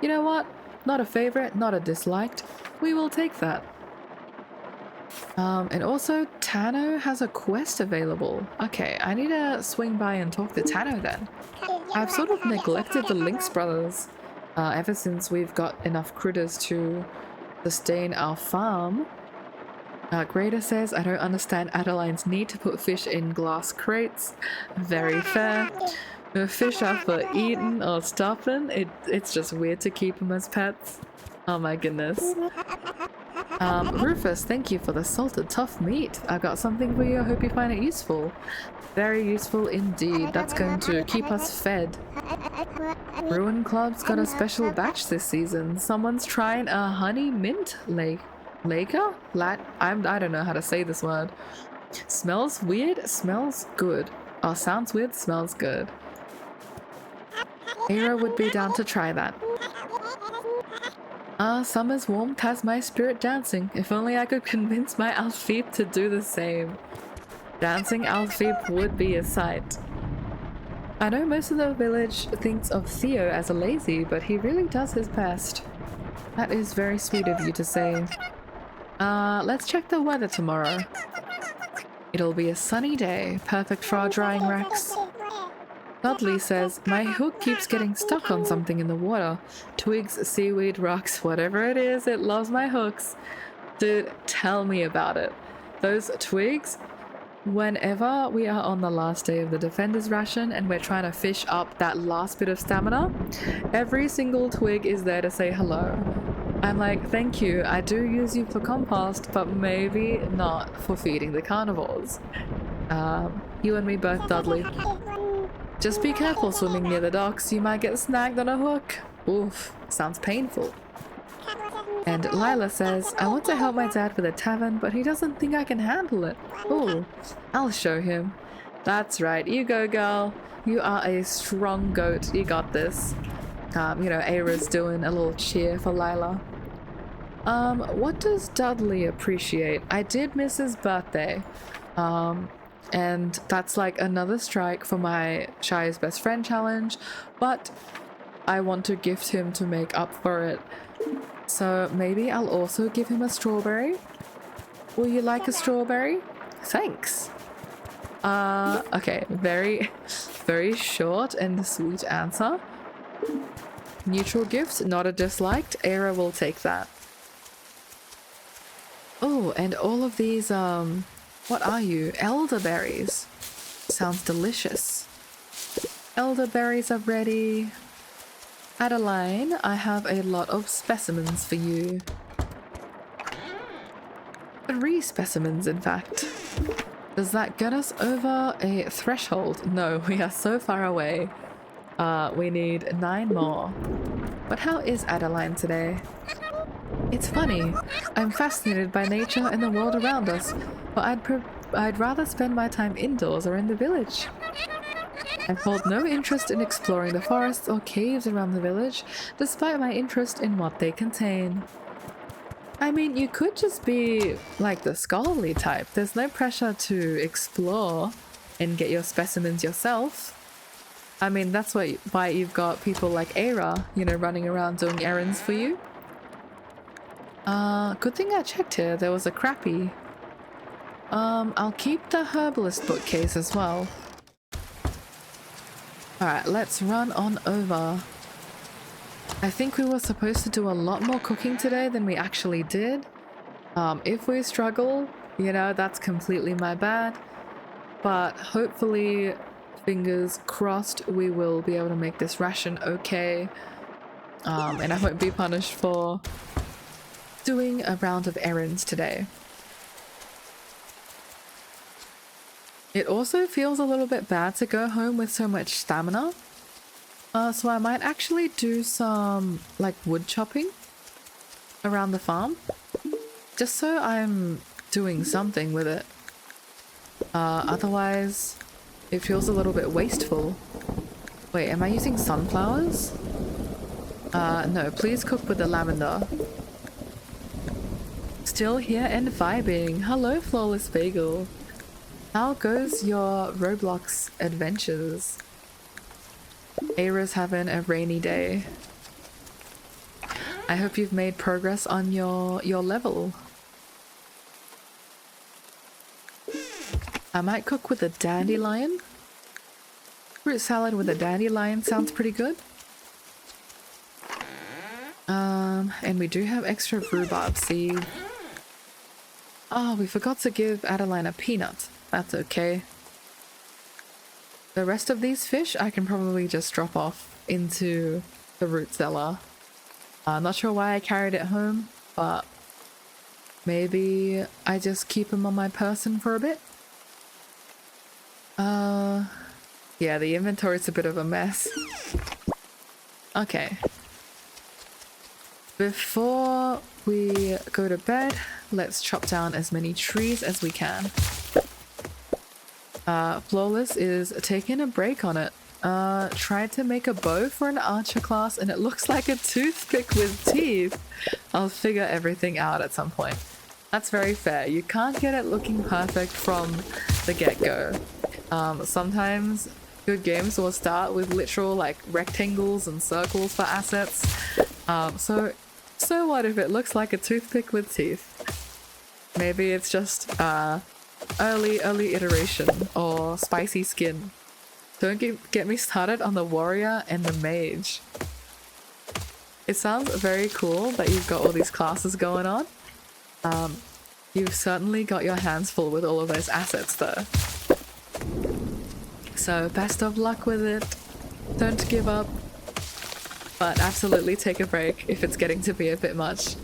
You know what? Not a favorite, not a disliked. We will take that. And also, Tano has a quest available. Okay, I need to swing by and talk to Tano then. I've sort of neglected the Lynx brothers ever since we've got enough critters to sustain our farm. Grader says, I don't understand Adeline's need to put fish in glass crates. Very fair. If fish are for eating or stuffing, it's just weird to keep them as pets. Oh my goodness. Rufus, thank you for the salted tough meat. I've got something for you. I hope you find it useful. Very useful indeed. That's going to keep us fed. Ruin Club's got a special batch this season. Someone's trying a honey mint lager? I don't know how to say this word. Smells weird, smells good. Oh, sounds weird, smells good. Eira would be down to try that. Summer's warmth has my spirit dancing. If only I could convince my Alfeep to do the same. Dancing Alfeep would be a sight. I know most of the village thinks of Theo as a lazy, but he really does his best. That is very sweet of you to say. Let's check the weather tomorrow. It'll be a sunny day, perfect for our drying racks. Dudley says, my hook keeps getting stuck on something in the water. Twigs, seaweed, rocks, whatever it is, it loves my hooks. Dude, tell me about it. Those twigs, whenever we are on the last day of the Defender's ration and we're trying to fish up that last bit of stamina, every single twig is there to say hello. I'm like, thank you, I do use you for compost, but maybe not for feeding the carnivores. You and me both, Dudley. Just be careful swimming near the docks, you might get snagged on a hook. Oof, sounds painful. And Lila says, I want to help my dad with a tavern, but he doesn't think I can handle it. Ooh, I'll show him. That's right, you go girl. You are a strong goat, you got this. You know, Eira's doing a little cheer for Lila. What does Dudley appreciate? I did miss his birthday. And that's like another strike for my Shire's Best Friend challenge, but I want to gift him to make up for it. So maybe I'll also give him a strawberry. Will you like a strawberry? Thanks. Okay, very, very short and sweet answer. Neutral gift, not a disliked. Eira will take that. Oh, and all of these, what are you? Elderberries. Sounds delicious. Elderberries are ready. Adeline, I have a lot of specimens for you. 3 specimens, in fact. Does that get us over a threshold? No, we are so far away. We need 9 more. But how is Adeline today? It's funny. I'm fascinated by nature and the world around us, but I'd rather spend my time indoors or in the village. I hold no interest in exploring the forests or caves around the village, despite my interest in what they contain. I mean, you could just be like the scholarly type. There's no pressure to explore and get your specimens yourself. I mean, that's why you've got people like Eira, you know, running around doing errands for you. Good thing I checked here. There was a crappie. I'll keep the herbalist bookcase as well. Alright, let's run on over. I think we were supposed to do a lot more cooking today than we actually did. If we struggle, you know, that's completely my bad. But hopefully, fingers crossed, we will be able to make this ration okay. And I won't be punished for doing a round of errands today. It also feels a little bit bad to go home with so much stamina. So I might actually do some like wood chopping. around the farm, just so I'm doing something with it. Otherwise, it feels a little bit wasteful. Wait, am I using sunflowers? No, please cook with the lavender. Still here and vibing. Hello, Flawless Bagel. How goes your Roblox adventures? Eira's having a rainy day. I hope you've made progress on your level. I might cook with a dandelion. Fruit salad with a dandelion sounds pretty good. And we do have extra rhubarb seed. Oh, we forgot to give Adeline a peanut. That's okay. The rest of these fish I can probably just drop off into the root cellar. Not sure why I carried it home, but maybe I just keep them on my person for a bit. Yeah, the inventory's a bit of a mess. Okay. Before we go to bed, let's chop down as many trees as we can. Flawless is taking a break on it. Tried to make a bow for an archer class and it looks like a toothpick with teeth. I'll figure everything out at some point. That's very fair. You can't get it looking perfect from the get-go. Sometimes good games will start with literal like rectangles and circles for assets. So what if it looks like a toothpick with teeth? Maybe it's just early iteration or spicy skin. Don't get me started on the warrior and the mage. It sounds very cool that you've got all these classes going on. You've certainly got your hands full with all of those assets though. So best of luck with it. Don't give up. But absolutely take a break if it's getting to be a bit much.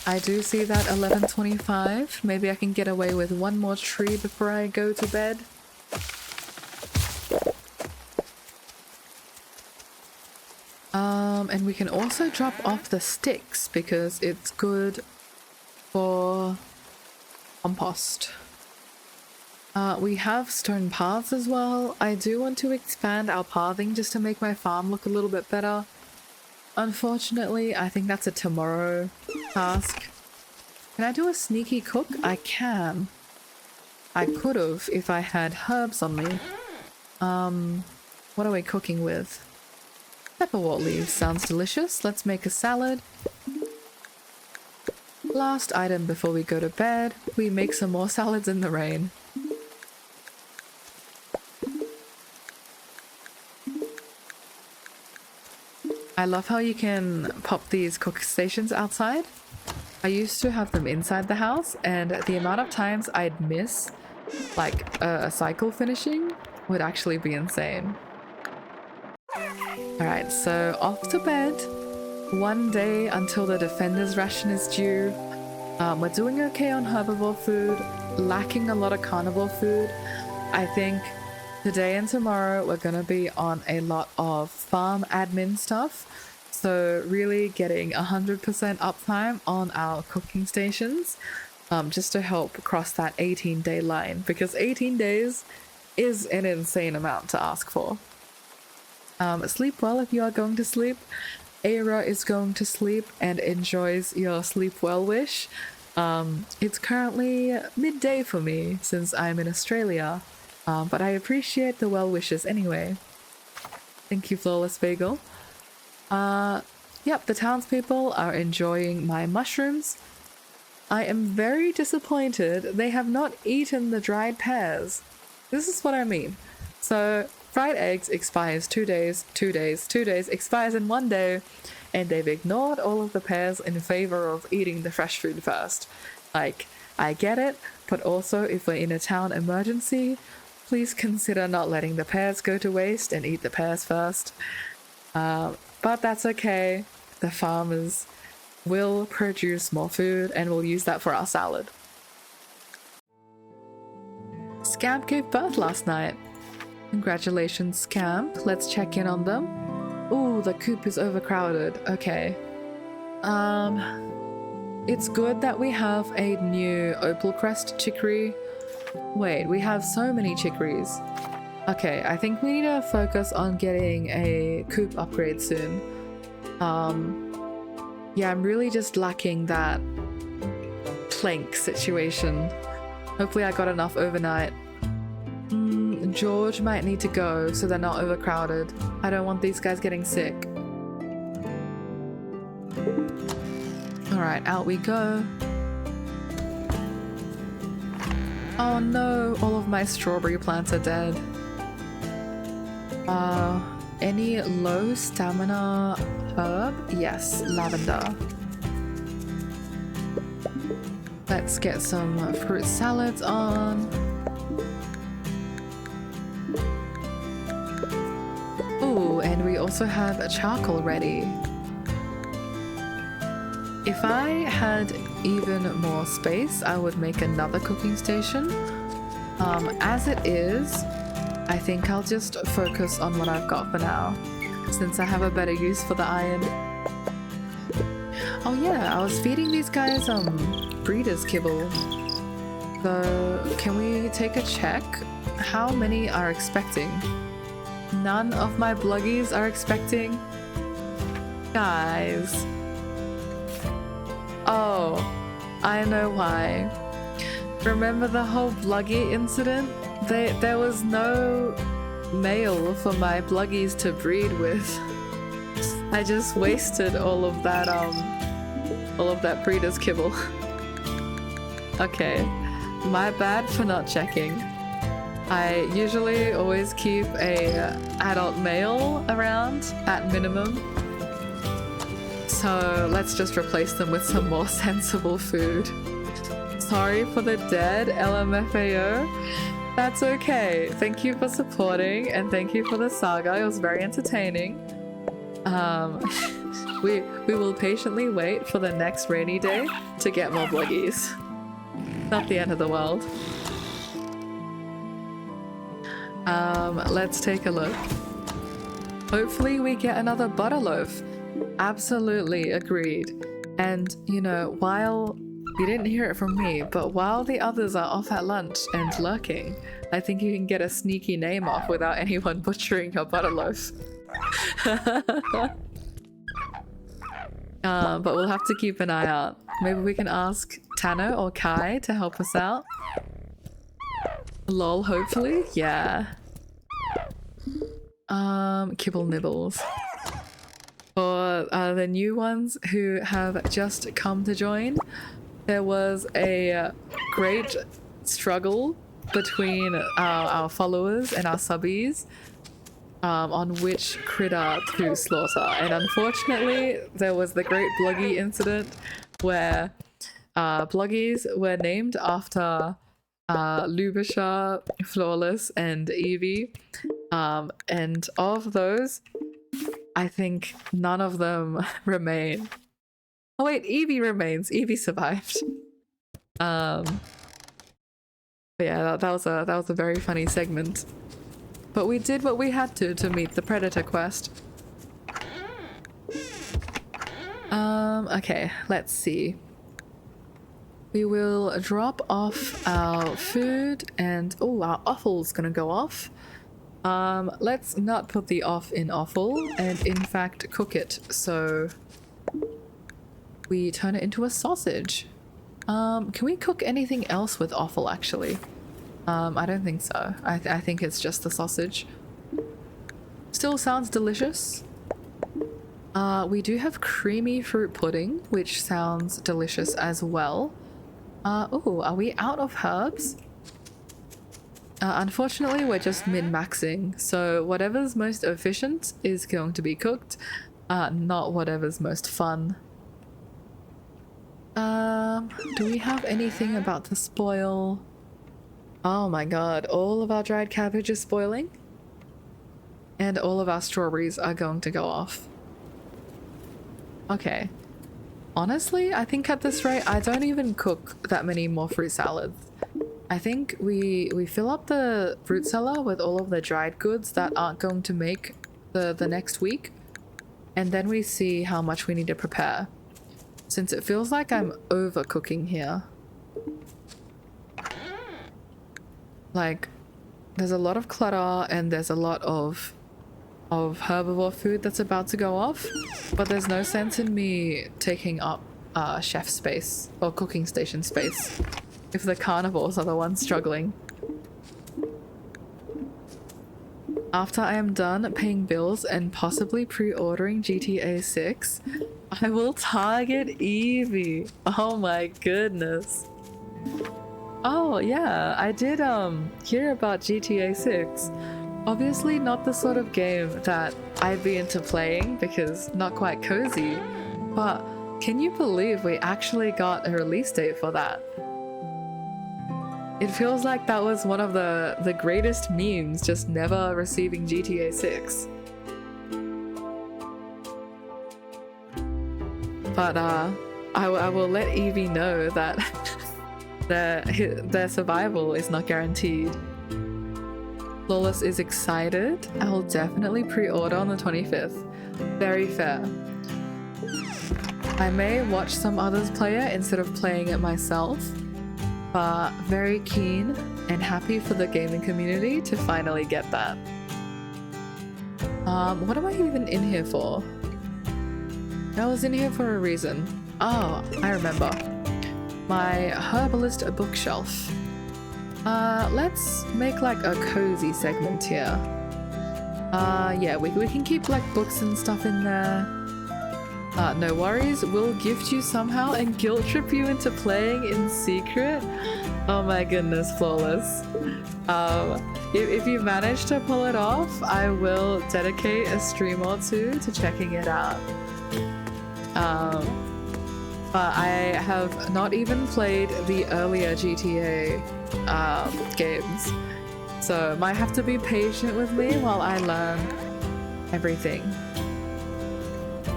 I do see that 11:25. Maybe I can get away with one more tree before I go to bed. And we can also drop off the sticks because it's good for compost. We have stone paths as well. I do want to expand our pathing just to make my farm look a little bit better. Unfortunately, I think that's a tomorrow task. Can I do a sneaky cook? I can. I could have if I had herbs on me. What are we cooking with? Pepperwort leaves sounds delicious. Let's make a salad. Last item before we go to bed, we make some more salads in the rain. I love how you can pop these cook stations outside. I used to have them inside the house and the amount of times I'd miss like a cycle finishing would actually be insane. Alright, so off to bed. One day until the defender's ration is due. We're doing okay on herbivore food, lacking a lot of carnivore food. I think today and tomorrow we're gonna be on a lot of farm admin stuff. So really getting 100% uptime on our cooking stations, just to help cross that 18-day line, because 18 days is an insane amount to ask for. Sleep well if you are going to sleep. Eira is going to sleep and enjoys your sleep well wish. It's currently midday for me since I'm in Australia, but I appreciate the well wishes anyway. Thank you, Flawless Bagel. Yep, the townspeople are enjoying my mushrooms. I am very disappointed they have not eaten the dried pears. This is what I mean. So, fried eggs expires 2 days, 2 days, 2 days, expires in 1 day, and they've ignored all of the pears in favor of eating the fresh food first. Like, I get it, but also if we're in a town emergency, please consider not letting the pears go to waste and eat the pears first. But that's okay. The farmers will produce more food and we'll use that for our salad. Scamp gave birth last night. Congratulations, Scamp. Let's check in on them. Ooh, Oh, the coop is overcrowded. Okay. It's good that we have a new opal crest chicory. Wait, we have so many chicories. Okay, I think we need to focus on getting a coop upgrade soon. Yeah, I'm really just lacking that plank situation. Hopefully I got enough overnight. George might need to go so they're not overcrowded. I don't want these guys getting sick. Alright, out we go. Oh no, all of my strawberry plants are dead. Any low stamina herb? Yes, lavender. Let's get some fruit salads on. Ooh, and we also have a charcoal ready. If I had even more space, I would make another cooking station. As it is, I think I'll just focus on what I've got for now, since I have a better use for the iron. Oh yeah, I was feeding these guys breeder's kibble. So can we take a check? How many are expecting? None of my bluggies are expecting? Guys. Oh, I know why. Remember the whole Bluggy incident? There was no male for my Bluggies to breed with. I just wasted all of that breeder's kibble. Okay, my bad for not checking. I usually always keep a adult male around at minimum. So let's just replace them with some more sensible food. Sorry for the dead, LMFAO. That's okay. Thank you for supporting and thank you for the saga. It was very entertaining. We will patiently wait for the next rainy day to get more bluggies. Not the end of the world. Let's take a look. Hopefully we get another butter loaf. Absolutely agreed. And, you know, while you didn't hear it from me, but while the others are off at lunch and lurking, I think you can get a sneaky name off without anyone butchering your butter loaf. But we'll have to keep an eye out. Maybe we can ask Tano or Kai to help us out. Lol, hopefully? Yeah. Kibble nibbles. For the new ones who have just come to join, there was a great struggle between our followers and our subbies on which critter to slaughter. And unfortunately, there was the great Bluggy incident where Bluggies were named after Lubisha, Flawless, and Evie. And of those, I think none of them remain. Oh wait, Evie remains. Evie survived. But yeah, that was a very funny segment. But we did what we had to meet the predator quest. Okay, let's see. We will drop off our food and our offal's gonna go off. Let's not put the off in offal and in fact cook it so we turn it into a sausage. Can we cook anything else with offal actually? I don't think so. I think it's just the sausage. Still sounds delicious. We do have creamy fruit pudding, which sounds delicious as well. Oh, are we out of herbs? Unfortunately, we're just min-maxing, so whatever's most efficient is going to be cooked, not whatever's most fun. Do we have anything about to spoil? Oh my god, all of our dried cabbage is spoiling? And all of our strawberries are going to go off. Okay. Honestly, I think at this rate, I don't even cook that many more fruit salads. I think we fill up the fruit cellar with all of the dried goods that aren't going to make the next week. and then we see how much we need to prepare. Since it feels like I'm overcooking here. Like, there's a lot of clutter and there's a lot of herbivore food that's about to go off, but there's no sense in me taking up chef space or cooking station space if the carnivores are the ones struggling. After I am done paying bills and possibly pre-ordering GTA 6, I will target Eevee. Oh my goodness. Oh yeah, I did hear about GTA 6. Obviously not the sort of game that I'd be into playing because not quite cozy, but can you believe we actually got a release date for that? It feels like that was one of the greatest memes, just never receiving GTA 6. But I will let Eevee know that their survival is not guaranteed. Flawless is excited. I will definitely pre-order on the 25th. Very fair. I may watch some others play it instead of playing it myself, but very keen and happy for the gaming community to finally get that. What am I even in here for? I was in here for a reason. Oh, I remember. My herbalist bookshelf. Let's make like a cozy segment here. Yeah, we can keep like books and stuff in there. No worries, we'll gift you somehow and guilt trip you into playing in secret. Oh my goodness, Flawless. If you manage to pull it off, I will dedicate a stream or two to checking it out. But I have not even played the earlier GTA games, so might have to be patient with me while I learn everything.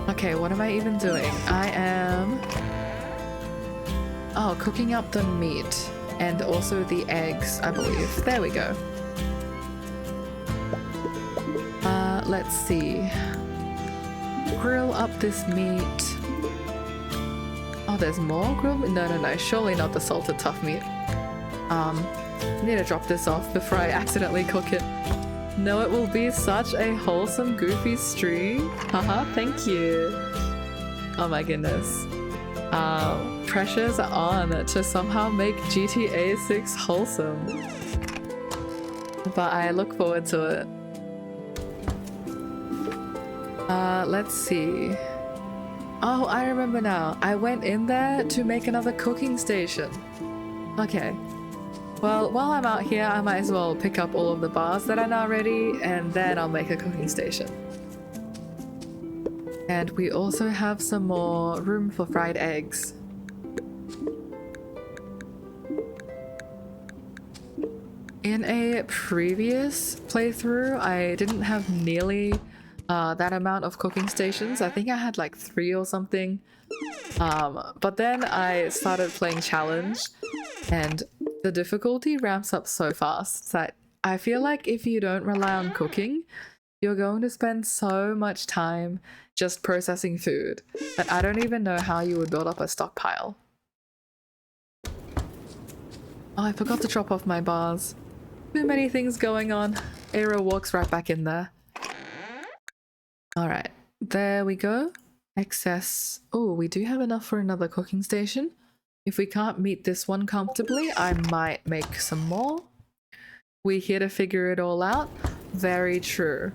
Okay, what am I even doing? I am cooking up the meat and also the eggs, I believe. There we go. Let's see. Grill up this meat. Oh, there's more grill meat? No, surely not the salted tough meat. Need to drop this off before I accidentally cook it. No, it will be such a wholesome, goofy stream. Haha, thank you. Oh my goodness. Pressures are on to somehow make GTA 6 wholesome. But I look forward to it. Let's see. Oh, I remember now. I went in there to make another cooking station. Okay. Well, while I'm out here, I might as well pick up all of the bars that are now ready, and then I'll make a cooking station. And we also have some more room for fried eggs. In a previous playthrough, I didn't have nearly that amount of cooking stations. I think I had like 3 or something. But then I started playing challenge, and the difficulty ramps up so fast that I feel like if you don't rely on cooking, you're going to spend so much time just processing food that I don't even know how you would build up a stockpile. Oh, I forgot to drop off my bars. Too many things going on. Eira walks right back in there. Alright, there we go. Excess. Oh, we do have enough for another cooking station. If we can't meet this one comfortably, I might make some more. We're here to figure it all out. Very true.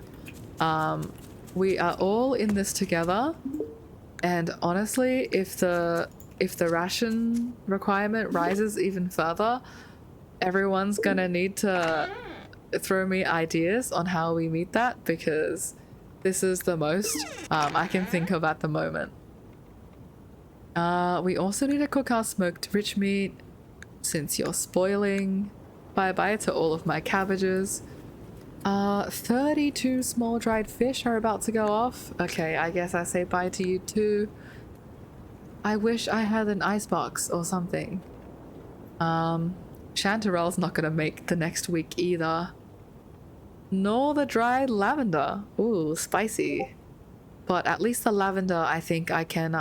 We are all in this together, and honestly, if the ration requirement rises even further, everyone's gonna need to throw me ideas on how we meet that, because this is the most I can think of at the moment. We also need to cook our smoked rich meat, since you're spoiling. Bye-bye to all of my cabbages. 32 small dried fish are about to go off. Okay, I guess I say bye to you too. I wish I had an icebox or something. Chanterelle's not gonna make the next week either. Nor the dried lavender. Ooh, spicy. but at least the lavender, I think I can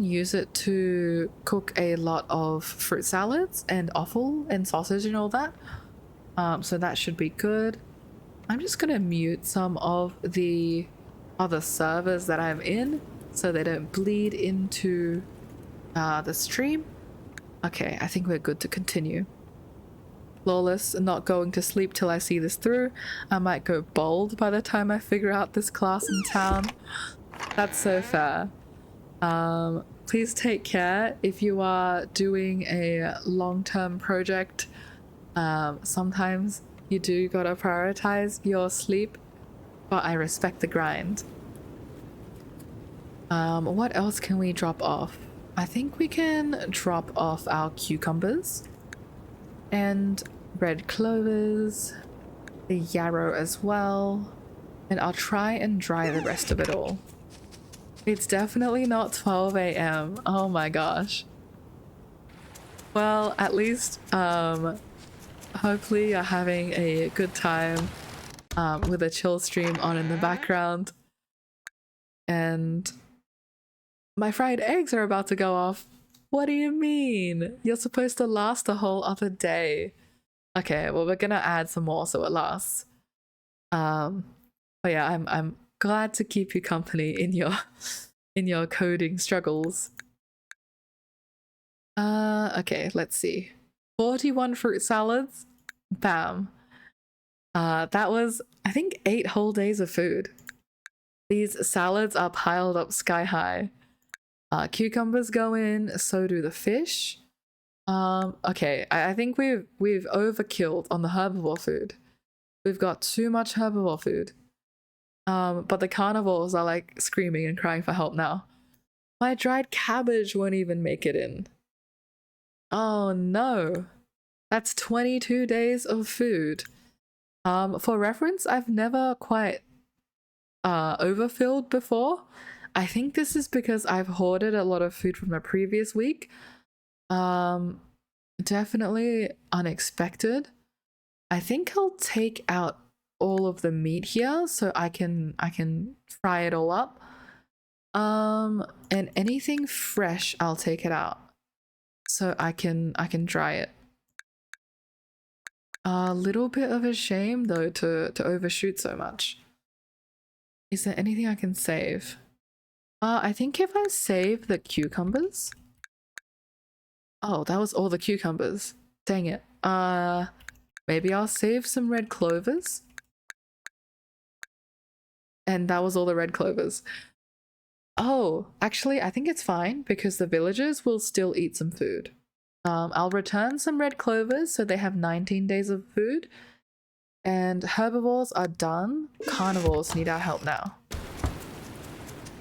use it to cook a lot of fruit salads and offal and sausage and all that. So that should be good. I'm just gonna mute some of the other servers that I'm in so they don't bleed into the stream. Okay, I think we're good to continue. Flawless, not going to sleep till I see this through. I might go bald by the time I figure out this class in town. That's so fair. Please take care if you are doing a long-term project. Sometimes you do gotta prioritize your sleep, but I respect the grind. What else can we drop off? I think we can drop off our cucumbers and red clovers, the yarrow as well, and I'll try and dry the rest of it all. It's definitely not 12 a.m. Oh my gosh. Well, at least hopefully you're having a good time with a chill stream on in the background. And my fried eggs are about to go off. What do you mean? You're supposed to last a whole other day. Okay, well, we're gonna add some more so it lasts. But yeah, I'm glad to keep you company in your coding struggles. Okay, let's see. 41 fruit salads. Bam. That was, I think, 8 whole days of food. These salads are piled up sky high. Cucumbers go in, so do the fish. Okay, I think we've overkilled on the herbivore food. We've got too much herbivore food. But the carnivores are like screaming and crying for help now. My dried cabbage won't even make it in. Oh no. That's 22 days of food. For reference, I've never quite overfilled before. I think this is because I've hoarded a lot of food from the previous week. Definitely unexpected. I think I'll take out all of the meat here so I can fry it all up. And anything fresh, I'll take it out so I can dry it. A little bit of a shame though to overshoot so much. Is there anything I can save? I think if I save the cucumbers. Oh, that was all the cucumbers. Dang it. Maybe I'll save some red clovers. And that was all the red clovers. Oh, actually, I think it's fine because the villagers will still eat some food. I'll return some red clovers so they have 19 days of food. And herbivores are done. Carnivores need our help now.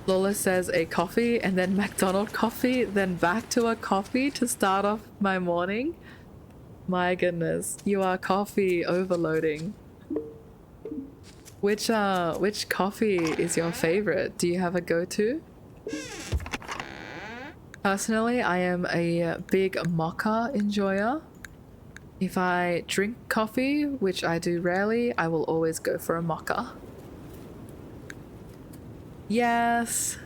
Lola says a coffee and then McDonald's coffee, then back to a coffee to start off my morning. My goodness, you are coffee overloading. Which coffee is your favorite? Do you have a go-to? Personally, I am a big mocha enjoyer. If I drink coffee, which I do rarely, I will always go for a mocha. Yes!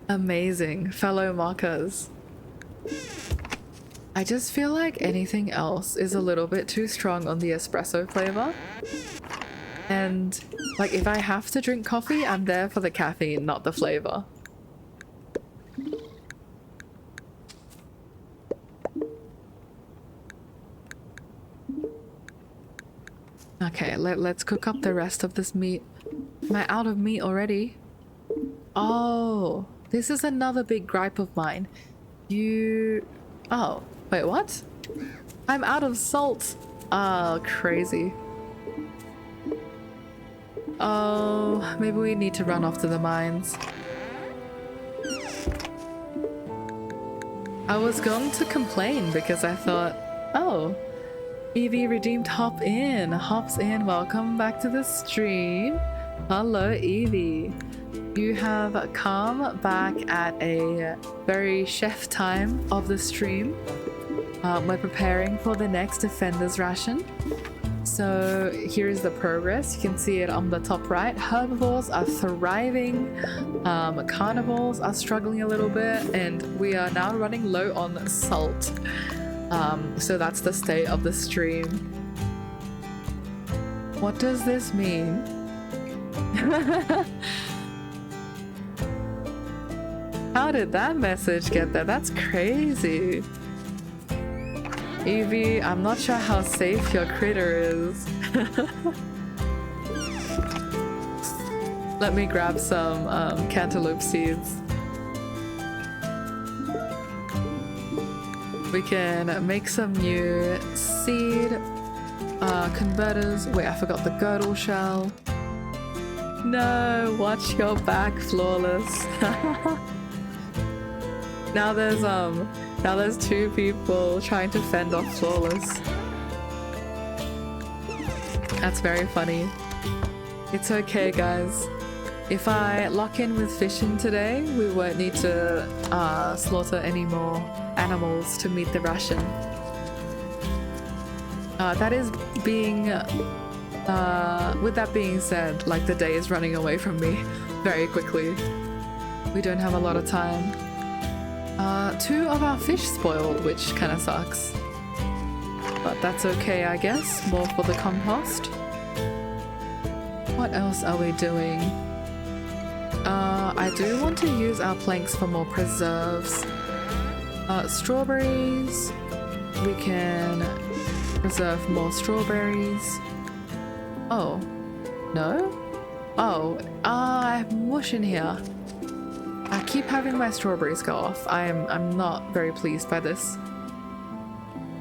Amazing, fellow mochas. I just feel like anything else is a little bit too strong on the espresso flavor. And like if I have to drink coffee, I'm there for the caffeine, not the flavor. Okay, let's cook up the rest of this meat. Am I out of meat already? Oh, this is another big gripe of mine. Oh, wait, what? I'm out of salt. Oh, crazy. Oh, maybe we need to run off to the mines. I was going to complain because I thought, oh, Evie redeemed Hops in, welcome back to the stream. Hello, Evie. You have come back at a very chef time of the stream. We're preparing for the next Defender's Ration. So here is the progress. You can see it on the top right. Herbivores are thriving, carnivores are struggling a little bit, and we are now running low on salt. So that's the state of the stream. What does this mean? How did that message get there? That's crazy. Evie, I'm not sure how safe your critter is. Let me grab some cantaloupe seeds. We can make some new seed converters. Wait, I forgot the girdle shell. No, watch your back, Flawless. Now there's two people trying to fend off Flawless. That's very funny. It's okay, guys. If I lock in with fishing today, we won't need to slaughter any more animals to meet the ration. That is being... with that being said, like, the day is running away from me very quickly. We don't have a lot of time. 2 of our fish spoiled, which kind of sucks. But that's okay, I guess. More for the compost. What else are we doing? I do want to use our planks for more preserves. Strawberries. We can preserve more strawberries. Oh. No? Oh. I have mush in here. I keep having my strawberries go off. I'm not very pleased by this.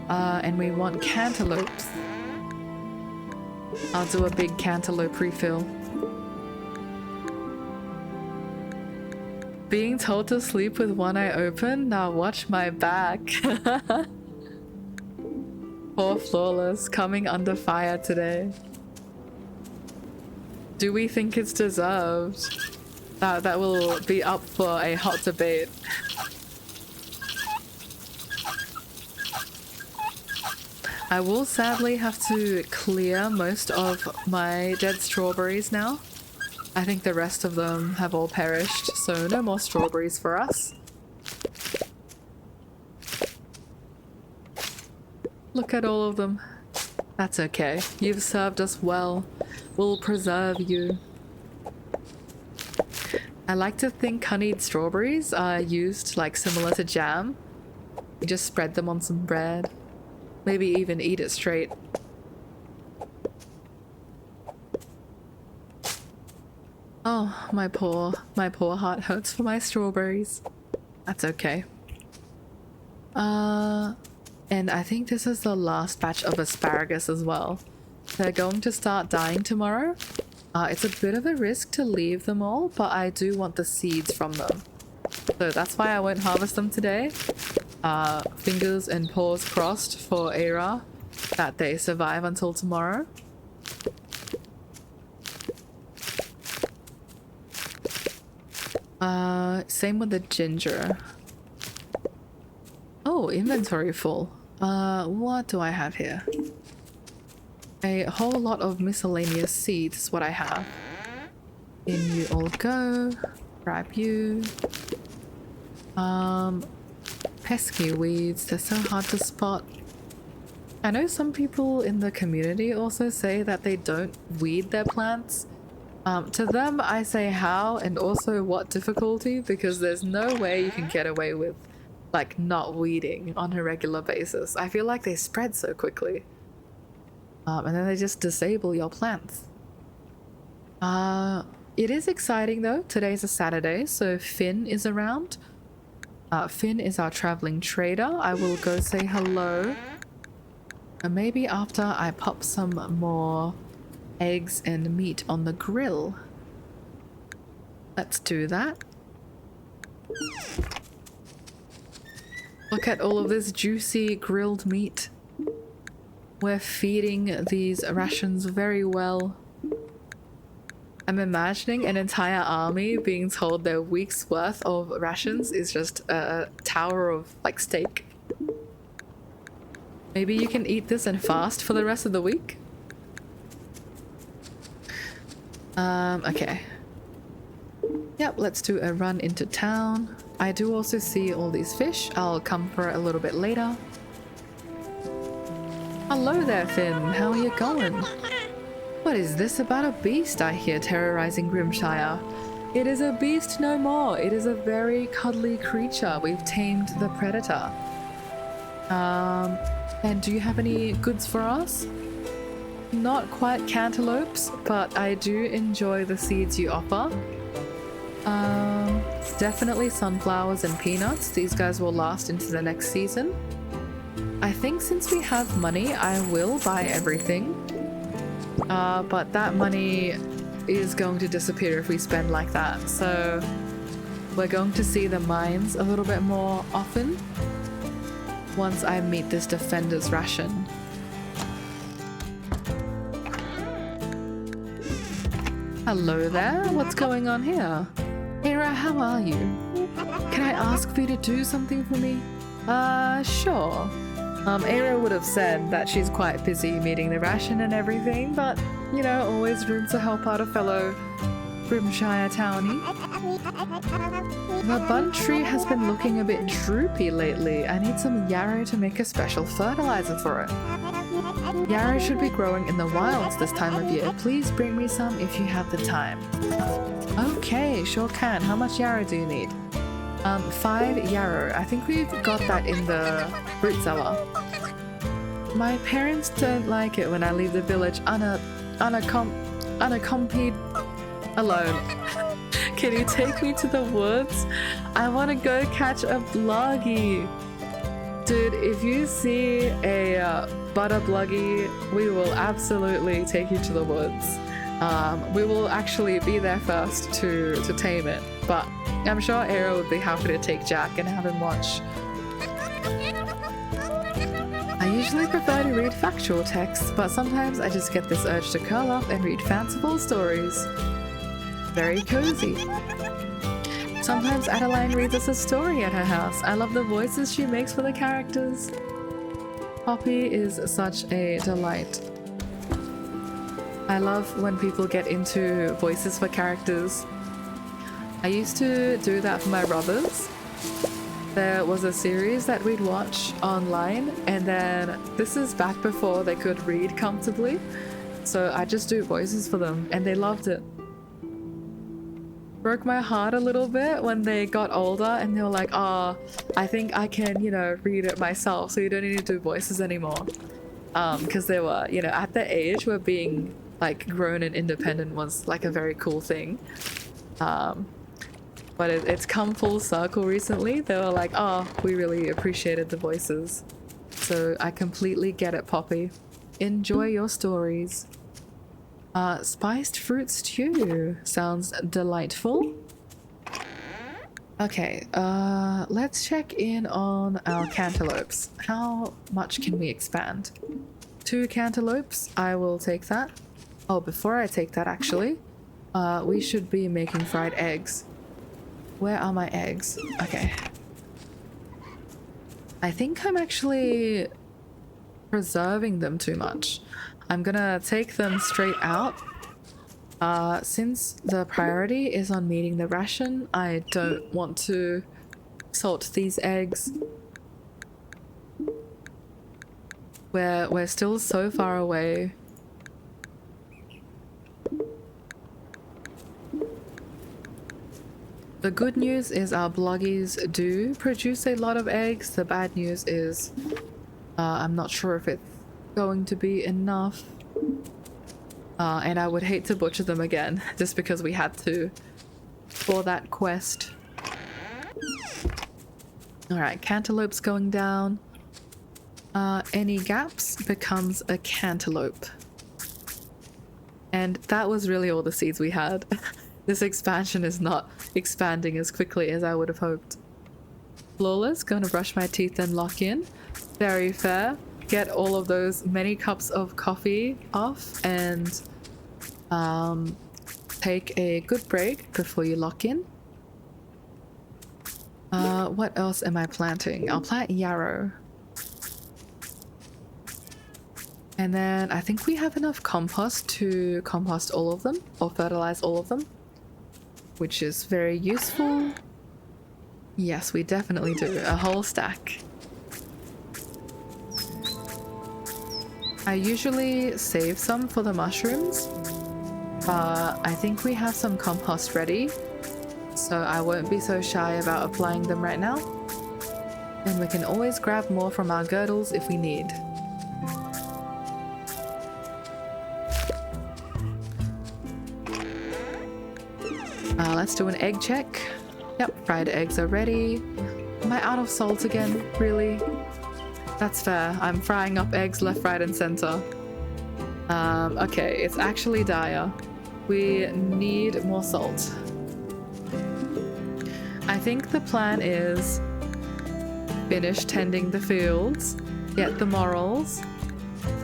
And we want cantaloupes. I'll do a big cantaloupe refill. Being told to sleep with one eye open? Now watch my back. Poor Flawless, coming under fire today. Do we think it's deserved? That will be up for a hot debate. I will sadly have to clear most of my dead strawberries now. I think the rest of them have all perished, so no more strawberries for us. Look at all of them. That's okay. You've served us well. We'll preserve you. I like to think honeyed strawberries are used like similar to jam. You just spread them on some bread. Maybe even eat it straight. Oh, my poor heart hurts for my strawberries. That's okay. And I think this is the last batch of asparagus as well. They're going to start dying tomorrow. It's a bit of a risk to leave them all, but I do want the seeds from them. So that's why I won't harvest them today. Fingers and paws crossed for Eira that they survive until tomorrow. Same with the ginger. Oh, inventory full. What do I have here? A whole lot of miscellaneous seeds is what I have. In you all go. Grab you. Pesky weeds, they're so hard to spot. I know some people in the community also say that they don't weed their plants. To them, I say how and also what difficulty, because there's no way you can get away with, like, not weeding on a regular basis. I feel like they spread so quickly. And then they just disable your plants. It is exciting though. Today's a Saturday, so Finn is around. Finn is our traveling trader. I will go say hello. And maybe after I pop some more eggs and meat on the grill. Let's do that. Look at all of this juicy grilled meat. We're feeding these rations very well. I'm imagining an entire army being told their week's worth of rations is just a tower of, like, steak. Maybe you can eat this and fast for the rest of the week? Okay. Yep, let's do a run into town. I do also see all these fish. I'll come for it a little bit later. Hello there, Finn. How are you going? What is this about a beast I hear terrorizing Grimshire? It is a beast no more. It is a very cuddly creature. We've tamed the predator. And do you have any goods for us? Not quite cantaloupes, but I do enjoy the seeds you offer. Definitely sunflowers and peanuts. These guys will last into the next season. I think since we have money, I will buy everything. But that money is going to disappear if we spend like that. So we're going to see the mines a little bit more often once I meet this defender's ration. Hello there, what's going on here? Eira, how are you? Can I ask for you to do something for me? Sure. Eira would have said that she's quite busy meeting the ration and everything, but, you know, always room to help out a fellow Grimshire townie. The bun tree has been looking a bit droopy lately. I need some yarrow to make a special fertilizer for it. Yarrow should be growing in the wilds this time of year. Please bring me some if you have the time. Okay, sure can. How much yarrow do you need? 5 yarrow. I think we've got that in the fruit cellar. My parents don't like it when I leave the village unaccompanied alone. Can you take me to the woods? I want to go catch a Bluggy. Dude, if you see a butter Bluggy, we will absolutely take you to the woods. We will actually be there first to tame it, but I'm sure Eira would be happy to take Jack and have him watch. I usually prefer to read factual texts, but sometimes I just get this urge to curl up and read fanciful stories. Very cozy. Sometimes Adeline reads us a story at her house. I love the voices she makes for the characters. Poppy is such a delight. I love when people get into voices for characters. I used to do that for my brothers. There was a series that we'd watch online, and then this is back before they could read comfortably. So I just do voices for them, and they loved it. Broke my heart a little bit when they got older and they were like, oh, I think I can, you know, read it myself, so you don't need to do voices anymore. Because they were, you know, at the age where being like grown and independent was like a very cool thing. But it's come full circle recently. They were like, oh, we really appreciated the voices. So I completely get it, Poppy. Enjoy your stories. Spiced fruit stew sounds delightful. Okay, let's check in on our cantaloupes. How much can we expand? 2 cantaloupes, I will take that. Oh, before I take that actually, we should be making fried eggs. Where are my eggs? Okay. I think I'm actually preserving them too much. I'm gonna take them straight out. Since the priority is on meeting the ration, I don't want to salt these eggs. We're still so far away. The good news is our Bluggies do produce a lot of eggs. The bad news is I'm not sure if it's going to be enough. And I would hate to butcher them again just because we had to for that quest. Alright, cantaloupe's going down. Any gaps becomes a cantaloupe. And that was really all the seeds we had. This expansion is not expanding as quickly as I would have hoped. Flawless, gonna brush my teeth and lock in. Very fair. Get all of those many cups of coffee off and take a good break before you lock in. What else am I planting? I'll plant yarrow. And then I think we have enough compost to compost all of them or fertilize all of them, which is very useful. Yes, we definitely do. A whole stack. I usually save some for the mushrooms, but I think we have some compost ready, so I won't be so shy about applying them right now. And we can always grab more from our girdles if we need. Let's do an egg check. Yep, fried eggs are ready. Am I out of salt again? Really? That's fair. I'm frying up eggs left, right, and center. Okay, it's actually dire. We need more salt. I think the plan is finish tending the fields, get the morels.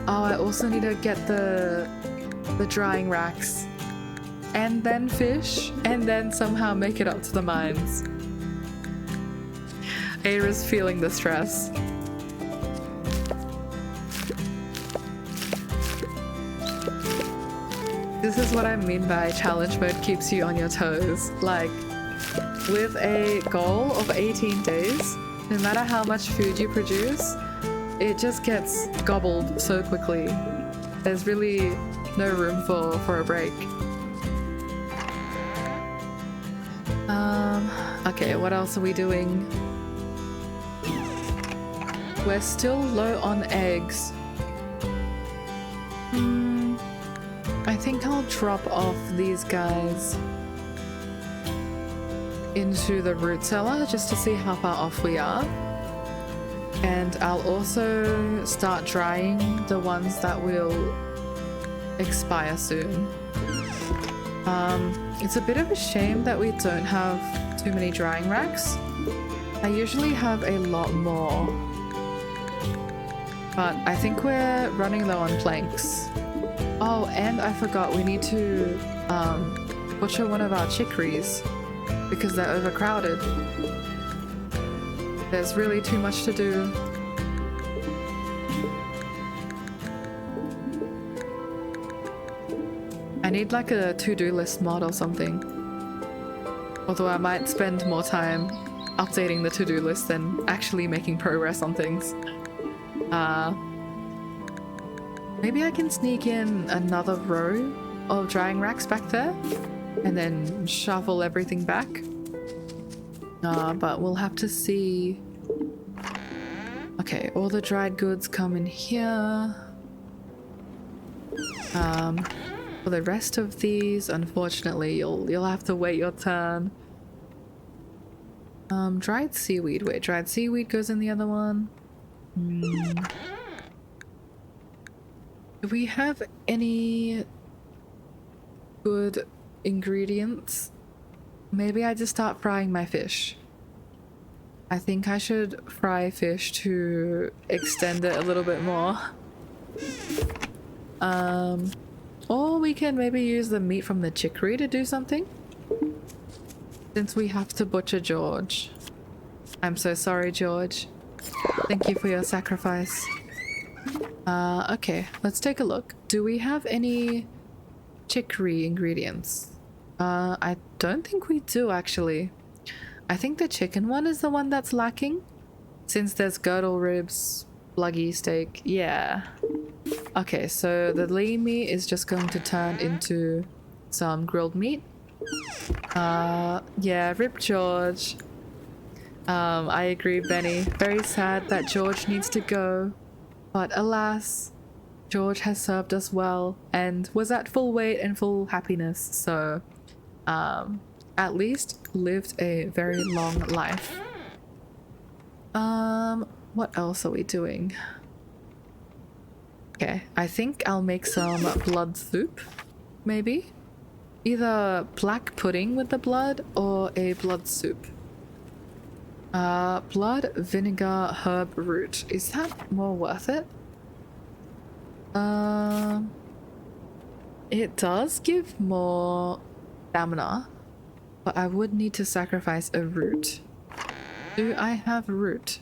Oh, I also need to get the drying racks. And then fish, and then somehow make it up to the mines. Eira's feeling the stress. This is what I mean by challenge mode keeps you on your toes. Like, with a goal of 18 days, no matter how much food you produce, it just gets gobbled so quickly. There's really no room for a break. Okay, what else are we doing? We're still low on eggs. I think I'll drop off these guys into the root cellar just to see how far off we are. And I'll also start drying the ones that will expire soon. It's a bit of a shame that we don't have too many drying racks. I usually have a lot more, but I think we're running low on planks. Oh, and I forgot we need to butcher one of our chicories because they're overcrowded. There's really too much to do. I need like a to-do list mod or something. Although I might spend more time updating the to-do list than actually making progress on things. Maybe I can sneak in another row of drying racks back there and then shuffle everything back. But we'll have to see. Okay, all the dried goods come in here. For the rest of these, unfortunately, you'll have to wait your turn. Dried seaweed. Wait, dried seaweed goes in the other one. Do we have any good ingredients? Maybe I just start frying my fish. I think I should fry fish to extend it a little bit more. Or we can maybe use the meat from the chicory to do something. Since we have to butcher George. I'm so sorry, George. Thank you for your sacrifice. Okay, let's take a look. Do we have any chicory ingredients? I don't think we do, actually. I think the chicken one is the one that's lacking. Since there's girdle ribs, bluggy steak, yeah. Okay, so the lean meat is just going to turn into some grilled meat. Yeah, rip George. I agree, Benny. Very sad that George needs to go. But alas, George has served us well and was at full weight and full happiness, so at least lived a very long life. What else are we doing? Okay, I think I'll make some blood soup, maybe? Either black pudding with the blood or a blood soup. Blood, vinegar, herb, root. Is that more worth it? It does give more stamina, but I would need to sacrifice a root. Do I have root?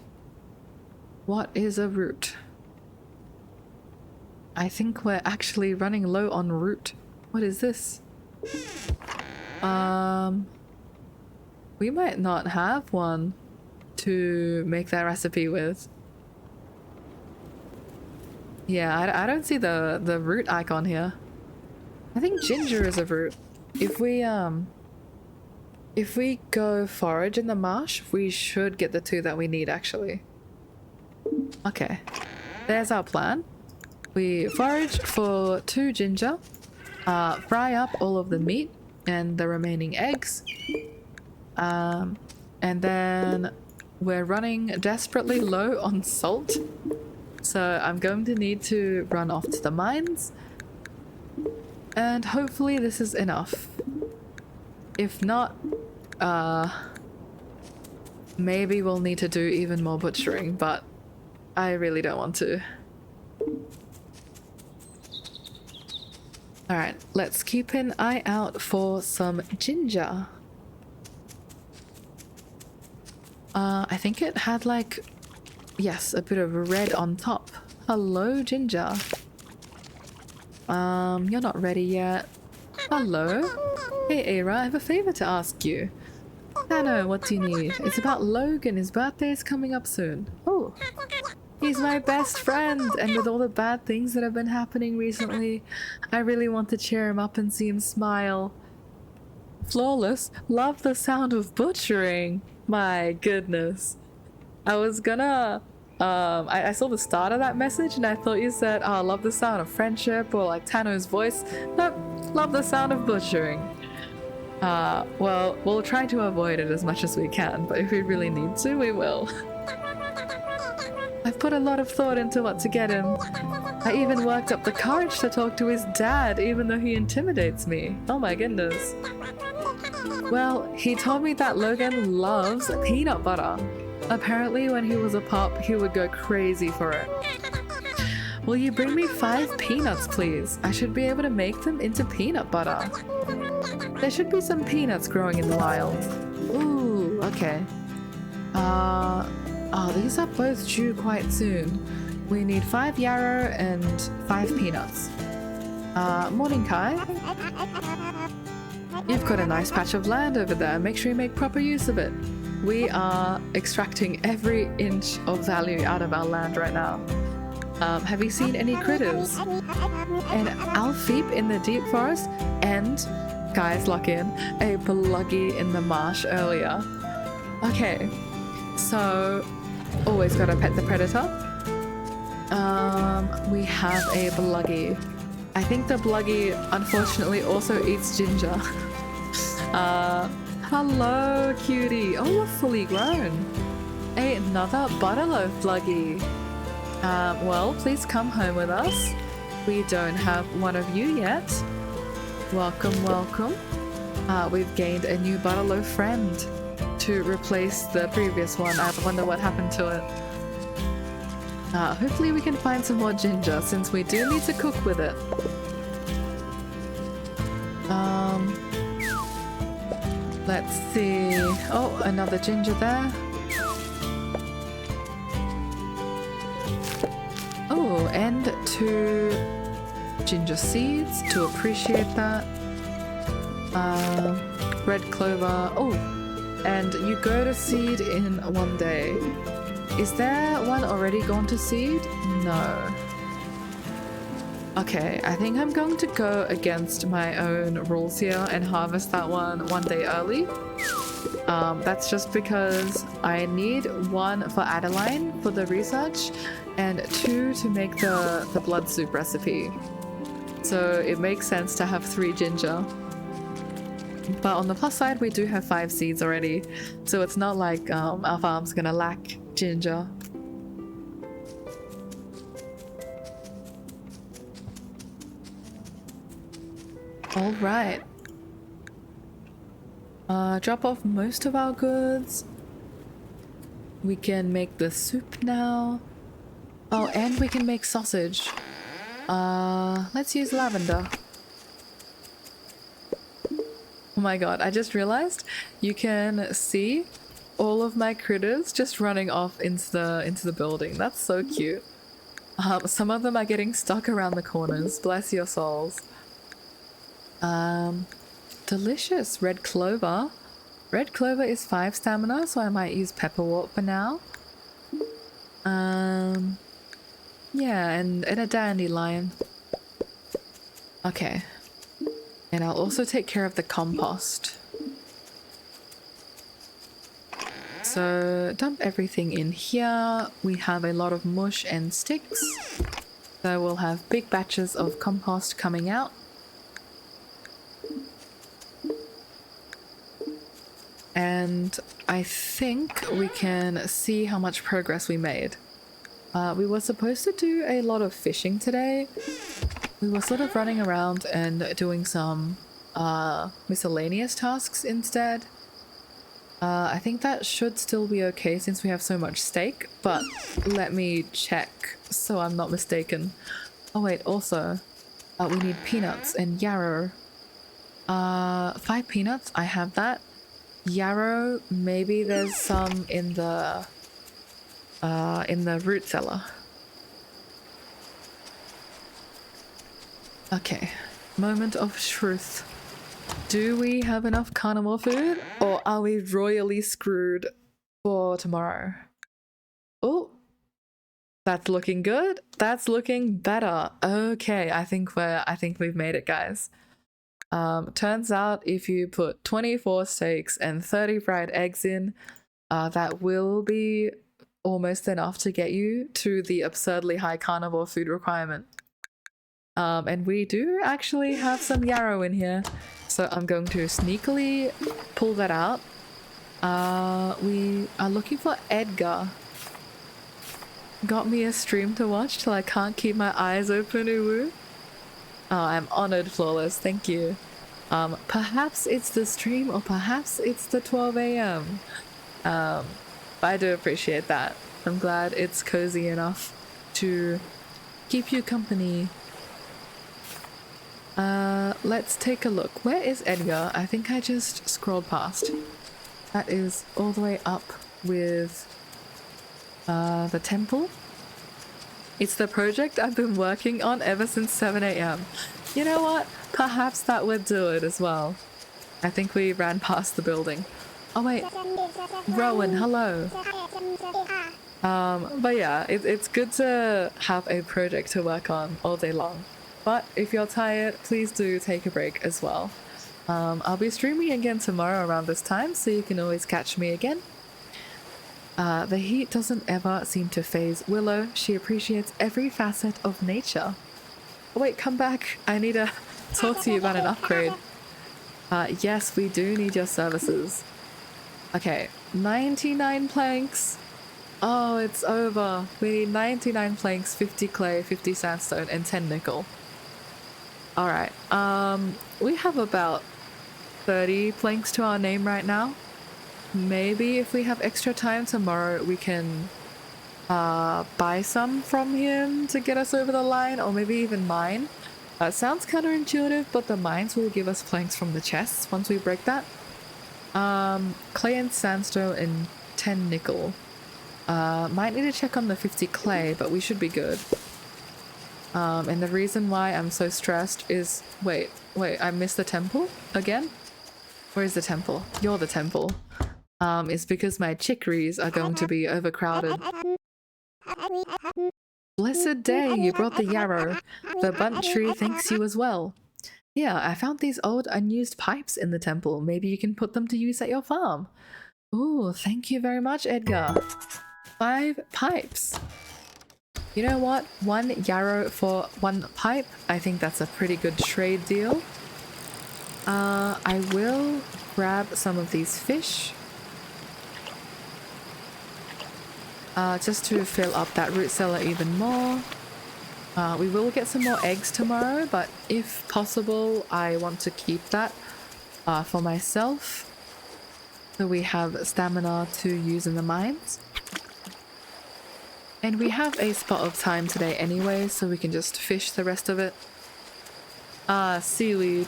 What is a root? I think we're actually running low on root. What is this? We might not have one to make that recipe with. Yeah, I don't see the root icon here. I think ginger is a root. If we go forage in the marsh, we should get the 2 that we need actually. Okay, there's our plan. We forage for 2 ginger, fry up all of the meat and the remaining eggs, and then we're running desperately low on salt, so I'm going to need to run off to the mines, and hopefully this is enough. If not, maybe we'll need to do even more butchering, but I really don't want to. Alright, let's keep an eye out for some ginger. I think it had like, yes, a bit of red on top. Hello, ginger. You're not ready yet. Hello? Hey, Eira, I have a favor to ask you. Tano, what do you need? It's about Logan. His birthday is coming up soon. Oh. He's my best friend, and with all the bad things that have been happening recently, I really want to cheer him up and see him smile. Flawless, love the sound of butchering. My goodness. I was gonna, I saw the start of that message and I thought you said, oh, love the sound of friendship or like Tano's voice. Nope, love the sound of butchering. Well, we'll try to avoid it as much as we can, but if we really need to, we will. I've put a lot of thought into what to get him. I even worked up the courage to talk to his dad, even though he intimidates me. Oh my goodness. Well, he told me that Logan loves peanut butter. Apparently, when he was a pup, he would go crazy for it. Will you bring me 5 peanuts, please? I should be able to make them into peanut butter. There should be some peanuts growing in the wild. Ooh, okay. Oh, these are both due quite soon. We need 5 yarrow and 5 peanuts. Morning, Kai. You've got a nice patch of land over there. Make sure you make proper use of it. We are extracting every inch of value out of our land right now. Have you seen any critters? An alfeep in the deep forest and, guys, lock in, a bluggy in the marsh earlier. Okay, so always gotta pet the predator. We have a bluggy. I think the bluggy unfortunately also eats ginger. Hello, cutie. Oh, you're fully grown. Another butterloaf bluggy. Well, please come home with us. We don't have one of you yet. Welcome, welcome. We've gained a new butterloaf friend to replace the previous one. I wonder what happened to it. Hopefully we can find some more ginger since we do need to cook with it. Let's see. Oh, another ginger there. Oh, and 2 ginger seeds to appreciate that. Red clover. Oh, and you go to seed in 1 day. Is there one already gone to seed? No. Okay, I think I'm going to go against my own rules here and harvest that one 1 day early. That's just because I need 1 for Adeline for the research and 2 to make the blood soup recipe. So it makes sense to have 3 ginger. But on the plus side, we do have 5 seeds already, so it's not like our farm's gonna lack ginger. All right. Drop off most of our goods. We can make the soup now. Oh, and we can make sausage. Let's use lavender. Oh my god, I just realized you can see all of my critters just running off into the building. That's so cute. Some of them are getting stuck around the corners. Bless your souls. Delicious red clover. Red clover is 5 stamina, so I might use pepperwort for now. Yeah, and a dandelion. Okay. And I'll also take care of the compost. So dump everything in here. We have a lot of mush and sticks. So we'll have big batches of compost coming out. And I think we can see how much progress we made. We were supposed to do a lot of fishing today. We were sort of running around and doing some miscellaneous tasks instead. I think that should still be okay since we have so much steak, but let me check so I'm not mistaken. Oh wait, also, we need peanuts and yarrow. 5 peanuts, I have that. Yarrow, maybe there's some in the root cellar. Okay, moment of truth. Do we have enough carnivore food, or are we royally screwed for tomorrow? Oh, that's looking good. That's looking better. Okay, I think we've made it, guys. Turns out if you put 24 steaks and 30 fried eggs in, that will be almost enough to get you to the absurdly high carnivore food requirement. And we do actually have some yarrow in here, so I'm going to sneakily pull that out. We are looking for Edgar. Got me a stream to watch till I can't keep my eyes open, uwu. Oh, I'm honored, Flawless. Thank you. Perhaps it's the stream, or perhaps it's the 12 a.m. But I do appreciate that. I'm glad it's cozy enough to keep you company. Let's take a look. Where is Edgar? I think I just scrolled past. That is all the way up with the temple. It's the project I've been working on ever since 7 a.m. You know what? Perhaps that would do it as well. I think we ran past the building. Oh wait, Rowan, hello. But yeah, it's good to have a project to work on all day long. But if you're tired, please do take a break as well. I'll be streaming again tomorrow around this time, so you can always catch me again. The heat doesn't ever seem to faze Willow. She appreciates every facet of nature. Oh wait, come back. I need to talk to you about an upgrade. Yes, we do need your services. Okay, 99 planks. Oh, it's over. We need 99 planks, 50 clay, 50 sandstone, and 10 nickel. Alright, we have about 30 planks to our name right now. Maybe if we have extra time tomorrow, we can buy some from him to get us over the line, or maybe even mine. Sounds counterintuitive, but the mines will give us planks from the chests once we break that. Clay and sandstone and 10 nickel. Might need to check on the 50 clay, but we should be good. And the reason why I'm so stressed is... Wait, I missed the temple again? Where is the temple? You're the temple. It's because my chicories are going to be overcrowded. Blessed day, you brought the yarrow. The bunt tree thanks you as well. Yeah, I found these old unused pipes in the temple. Maybe you can put them to use at your farm. Ooh, thank you very much, Edgar. 5 pipes. You know what? 1 yarrow for 1 pipe. I think that's a pretty good trade deal. I will grab some of these fish. Just to fill up that root cellar even more. We will get some more eggs tomorrow, but if possible, I want to keep that for myself. So we have stamina to use in the mines. And we have a spot of time today anyway, so we can just fish the rest of it. Seaweed.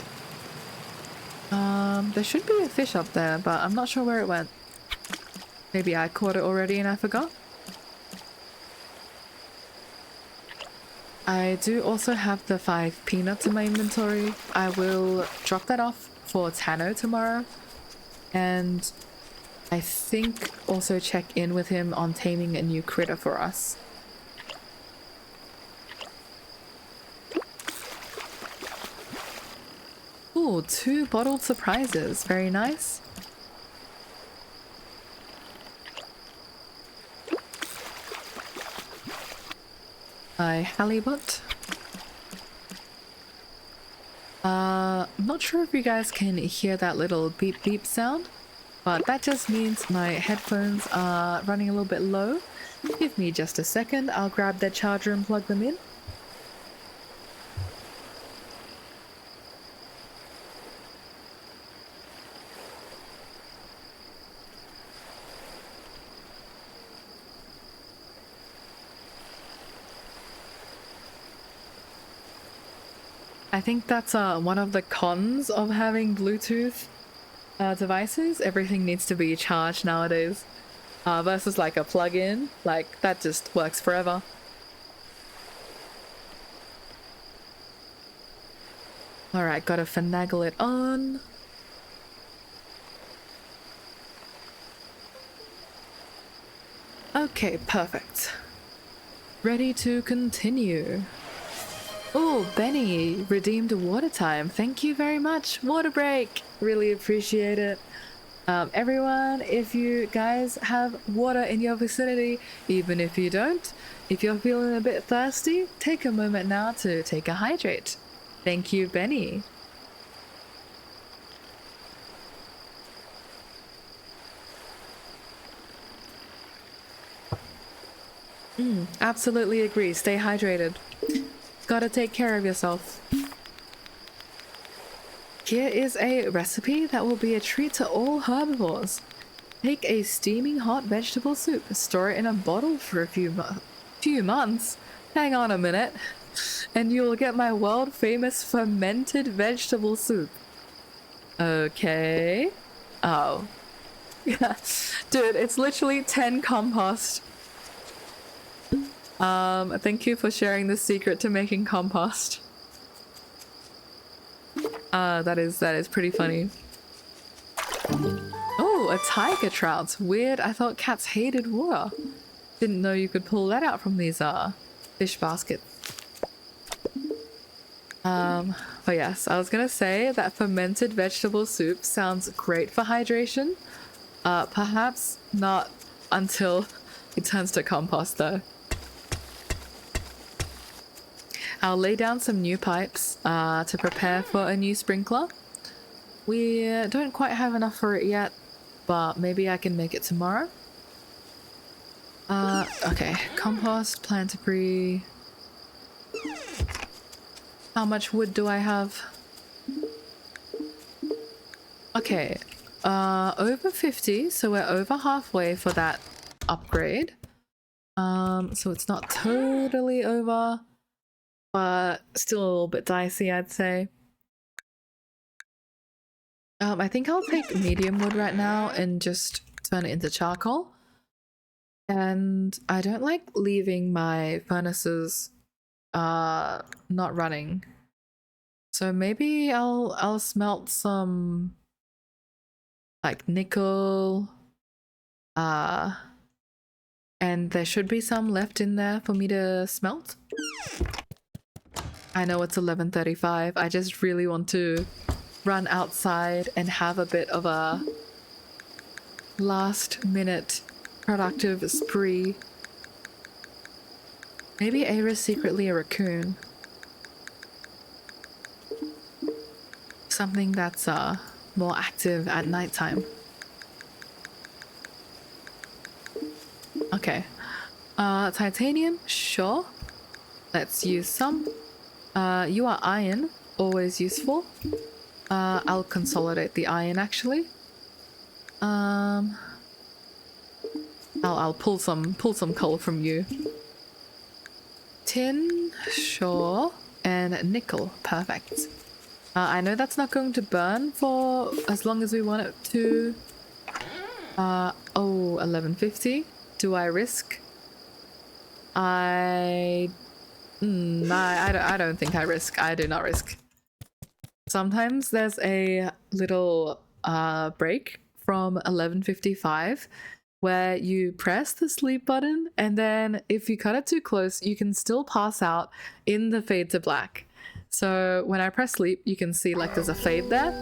There should be a fish up there, but I'm not sure where it went. Maybe I caught it already and I forgot? I do also have the 5 peanuts in my inventory. I will drop that off for Tano tomorrow. And I think also check in with him on taming a new critter for us. Ooh, 2 bottled surprises. Very nice. Halibut. I'm not sure if you guys can hear that little beep beep sound, but that just means my headphones are running a little bit low. Give me just a second, I'll grab their charger and plug them in. I think that's one of the cons of having Bluetooth devices. Everything needs to be charged nowadays. Versus like a plug-in, like that just works forever. Alright, gotta finagle it on. Okay, perfect. Ready to continue. Oh, Benny redeemed water time. Thank you very much. Water break. Really appreciate it. Everyone, if you guys have water in your vicinity, even if you don't, if you're feeling a bit thirsty, take a moment now to take a hydrate. Thank you, Benny. Absolutely agree. Stay hydrated. Gotta take care of yourself. Here is a recipe that will be a treat to all herbivores. Take a steaming hot vegetable soup, store it in a bottle for a few months. Hang on a minute, and you'll get my world famous fermented vegetable soup. Okay. Oh. Yeah. Dude, it's literally 10 compost. Thank you for sharing the secret to making compost. That is pretty funny. Oh, a tiger trout. Weird, I thought cats hated water. Didn't know you could pull that out from these, fish baskets. But yes, I was gonna say that fermented vegetable soup sounds great for hydration. Perhaps not until it turns to compost though. I'll lay down some new pipes to prepare for a new sprinkler. We don't quite have enough for it yet, but maybe I can make it tomorrow. Okay, compost, plant debris. How much wood do I have? Okay, over 50, so we're over halfway for that upgrade. So it's not totally over, but still a little bit dicey, I'd say. I think I'll take medium wood right now and just turn it into charcoal. And I don't like leaving my furnaces not running. So maybe I'll smelt some like nickel. And there should be some left in there for me to smelt. I know it's 11:35. I just really want to run outside and have a bit of a last minute productive spree. Maybe Eira's secretly a raccoon. Something that's more active at nighttime. Okay. Titanium, sure. Let's use some. You are iron, always useful. I'll consolidate the iron actually. I'll pull some coal from you. Tin, sure. And nickel, perfect. I know that's not going to burn for as long as we want it to. Oh, 1150. Do I risk? I I don't think I risk. I do not risk. Sometimes there's a little break from 11:55 where you press the sleep button, and then if you cut it too close, you can still pass out in the fade to black. So when I press sleep, you can see like there's a fade there.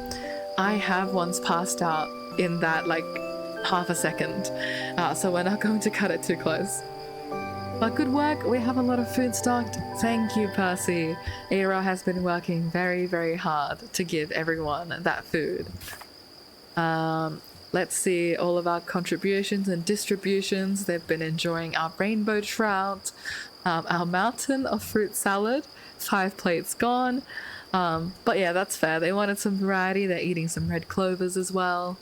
I have once passed out in that like half a second, so we're not going to cut it too close. But good work, we have a lot of food stocked. Thank you, Percy. Eira has been working very, very hard to give everyone that food. Let's see all of our contributions and distributions. They've been enjoying our rainbow trout, our mountain of fruit salad, 5 plates gone. But yeah, that's fair. They wanted some variety. They're eating some red clovers as well.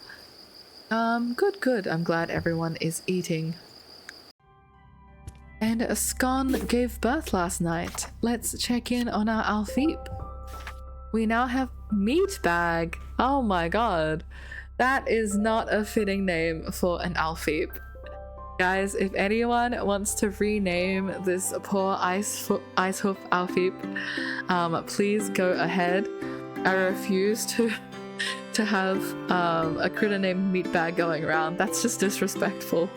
Good. I'm glad everyone is eating. And a scone gave birth last night. Let's check in on our Alfeep. We now have Meat Bag. Oh my god. That is not a fitting name for an Alfeep. Guys, if anyone wants to rename this poor ice hoof Alfeep, please go ahead. I refuse to have a critter named Meatbag going around. That's just disrespectful.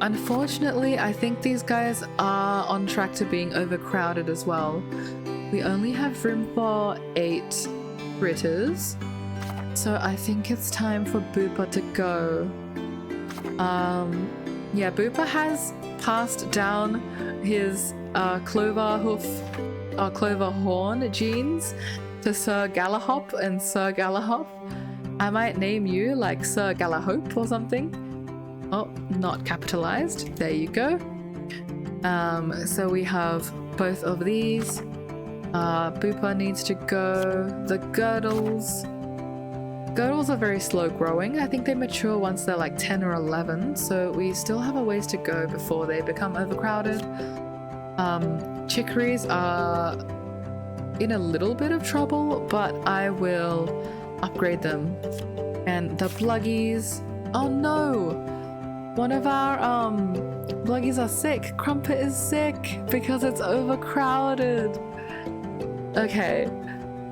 Unfortunately, I think these guys are on track to being overcrowded as well. We only have room for 8 critters, so I think it's time for Booper to go. Yeah, Booper has passed down his clover horn genes to Sir Galahop and Sir Galahop. I might name you like Sir Galahope or something. Oh, not capitalized. There you go. So we have both of these. Booper needs to go. The girdles. Girdles are very slow growing. I think they mature once they're like 10 or 11, so we still have a ways to go before they become overcrowded. Chicories are in a little bit of trouble, but I will upgrade them. And the Bluggies. Oh no! One of our Bluggies are sick. Crumpet is sick because it's overcrowded. Okay,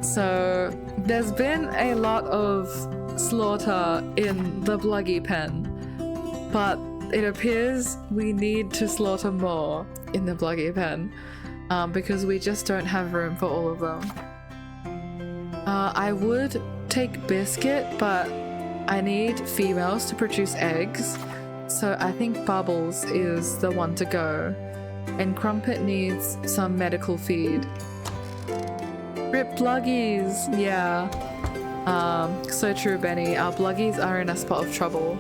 so there's been a lot of slaughter in the Bluggy pen, but it appears we need to slaughter more in the Bluggy pen because we just don't have room for all of them. I would take Biscuit, but I need females to produce eggs. So I think Bubbles is the one to go. And Crumpet needs some medical feed. Rip Bluggies! Yeah. So true, Benny. Our Bluggies are in a spot of trouble.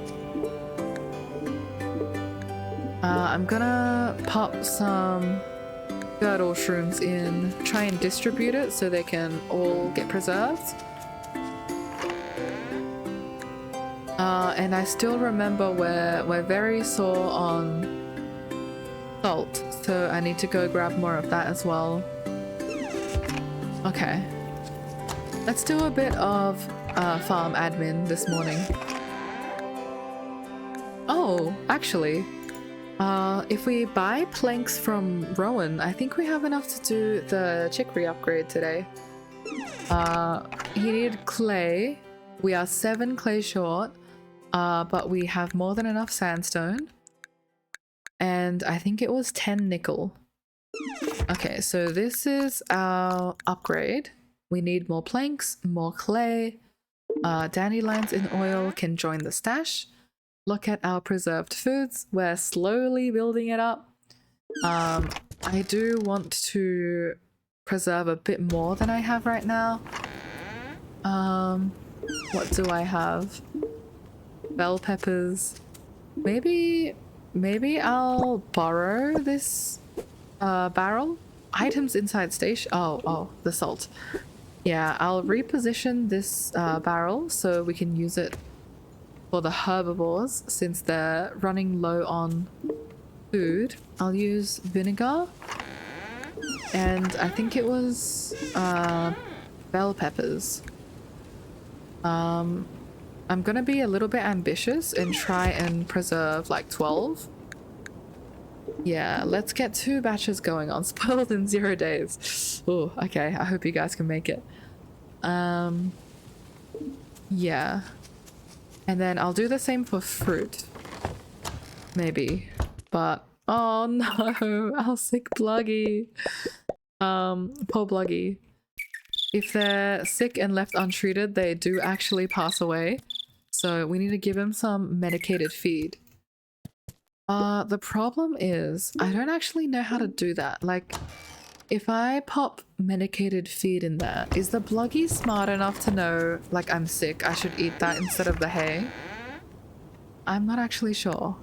I'm gonna pop some girdle shrooms in. Try and distribute it so they can all get preserved. And I still remember we're very sore on salt, so I need to go grab more of that as well. Okay. Let's do a bit of farm admin this morning. Oh, actually, if we buy planks from Rowan, I think we have enough to do the chicory upgrade today. He needed clay. We are 7 clay short. But we have more than enough sandstone. And I think it was 10 nickel. Okay, so this is our upgrade. We need more planks, more clay. Dandelions in oil can join the stash. Look at our preserved foods. We're slowly building it up. I do want to preserve a bit more than I have right now. What do I have? Bell peppers. Maybe I'll borrow this barrel. Items inside station. Oh, the salt. Yeah, I'll reposition this barrel so we can use it for the herbivores since they're running low on food. I'll use vinegar. And I think it was bell peppers. I'm gonna be a little bit ambitious and try and preserve like 12. Yeah, let's get 2 batches going on. Spoiled in 0 days. Oh, okay. I hope you guys can make it. Yeah. And then I'll do the same for fruit. Maybe. But, oh no, our sick Bluggy. Poor Bluggy. If they're sick and left untreated, they do actually pass away. So we need to give him some medicated feed. The problem is, I don't actually know how to do that. Like, if I pop medicated feed in there, is the Bluggy smart enough to know, like, I'm sick, I should eat that instead of the hay? I'm not actually sure.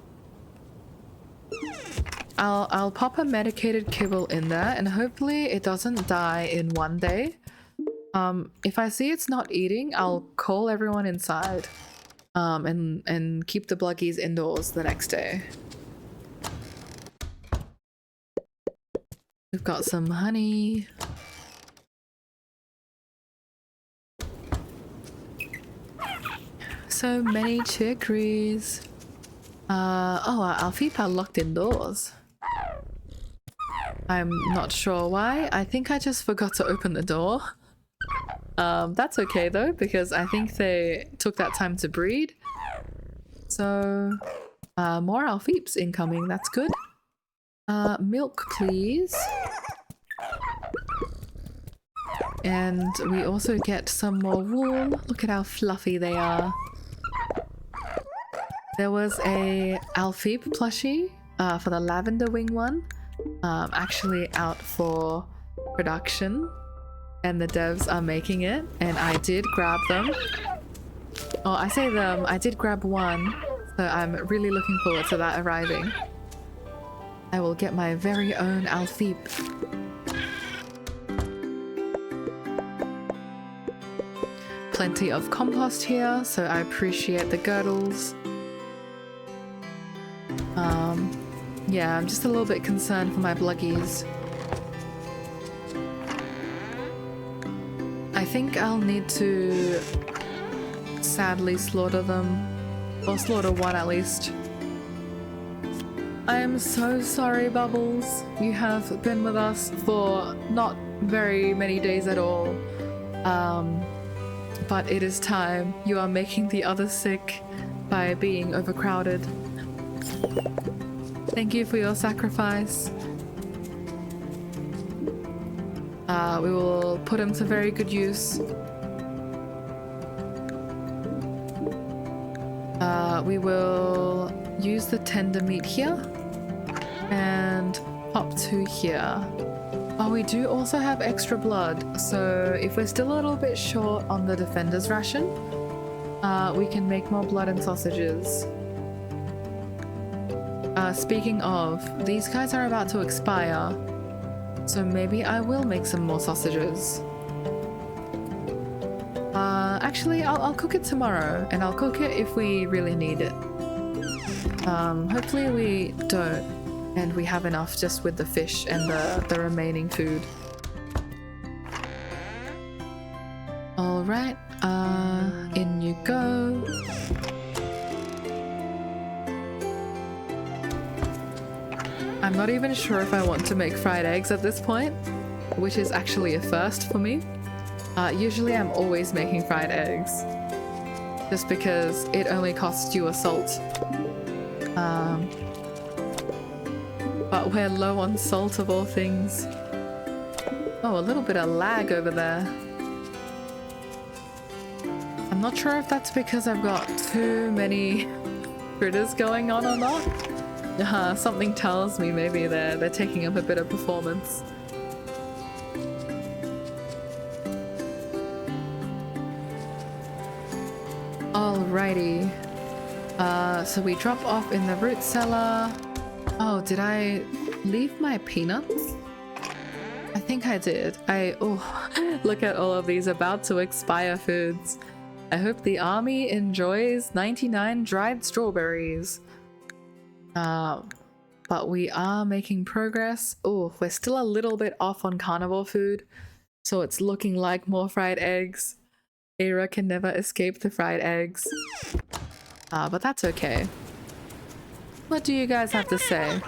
I'll pop a medicated kibble in there and hopefully it doesn't die in 1 day. If I see it's not eating, I'll call everyone inside and keep the Bluggies indoors the next day. We've got some honey. So many chicories. Our feet are locked indoors. I'm not sure why. I think I just forgot to open the door. That's okay though, because I think they took that time to breed. So, more Alfeeps incoming, that's good. Milk please. And we also get some more wool. Look at how fluffy they are. There was a Alfeep plushie for the lavender wing one, actually out for production, and the devs are making it, and I did grab them. Oh, I say them, I did grab one, so I'm really looking forward to that arriving. I will get my very own Alfeep. Plenty of compost here, so I appreciate the girdles. Yeah, I'm just a little bit concerned for my Bluggies. I think I'll need to sadly slaughter them, or slaughter one at least. I am so sorry, Bubbles. You have been with us for not very many days at all. But it is time. You are making the others sick by being overcrowded. Thank you for your sacrifice. We will put him to very good use. We will use the tender meat here and pop 2 here. Oh, we do also have extra blood, so if we're still a little bit short on the defender's ration, we can make more blood and sausages. Speaking of, these guys are about to expire, so maybe I will make some more sausages. Actually, I'll cook it tomorrow, and I'll cook it if we really need it. Hopefully we don't, and we have enough just with the fish and the remaining food. Alright, in you go. I'm not even sure if I want to make fried eggs at this point, which is actually a first for me. Usually I'm always making fried eggs, just because it only costs you a salt. But we're low on salt of all things. Oh, a little bit of lag over there. I'm not sure if that's because I've got too many critters going on or not. Something tells me maybe they're taking up a bit of performance. Alrighty. So we drop off in the root cellar. Oh, did I leave my peanuts? I think I did. Oh, look at all of these about to expire foods. I hope the army enjoys 99 dried strawberries. But we are making progress. Oh, we're still a little bit off on carnivore food, so it's looking like more fried eggs. Eira can never escape the fried eggs. But that's okay. What do you guys have to say?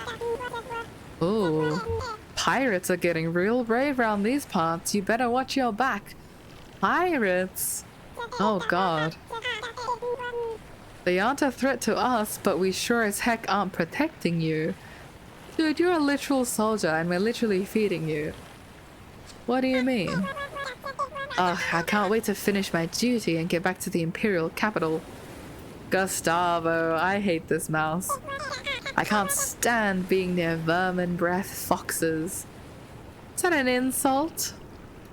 Oh, pirates are getting real brave around these parts. You better watch your back. Pirates? Oh god. They aren't a threat to us, but we sure as heck aren't protecting you. Dude, you're a literal soldier and we're literally feeding you. What do you mean? Ugh, I can't wait to finish my duty and get back to the Imperial capital. Gustavo, I hate this mouse. I can't stand being near vermin breath foxes. Is that an insult?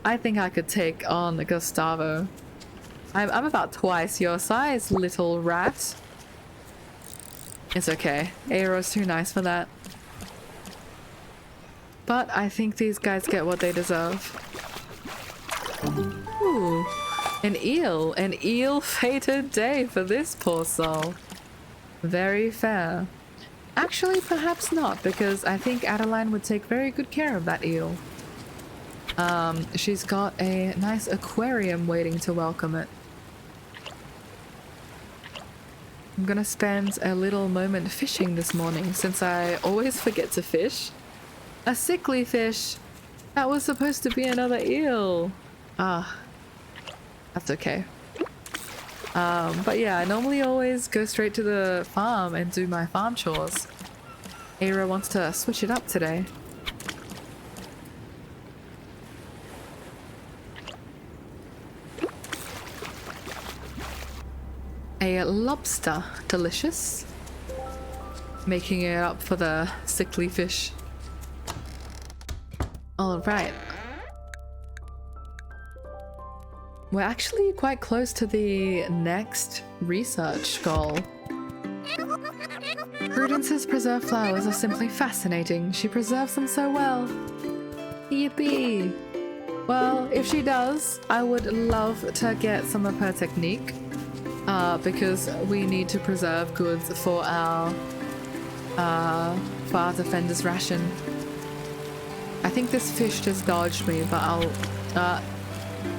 I think I could take on Gustavo. I'm about twice your size, little rat. It's okay. Eira's too nice for that. But I think these guys get what they deserve. Ooh, an eel. An eel-fated day for this poor soul. Very fair. Actually, perhaps not, because I think Adeline would take very good care of that eel. She's got a nice aquarium waiting to welcome it. I'm gonna spend a little moment fishing this morning, since I always forget to fish. A sickly fish! That was supposed to be another eel! Ah, that's okay. But yeah, I normally always go straight to the farm and do my farm chores. Eira wants to switch it up today. A lobster, delicious. Making it up for the sickly fish. Alright. We're actually quite close to the next research goal. Prudence's preserved flowers are simply fascinating. She preserves them so well. Yippee! Well, if she does, I would love to get some of her technique. Because we need to preserve goods for our defender's ration. I think this fish just dodged me, but I'll,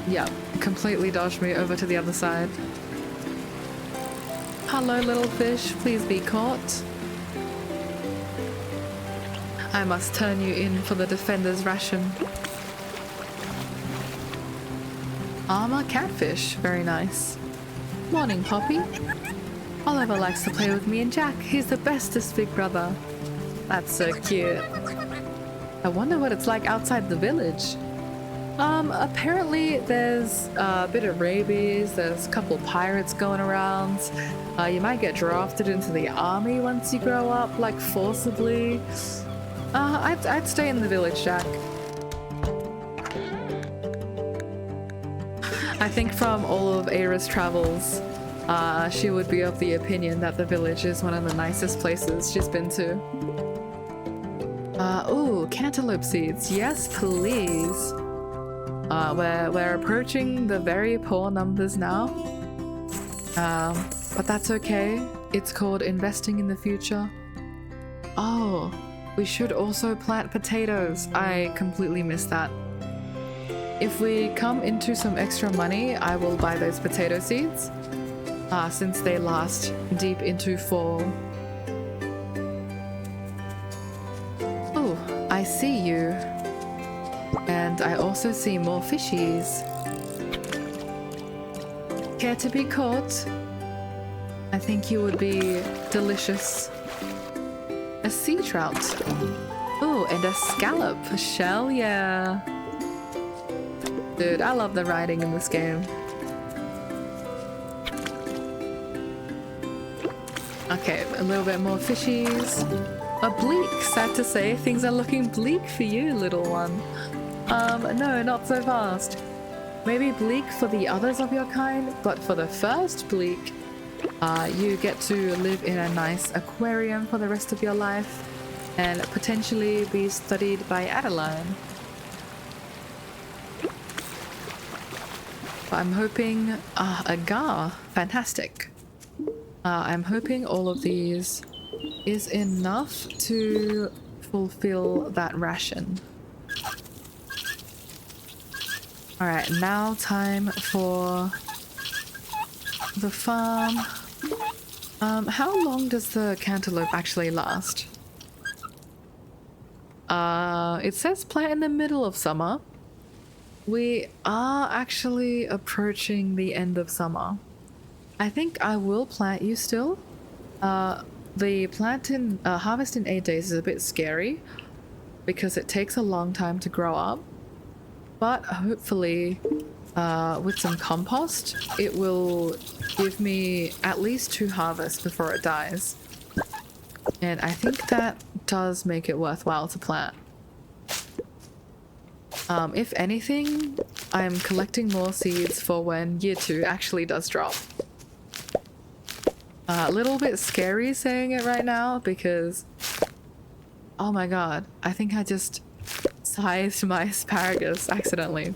yeah, completely dodged me over to the other side. Hello, little fish, please be caught. I must turn you in for the defender's ration. Armor catfish, very nice. Morning, Poppy. Oliver likes to play with me and Jack. He's the bestest big brother. That's so cute. I wonder what it's like outside the village. Apparently there's a bit of rabies, there's a couple pirates going around. You might get drafted into the army once you grow up, like forcibly. I'd stay in the village, Jack. I think from all of Eira's travels, she would be of the opinion that the village is one of the nicest places she's been to. Ooh, cantaloupe seeds. Yes, please. We're approaching the very poor numbers now. But that's okay. It's called investing in the future. Oh, we should also plant potatoes. I completely missed that. If we come into some extra money, I will buy those potato seeds, since they last deep into fall. Oh, I see you. And I also see more fishies. Care to be caught? I think you would be delicious. A sea trout. Oh, and a scallop shell, yeah. Dude, I love the writing in this game. Okay, a little bit more fishies. A bleak, sad to say. Things are looking bleak for you, little one. No, not so fast. Maybe bleak for the others of your kind, but for the first bleak, you get to live in a nice aquarium for the rest of your life and potentially be studied by Adeline. I'm hoping, a gar, fantastic. I'm hoping all of these is enough to fulfill that ration. Alright, now time for the farm. How long does the cantaloupe actually last? It says plant in the middle of summer. We are actually approaching the end of summer. I think I will plant you still. The harvest in 8 days is a bit scary because it takes a long time to grow up. But hopefully, with some compost, it will give me at least 2 harvests before it dies. And I think that does make it worthwhile to plant. If anything, I'm collecting more seeds for when year 2 actually does drop. A little bit scary saying it right now because, oh my god, I think I just sized my asparagus accidentally.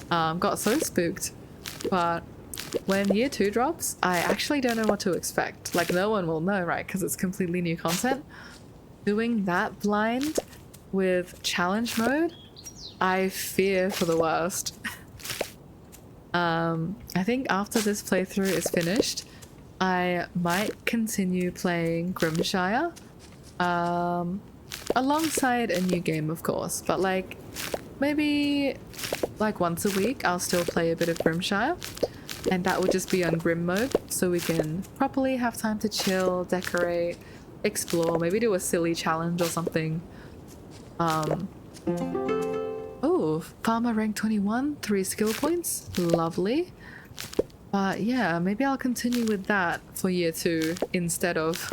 Got so spooked. But when year 2 drops, I actually don't know what to expect. Like, no one will know, right? Because it's completely new content. Doing that blind with challenge mode, I fear for the worst. I think after this playthrough is finished, I might continue playing Grimshire. Alongside a new game, of course. But like, maybe like once a week, I'll still play a bit of Grimshire. And that would just be on Grim mode, so we can properly have time to chill, decorate, explore, maybe do a silly challenge or something. Oh, farmer rank 21, 3 skill points, lovely. But yeah, maybe I'll continue with that for year 2 instead of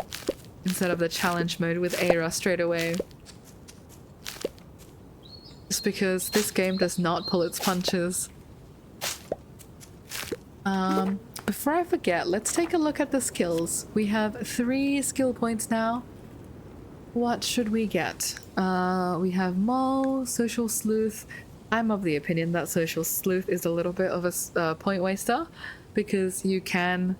the challenge mode with Eira straight away. Just because this game does not pull its punches. Before I forget, let's take a look at the skills. We have 3 skill points now. What should we get? We have Mole, Social Sleuth. I'm of the opinion that Social Sleuth is a little bit of a point waster because you can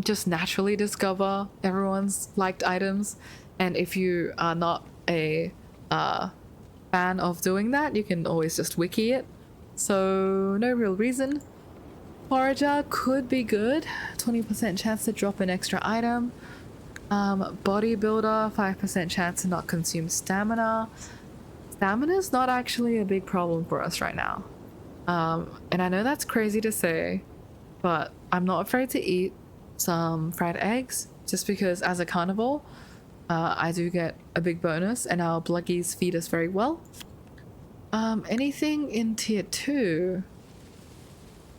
just naturally discover everyone's liked items, and if you are not a fan of doing that, you can always just wiki it. So no real reason. Forager could be good, 20% chance to drop an extra item. Bodybuilder, 5% chance to not consume stamina. Stamina's not actually a big problem for us right now. And I know that's crazy to say, but I'm not afraid to eat some fried eggs just because as a carnivore, I do get a big bonus and our Bluggies feed us very well. Anything in tier 2?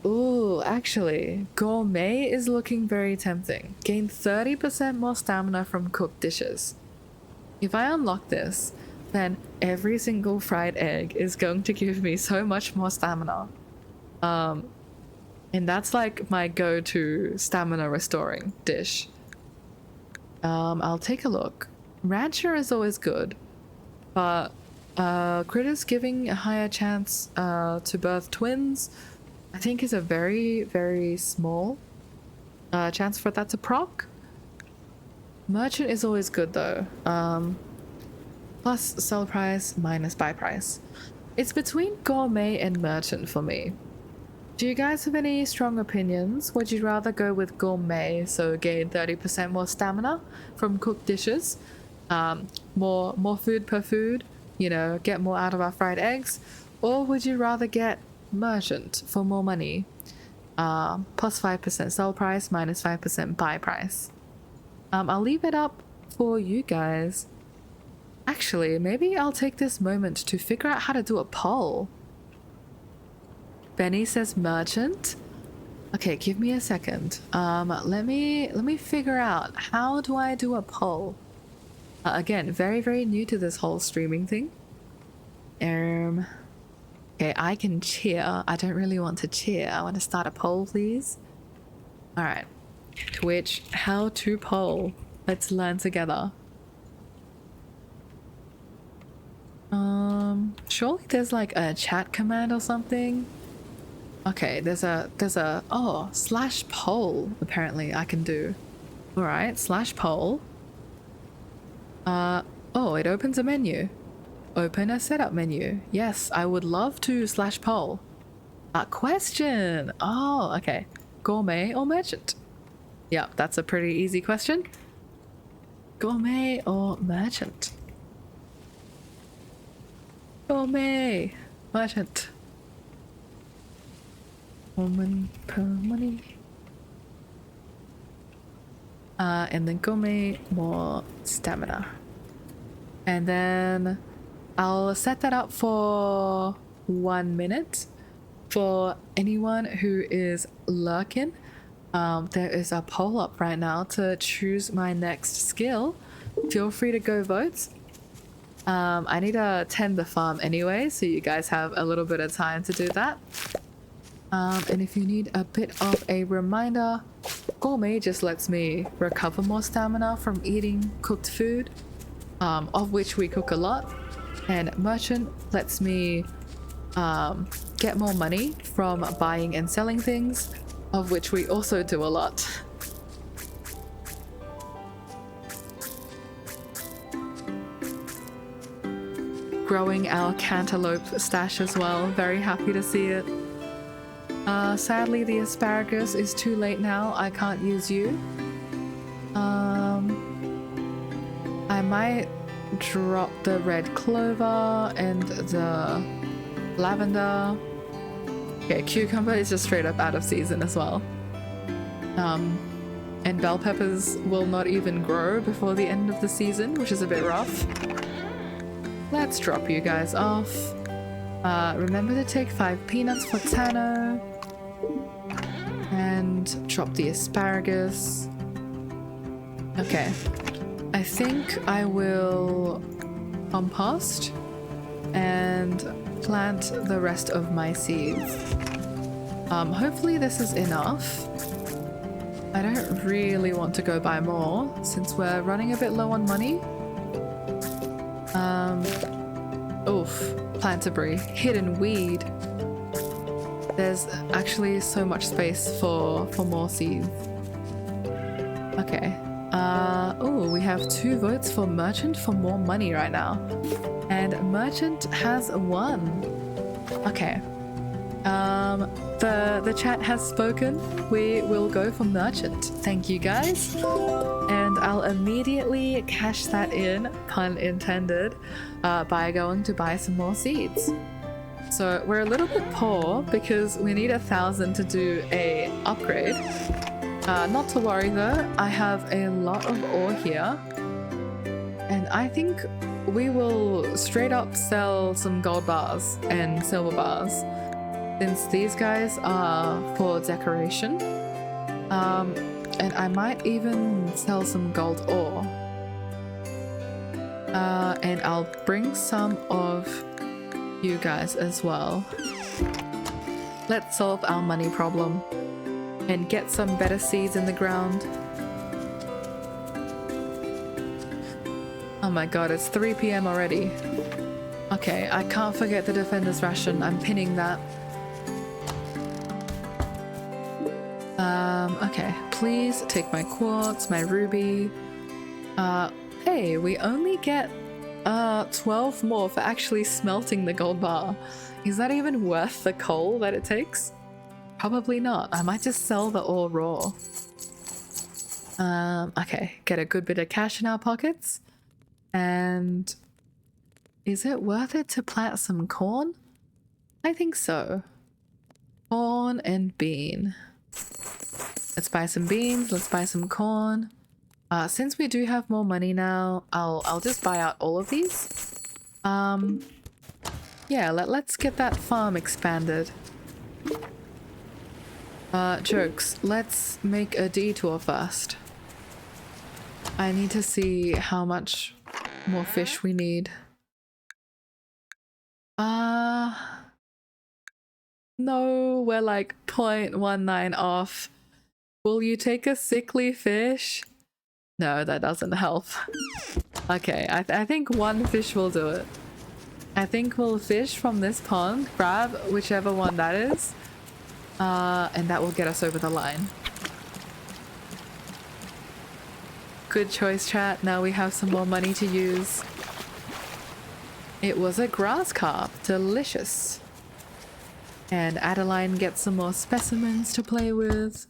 Ooh, actually, Gourmet is looking very tempting. Gain 30% more stamina from cooked dishes. If I unlock this, then every single fried egg is going to give me so much more stamina. And that's like my go-to stamina restoring dish. I'll take a look. Rancher is always good, but critters giving a higher chance to birth twins, I think is a very, very small chance for that to proc. Merchant is always good though. Plus sell price minus buy price. It's between Gourmet and Merchant for me. Do you guys have any strong opinions? Would you rather go with Gourmet, so gain 30% more stamina from cooked dishes? More food per food, you know, get more out of our fried eggs? Or would you rather get Merchant for more money? Plus 5% sell price, minus 5% buy price. I'll leave it up for you guys. Actually, maybe I'll take this moment to figure out how to do a poll. Benny says Merchant. Okay, give me a second. Let me figure out, how do I do a poll? Again, very, very new to this whole streaming thing. Okay, I can cheer. I don't really want to cheer. I want to start a poll, please. Alright. Twitch, how to poll. Let's learn together. Surely there's like a chat command or something. Okay, there's a oh, /poll apparently I can do. Alright, /poll. Oh, it opens a menu. Open a setup menu. Yes, I would love to /poll. Question. Oh, okay. Gourmet or Merchant? Yeah, that's a pretty easy question. Gourmet or Merchant? Gourmet! Merchant. Woman per money. And then gourmet, more stamina. And then I'll set that up for 1 minute for anyone who is lurking. There is a poll up right now to choose my next skill. Feel free to go vote. I need to tend the farm anyway, so you guys have a little bit of time to do that. And if you need a bit of a reminder, gourmet just lets me recover more stamina from eating cooked food, of which we cook a lot. And merchant lets me get more money from buying and selling things, of which we also do a lot. Growing our cantaloupe stash as well, very happy to see it. Sadly the asparagus is too late now, I can't use you. I might drop the red clover and the lavender. Okay, cucumber is just straight up out of season as well. And bell peppers will not even grow before the end of the season, which is a bit rough. Let's drop you guys off. Remember to take 5 peanuts for Tano. And drop the asparagus. Okay. I think I will compost and plant the rest of my seeds. Hopefully this is enough. I don't really want to go buy more since we're running a bit low on money. Oof, plantabry, hidden weed. There's actually so much space for more seeds. Okay. Oh, we have 2 votes for merchant for more money right now. And merchant has won. Okay. The chat has spoken. We will go for merchant. Thank you guys. And I'll immediately cash that in, pun intended, by going to buy some more seeds. So we're a little bit poor because we need 1,000 to do a upgrade. Not to worry though, I have a lot of ore here. And I think we will straight up sell some gold bars and silver bars, since these guys are for decoration. And I might even sell some gold ore. And I'll bring some of you guys as well. Let's solve our money problem and get some better seeds in the ground. Oh my god, it's 3 PM already. Okay, I can't forget the defender's ration. I'm pinning that. Okay, please take my quartz, my ruby. Hey, we only get 12 more for actually smelting the gold bar. Is that even worth the coal that it takes? Probably not. I might just sell the ore raw. Okay, get a good bit of cash in our pockets. And is it worth it to plant some corn? I think so. Corn and bean. Let's buy some beans, let's buy some corn. Since we do have more money now, I'll just buy out all of these. Yeah, let's get that farm expanded. Jokes, let's make a detour first. I need to see how much more fish we need. No, we're like 0.19 off. Will you take a sickly fish? No, that doesn't help. Okay, I think 1 fish will do it. I think we'll fish from this pond, grab whichever one that is, and that will get us over the line. Good choice, chat. Now we have some more money to use. It was a grass carp. Delicious. And Adeline gets some more specimens to play with.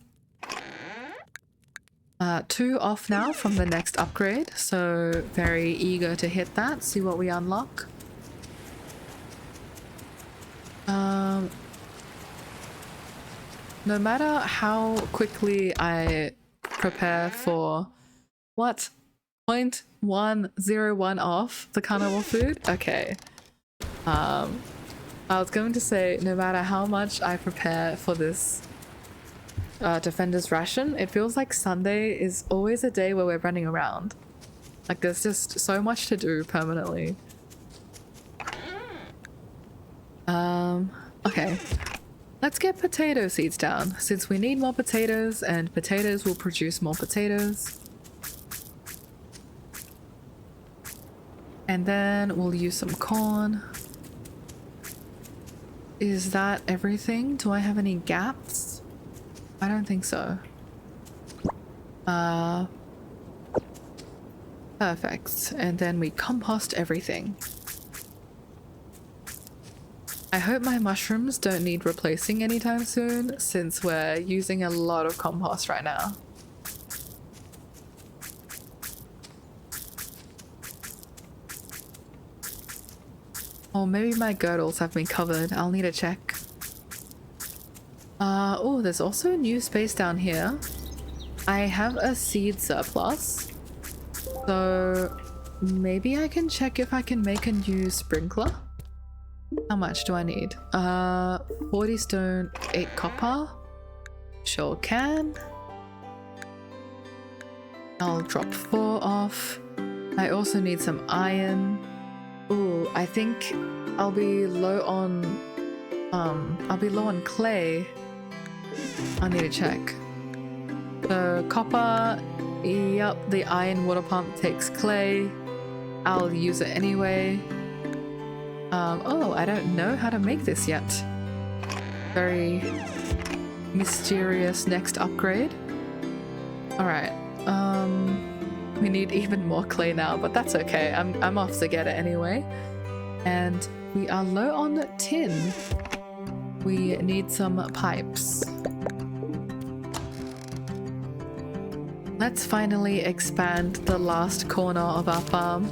2 off now from the next upgrade, so very eager to hit that, see what we unlock. No matter how quickly I prepare for what? 0.101 off the carnival food? Okay. I was going to say, no matter how much I prepare for this defender's ration, it feels like Sunday is always a day where we're running around. Like there's just so much to do permanently. Okay. Let's get potato seeds down, since we need more potatoes, and potatoes will produce more potatoes. And then we'll use some corn. Is that everything? Do I have any gaps? I don't think so. Perfect. And then we compost everything. I hope my mushrooms don't need replacing anytime soon, since we're using a lot of compost right now. Or maybe my girdles have been covered. I'll need to check. Oh, there's also a new space down here. I have a seed surplus. So maybe I can check if I can make a new sprinkler. How much do I need? 40 stone, 8 copper. Sure can. I'll drop 4 off. I also need some iron. Ooh, I think I'll be low on clay. I need to check. So copper, yep, the iron water pump takes clay. I'll use it anyway. Oh, I don't know how to make this yet. Very mysterious next upgrade. Alright, we need even more clay now, but that's okay. I'm off to get it anyway. And we are low on tin. We need some pipes. Let's finally expand the last corner of our farm.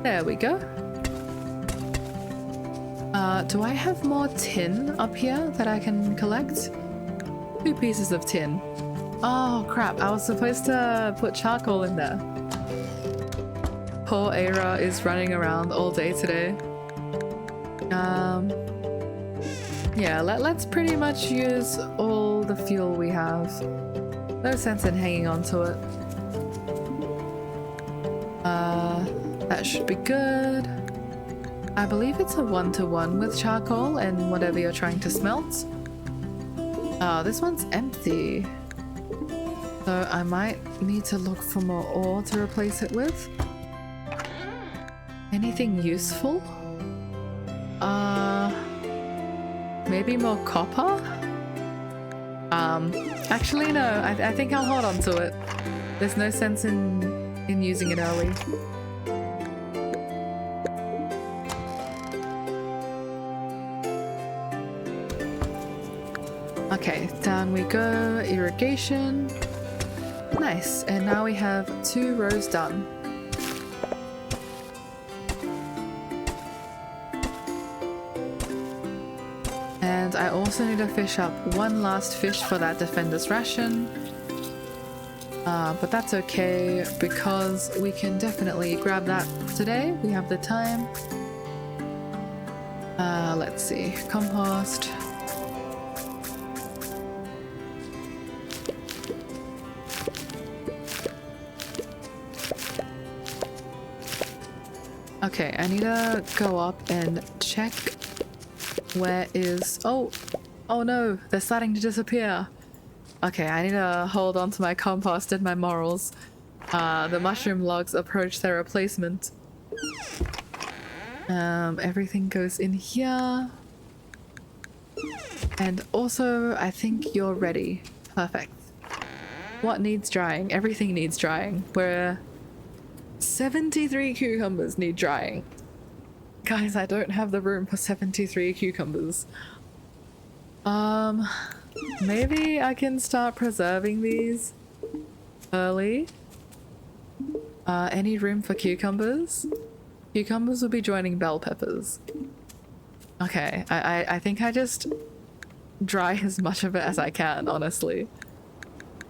There we go. Do I have more tin up here that I can collect? 2 pieces of tin. Oh crap, I was supposed to put charcoal in there. Poor Eira is running around all day today. Yeah, let's pretty much use all the fuel we have. No sense in hanging on to it. That should be good. I believe it's a 1-to-1 with charcoal and whatever you're trying to smelt. This one's empty. So I might need to look for more ore to replace it with. Anything useful? Maybe more copper? Actually no, I think I'll hold on to it. There's no sense in using it early. Okay, down we go, irrigation. Nice, and now we have 2 rows done. And I also need to fish up 1 last fish for that defender's ration. But that's okay because we can definitely grab that today. We have the time. Let's see, compost. Okay, I need to go up and check where is... Oh no, they're starting to disappear. Okay, I need to hold on to my compost and my morals. The mushroom logs approach their replacement. Everything goes in here. And also, I think you're ready. Perfect. What needs drying? Everything needs drying. We're... 73 cucumbers need drying. Guys, I don't have the room for 73 cucumbers. Maybe I can start preserving these early. Any room for cucumbers? Cucumbers will be joining bell peppers. Okay, I think I just dry as much of it as I can, honestly.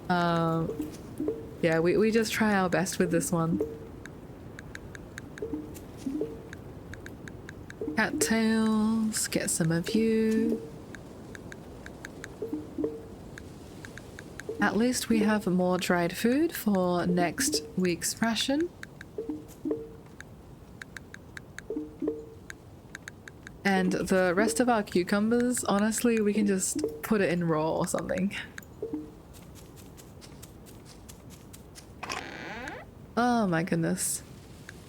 Yeah, we just try our best with this one. Cattails, get some of you. At least we have more dried food for next week's ration. And the rest of our cucumbers, honestly, we can just put it in raw or something. Oh my goodness.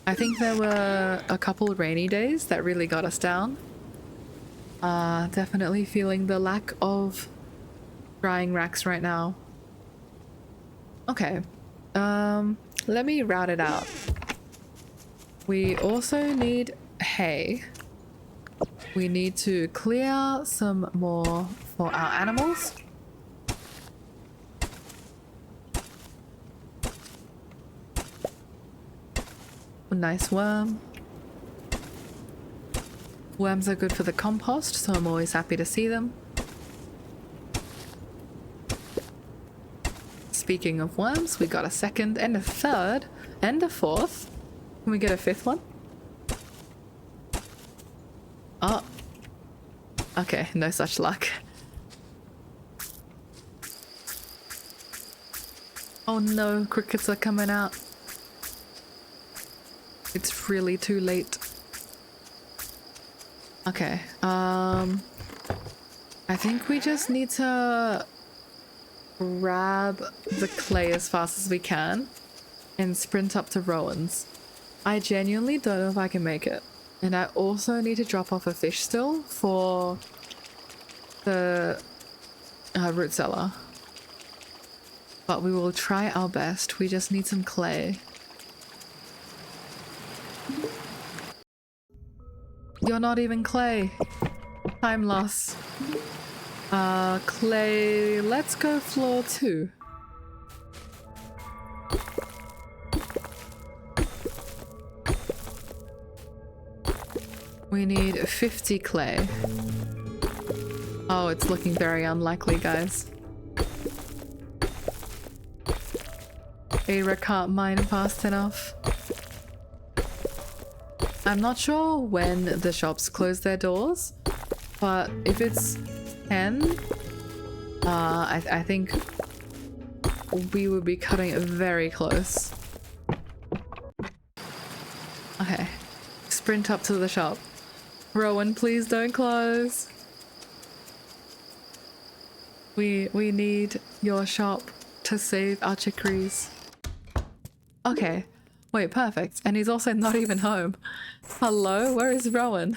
I think there were a couple rainy days that really got us down. Definitely feeling the lack of drying racks right now. Okay, let me route it out. We also need hay. We need to clear some more for our animals. A nice worm. Worms are good for the compost, so I'm always happy to see them. Speaking of worms, we got a second and a third and a fourth. Can we get a fifth one? Oh. Okay, no such luck. Oh no, crickets are coming out. It's really too late. Okay, I think we just need to grab the clay as fast as we can and sprint up to Rowan's. I genuinely don't know if I can make it. And I also need to drop off a fish still for the root cellar. But we will try our best. We just need some clay. You're not even clay. Time loss. Clay, let's go floor 2. We need 50 clay. Oh, it's looking very unlikely, guys. Eira can't mine fast enough. I'm not sure when the shops close their doors, but if it's 10, I think we would be cutting it very close. Okay, sprint up to the shop. Rowan, please don't close. We need your shop to save our chicories. Okay, wait, perfect. And he's also not even home. Hello, where is Rowan?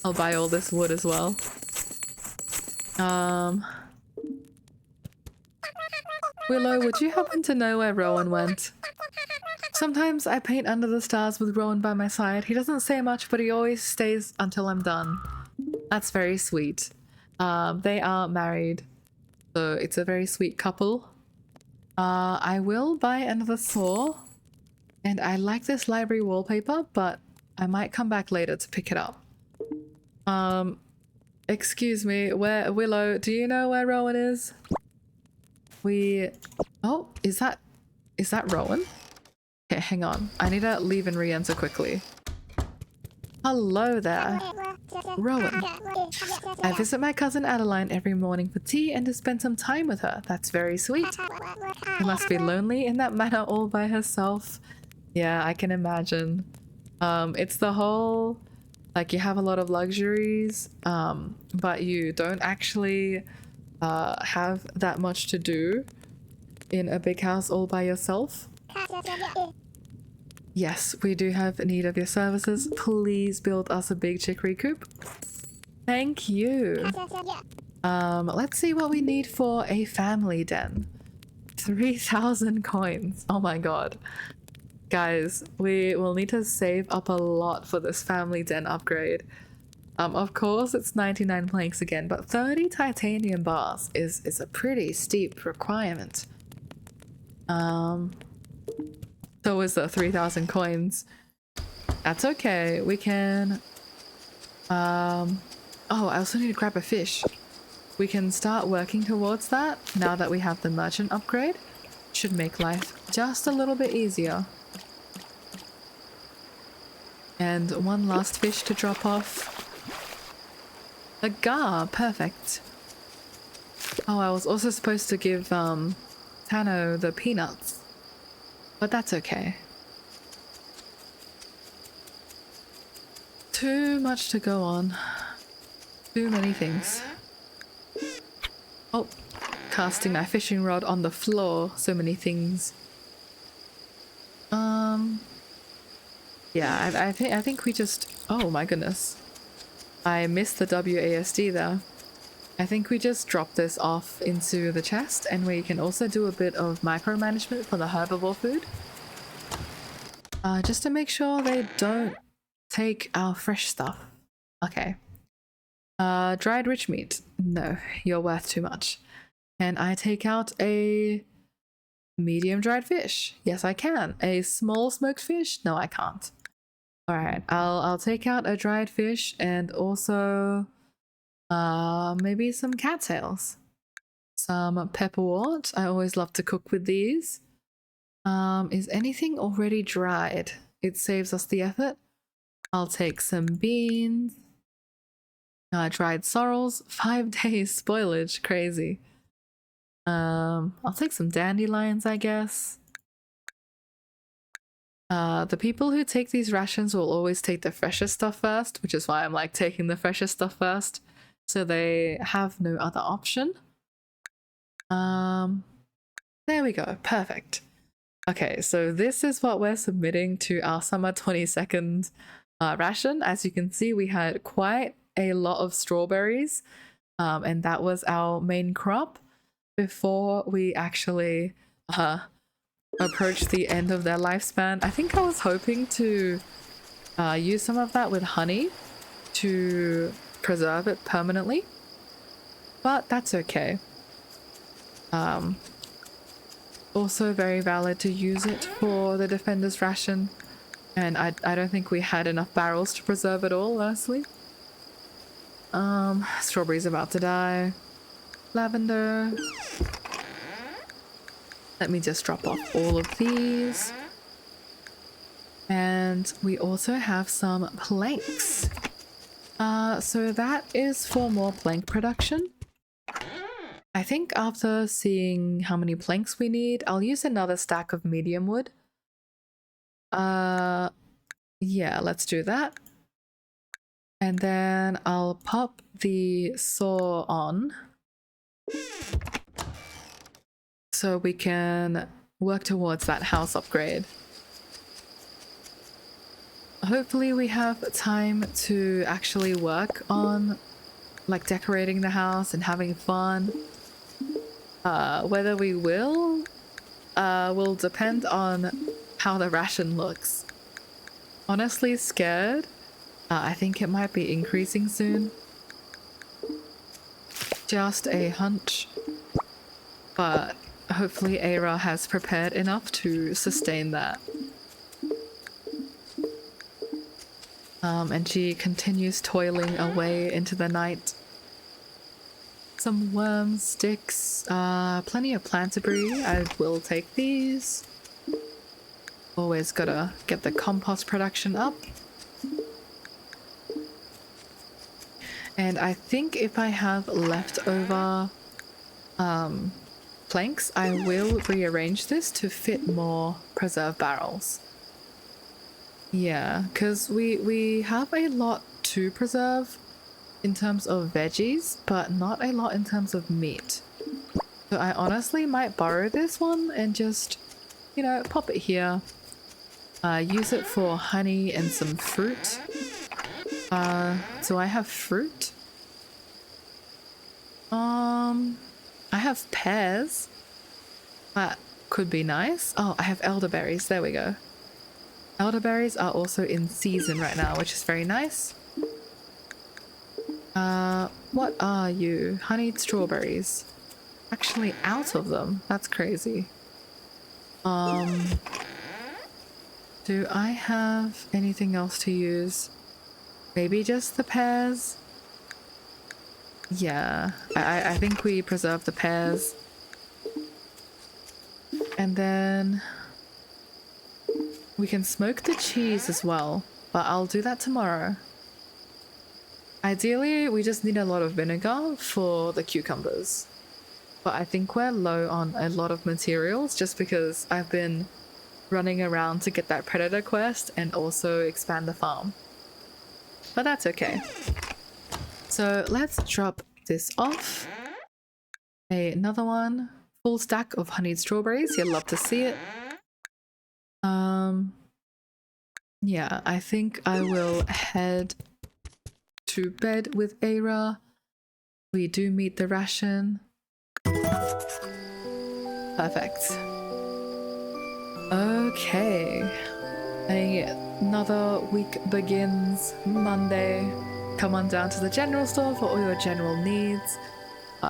I'll buy all this wood as well. Willow, would you happen to know where Rowan went? Sometimes I paint under the stars with Rowan by my side. He doesn't say much, but he always stays until I'm done. That's very sweet. They are married, so it's a very sweet couple. I will buy another saw, and I like this library wallpaper, but I might come back later to pick it up. Excuse me, Willow, do you know where Rowan is? Oh, is that Rowan? Okay, hang on. I need to leave and re-enter quickly. Hello there. Rowan. I visit my cousin Adeline every morning for tea and to spend some time with her. That's very sweet. She must be lonely in that manner all by herself. Yeah, I can imagine. It's the whole, like, you have a lot of luxuries, but you don't actually have that much to do in a big house all by yourself. Yes, we do have need of your services. Please build us a big chicory coop. Thank you. Let's see what we need for a family den. 3,000 coins. Oh my god. Guys, we will need to save up a lot for this family den upgrade. Of course, it's 99 planks again, but 30 titanium bars is a pretty steep requirement. So is the 3,000 coins. That's okay. We can Oh, I also need to grab a fish. We can start working towards that now that we have the merchant upgrade. Should make life just a little bit easier. And one last fish to drop off. A gar, perfect. Oh, I was also supposed to give Tano the peanuts, but that's okay. Too much to go on. Too many things. Oh, casting my fishing rod on the floor. So many things. Yeah, I think we just. Oh my goodness, I missed the WASD there. I think we just drop this off into the chest, and we can also do a bit of micromanagement for the herbivore food. Just to make sure they don't take our fresh stuff. Okay. Dried rich meat. No, you're worth too much. Can I take out a medium dried fish? Yes, I can. A small smoked fish? No, I can't. All right, I'll take out a dried fish and also maybe some cattails. Some pepperwort. I always love to cook with these. Is anything already dried? It saves us the effort. I'll take some beans. Dried sorrels. 5 days spoilage. Crazy. I'll take some dandelions, I guess. The people who take these rations will always take the freshest stuff first, which is why I'm like taking the freshest stuff first, so they have no other option. There we go, perfect. Okay, so this is what we're submitting to our summer 22nd ration. As you can see, we had quite a lot of strawberries, and that was our main crop before we actually approach the end of their lifespan. I think I was hoping to use some of that with honey to preserve it permanently, but that's okay. Also very valid to use it for the defender's ration, and I don't think we had enough barrels to preserve it all, honestly. Strawberry's about to die. Lavender. Let me just drop off all of these. And we also have some planks. So that is for more plank production. I think after seeing how many planks we need, I'll use another stack of medium wood. Yeah, let's do that. And then I'll pop the saw on, so we can work towards that house upgrade. Hopefully we have time to actually work on like decorating the house and having fun. Whether we will depend on how the ration looks. Honestly scared. I think it might be increasing soon. Just a hunch. But hopefully Eira has prepared enough to sustain that. And she continues toiling away into the night. Some worm sticks, plenty of plant debris. I will take these. Always gotta get the compost production up. And I think if I have leftover planks, I will rearrange this to fit more preserve barrels. Yeah, because we have a lot to preserve in terms of veggies, but not a lot in terms of meat. So I honestly might borrow this one and just, you know, pop it here. Use it for honey and some fruit. Do I have fruit? I have pears. That could be nice. Oh, I have elderberries. There we go. Elderberries are also in season right now, which is very nice. What are you? Honeyed strawberries. Actually out of them. That's crazy. Do I have anything else to use? Maybe just the pears? Yeah, I think we preserve the pears. And then we can smoke the cheese as well, but I'll do that tomorrow. Ideally, we just need a lot of vinegar for the cucumbers. But I think we're low on a lot of materials just because I've been running around to get that predator quest and also expand the farm. But that's okay. So let's drop this off. Another one. Full stack of honeyed strawberries. You'll love to see it. Yeah, I think I will head to bed with Eira. We do meet the ration. Perfect. Okay. Another week begins. Monday. Come on down to the general store for all your general needs.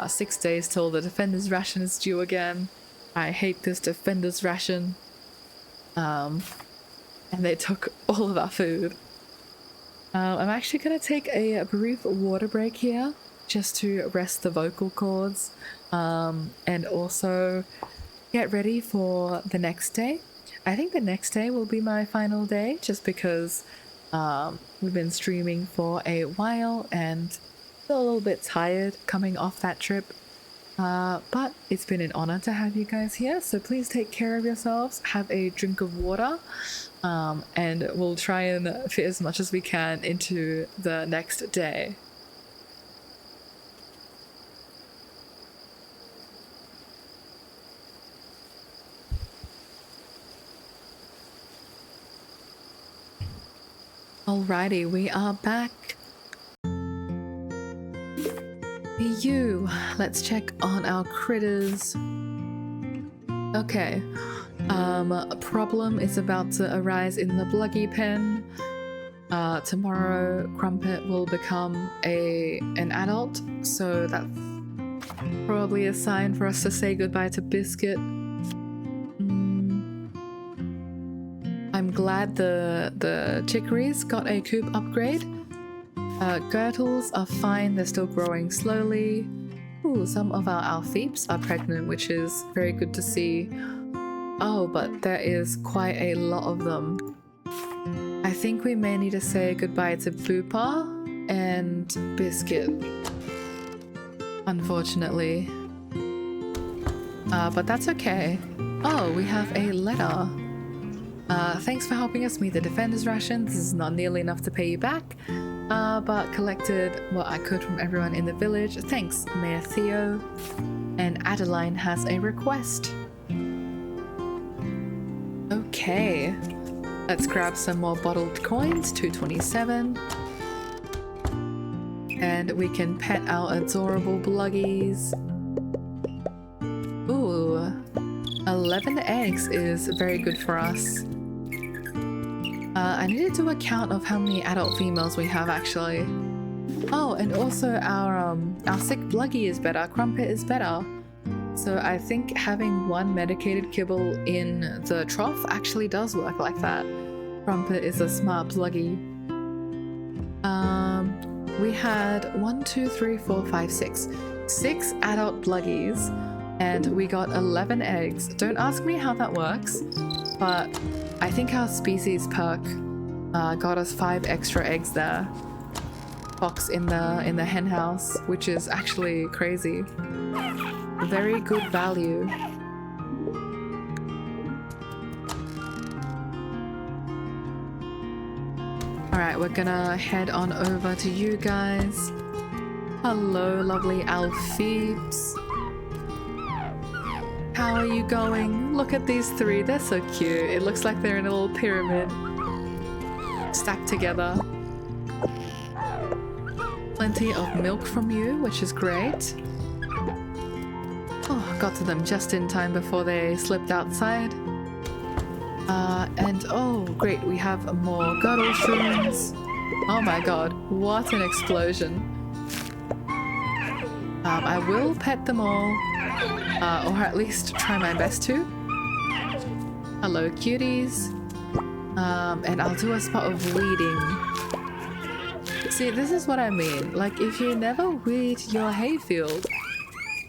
6 days till the defender's ration is due again. I hate this defender's ration. And they took all of our food. I'm actually gonna take a brief water break here just to rest the vocal cords and also get ready for the next day. I think the next day will be my final day just because we've been streaming for a while and feel a little bit tired coming off that trip. But it's been an honor to have you guys here, so please take care of yourselves, have a drink of water, and we'll try and fit as much as we can into the next day. Alrighty, we are back. Let's check on our critters. Okay. A problem is about to arise in the Bluggy pen. Tomorrow Crumpet will become an adult, so that's probably a sign for us to say goodbye to Biscuit. I'm glad the chicories got a coop upgrade. Girdles are fine, they're still growing slowly. Ooh, some of our Alpheeps are pregnant, which is very good to see. Oh, but there is quite a lot of them. I think we may need to say goodbye to Boopa and Biscuit, unfortunately. But that's okay. Oh, we have a letter. Thanks for helping us meet the defender's ration. This is not nearly enough to pay you back, but collected what I could from everyone in the village. Thanks, Mayor Theo. And Adeline has a request. Okay, let's grab some more bottled coins, 227. And we can pet our adorable Bluggies. Ooh, 11 eggs is very good for us. I need to do a count of how many adult females we have actually. Oh, and also our sick Bluggy is better, Crumpet is better. So I think having one medicated kibble in the trough actually does work like that. Crumpet is a smart Bluggy. We had 1, 2, 3, 4, 5, 6. 6 adult Bluggies, and we got 11 eggs. Don't ask me how that works, but I think our species perk got us 5 extra eggs there. Box in the hen house, which is actually crazy. Very good value. Alright, we're gonna head on over to you guys. Hello, lovely Alpheeps. How are you going? Look at these 3, they're so cute. It looks like they're in a little pyramid. Stacked together. Plenty of milk from you, which is great. Oh, got to them just in time before they slipped outside. And oh, great, we have more girdle shrooms. Oh my god, what an explosion. I will pet them all, or at least try my best to. Hello, cuties. And I'll do a spot of weeding. See, this is what I mean. Like, if you never weed your hayfield,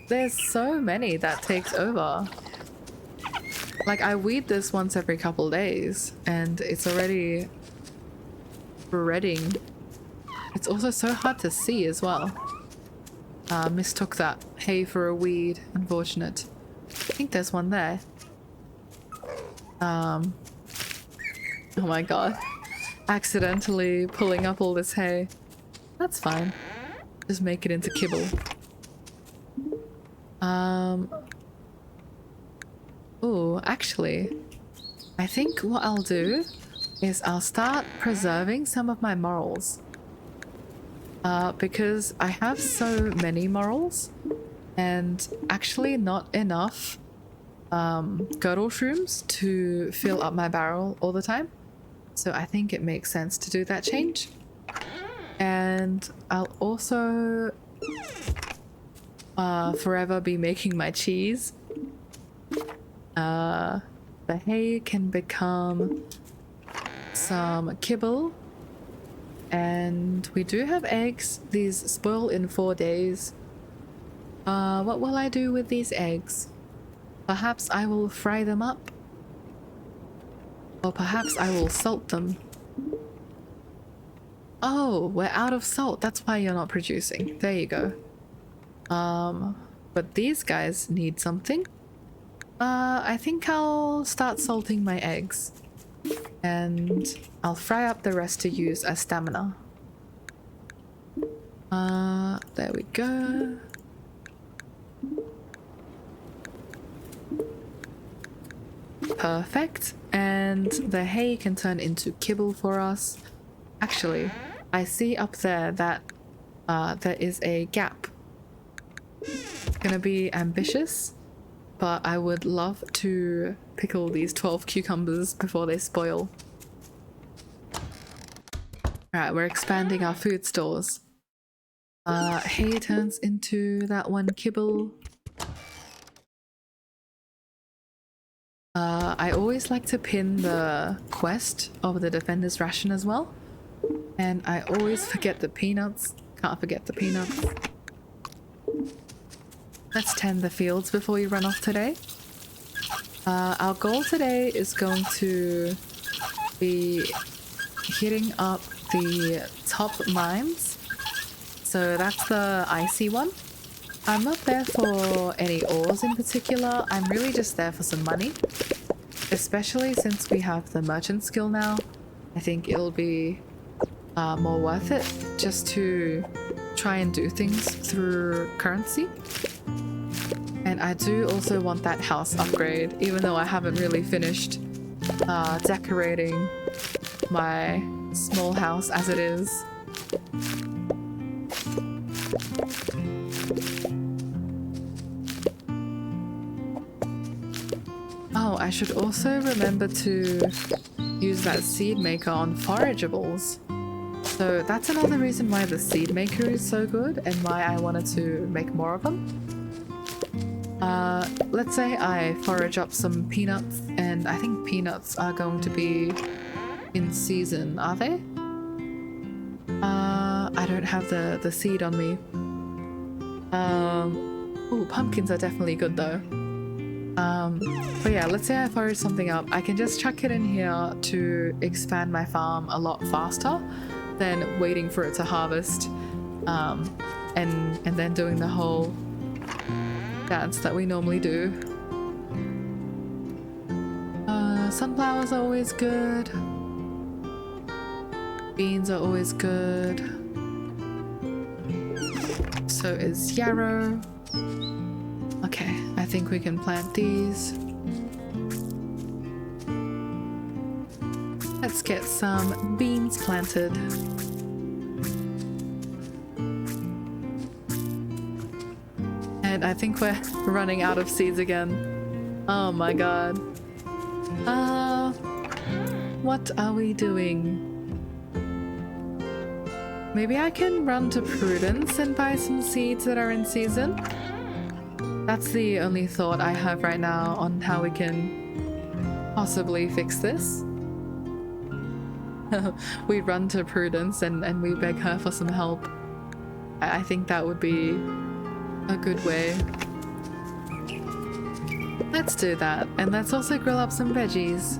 there's so many that takes over. Like, I weed this once every couple days, and it's already spreading. It's also so hard to see as well. Mistook that hay for a weed. Unfortunate. I think there's one there. Oh my god. Accidentally pulling up all this hay. That's fine. Just make it into kibble. Ooh, actually, I think what I'll do is I'll start preserving some of my morals. Because I have so many morals and actually not enough girdle shrooms to fill up my barrel all the time. So I think it makes sense to do that change. And I'll also forever be making my cheese. The hay can become some kibble. And we do have eggs. These spoil in 4 days. What will I do with these eggs? Perhaps I will fry them up. Or perhaps I will salt them. Oh, we're out of salt. That's why you're not producing. There you go. But these guys need something. I think I'll start salting my eggs. And I'll fry up the rest to use as stamina. There we go. Perfect. And the hay can turn into kibble for us. Actually, I see up there that there is a gap. It's gonna be ambitious, but I would love to pickle these 12 cucumbers before they spoil. Alright, we're expanding our food stores. Hay turns into that one kibble. I always like to pin the quest of the defender's ration as well. And I always forget the peanuts. Can't forget the peanuts. Let's tend the fields before we run off today. Our goal today is going to be hitting up the top mines. So that's the icy one. I'm not there for any ores in particular. I'm really just there for some money. Especially since we have the merchant skill now. I think it'll be more worth it just to try and do things through currency. And I do also want that house upgrade, even though I haven't really finished decorating my small house as it is. Oh, I should also remember to use that seed maker on forageables. So that's another reason why the seed maker is so good and why I wanted to make more of them. Let's say I forage up some peanuts, and I think peanuts are going to be in season, are they? I don't have the seed on me. Ooh, pumpkins are definitely good though. But yeah, let's say I forage something up. I can just chuck it in here to expand my farm a lot faster than waiting for it to harvest, and then doing the whole dance that we normally do. Sunflowers are always good. Beans are always good. So is yarrow. Okay, I think we can plant these. Let's get some beans planted. And I think we're running out of seeds again. Oh my god. What are we doing? Maybe I can run to Prudence and buy some seeds that are in season? That's the only thought I have right now on how we can possibly fix this. we run to Prudence and we beg her for some help. I think that would be a good way. Let's do that, and let's also grill up some veggies.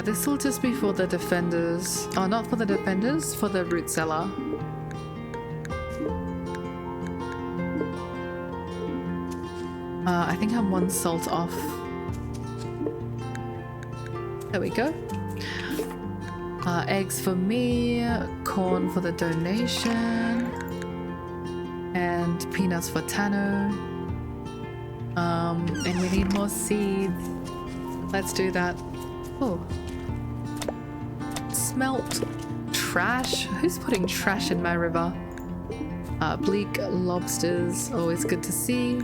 This will just be for the defenders. Oh, not for the defenders, for the root cellar. I think I'm 1 salt off. There we go. Eggs for me, corn for the donation, and peanuts for Tano. And we need more seeds. Let's do that. Oh. Smelt trash? Who's putting trash in my river? Bleak lobsters, always good to see.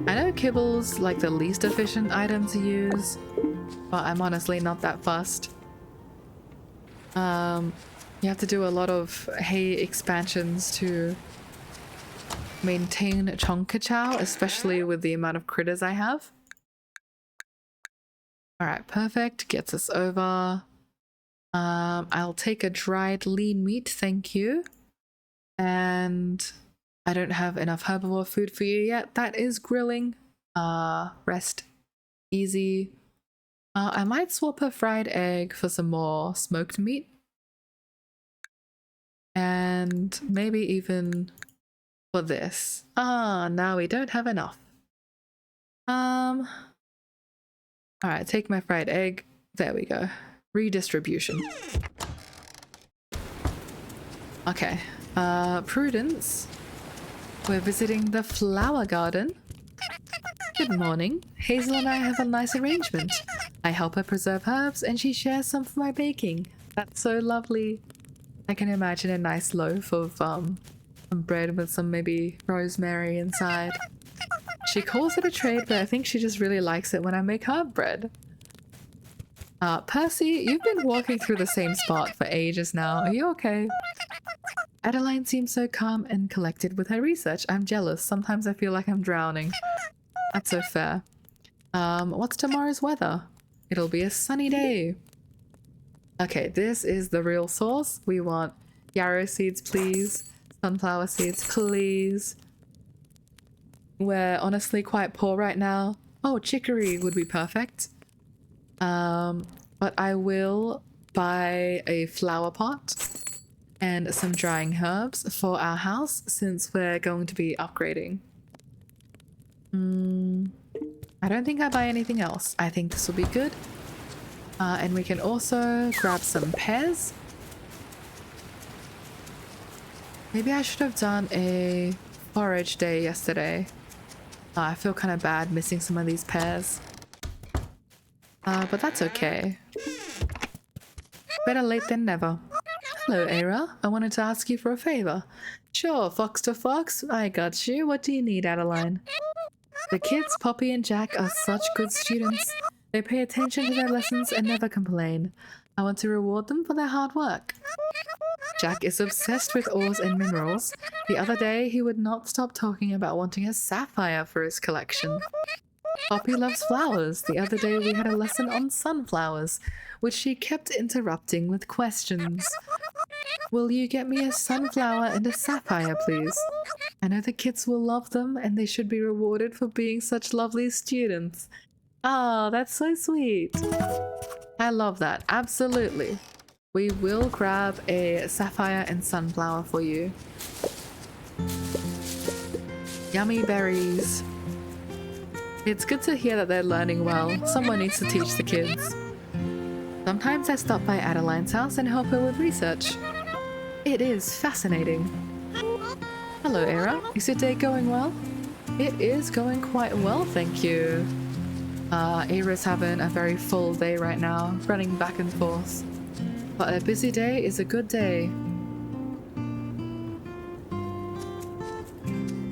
I know kibble's like the least efficient item to use, but I'm honestly not that fussed. You have to do a lot of hay expansions to maintain Chonkachow, especially with the amount of critters I have. Alright, perfect. Gets us over. I'll take a dried lean meat, thank you. And I don't have enough herbivore food for you yet. That is grilling. Rest. Easy. I might swap a fried egg for some more smoked meat. And maybe even for this. Now we don't have enough. Alright, take my fried egg. There we go. Redistribution. Okay. Prudence. We're visiting the flower garden. Good morning. Hazel and I have a nice arrangement. I help her preserve herbs and she shares some for my baking. That's so lovely. I can imagine a nice loaf of some bread with some maybe rosemary inside. She calls it a trade, but I think she just really likes it when I make herb bread. Percy, you've been walking through the same spot for ages now. Are you okay? Adeline seems so calm and collected with her research. I'm jealous. Sometimes I feel like I'm drowning. That's so fair. What's tomorrow's weather? It'll be a sunny day. Okay, this is the real sauce. We want yarrow seeds, please. Sunflower seeds, please. We're honestly quite poor right now. Oh, chicory would be perfect. But I will buy a flower pot and some drying herbs for our house since we're going to be upgrading. I don't think I buy anything else. I think this will be good. And we can also grab some pears. Maybe I should have done a forage day yesterday. I feel kind of bad missing some of these pears. But that's okay. Better late than never. Hello, Eira. I wanted to ask you for a favor. Sure, fox to fox. I got you. What do you need, Adeline? The kids, Poppy and Jack, are such good students. They pay attention to their lessons and never complain. I want to reward them for their hard work. Jack is obsessed with ores and minerals. The other day, he would not stop talking about wanting a sapphire for his collection. Poppy loves flowers. The other day, we had a lesson on sunflowers, which she kept interrupting with questions. Will you get me a sunflower and a sapphire, please? I know the kids will love them, and they should be rewarded for being such lovely students. Oh, that's so sweet. I love that. Absolutely. We will grab a sapphire and sunflower for you. Yummy berries. It's good to hear that they're learning well. Someone needs to teach the kids. Sometimes I stop by Adeline's house and help her with research. It is fascinating. Hello, Eira. Is your day going well? It is going quite well, thank you. Eira's having a very full day right now, running back and forth. But a busy day is a good day.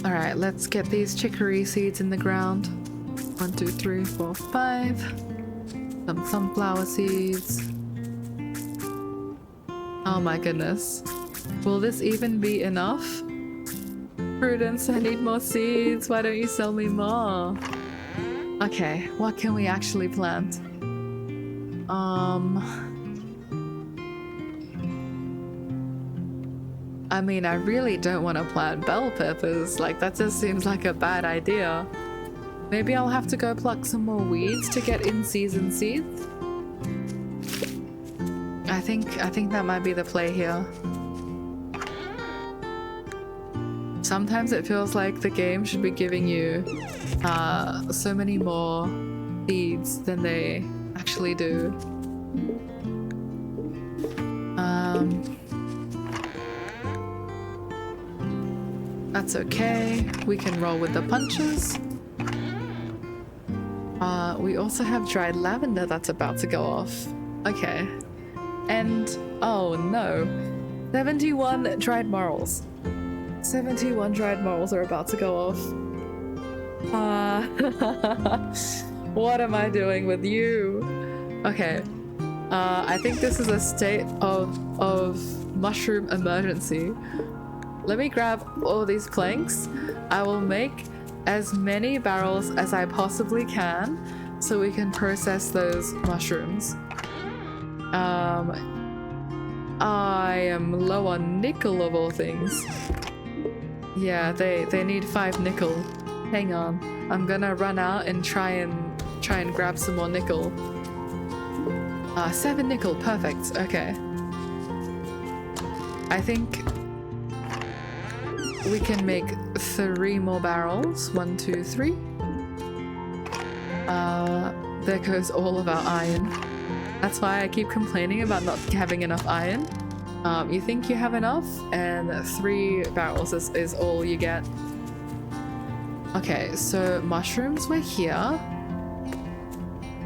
Alright, let's get these chicory seeds in the ground. 1, 2, 3, 4, 5. Some sunflower seeds. Oh my goodness. Will this even be enough? Prudence, I need more seeds. Why don't you sell me more? Okay, what can we actually plant? I mean, I really don't want to plant bell peppers. Like, that just seems like a bad idea. Maybe I'll have to go pluck some more weeds to get in-season seeds. I think that might be the play here. Sometimes it feels like the game should be giving you so many more seeds than they actually do. That's okay. We can roll with the punches. We also have dried lavender that's about to go off. Okay. And, oh no. 71 dried morels. 71 dried morels are about to go off. What am I doing with you? Okay. I think this is a state of mushroom emergency. Let me grab all these planks. I will make as many barrels as I possibly can so we can process those mushrooms. I am low on nickel of all things. Yeah, they need 5 nickel. Hang on. I'm gonna run out and try and grab some more nickel. 7 nickel, perfect. Okay. I think we can make 3 more barrels. 1, 2, 3. There goes all of our iron. That's why I keep complaining about not having enough iron. You think you have enough, and 3 barrels is all you get. Okay, so mushrooms were here.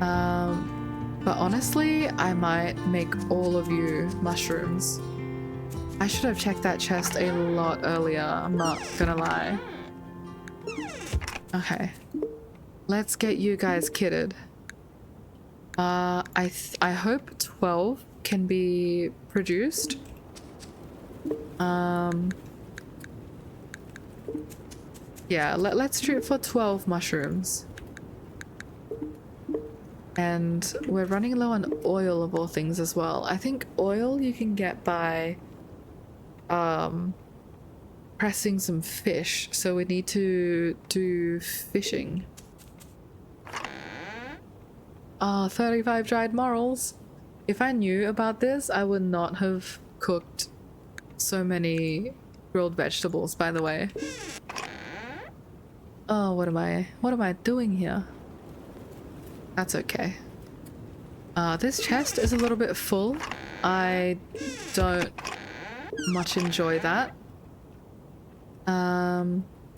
But honestly, I might make all of you mushrooms. I should have checked that chest a lot earlier, I'm not gonna lie. Okay. Let's get you guys kitted. I hope 12 can be produced. Yeah, let's shoot for 12 mushrooms. And we're running low on oil of all things as well. I think oil you can get by pressing some fish, so we need to do fishing. 35 dried morels. If I knew about this, I would not have cooked so many grilled vegetables, by the way. Oh, what am I doing here? That's okay. This chest is a little bit full. I don't much enjoy that.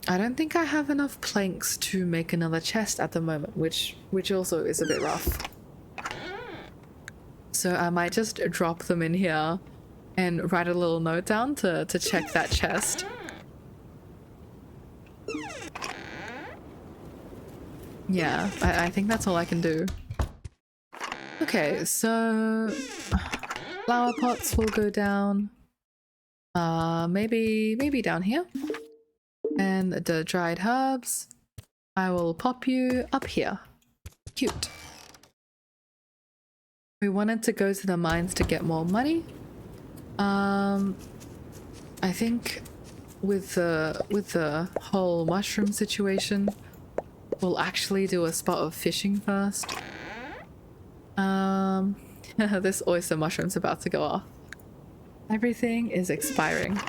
I don't think I have enough planks to make another chest at the moment, which also is a bit rough. So I might just drop them in here and write a little note down to check that chest. Yeah, I think that's all I can do. Okay, so flower pots will go down. Maybe down here. And the dried herbs, I will pop you up here. Cute. We wanted to go to the mines to get more money. I think with the whole mushroom situation, we'll actually do a spot of fishing first. This oyster mushroom's about to go off. Everything is expiring.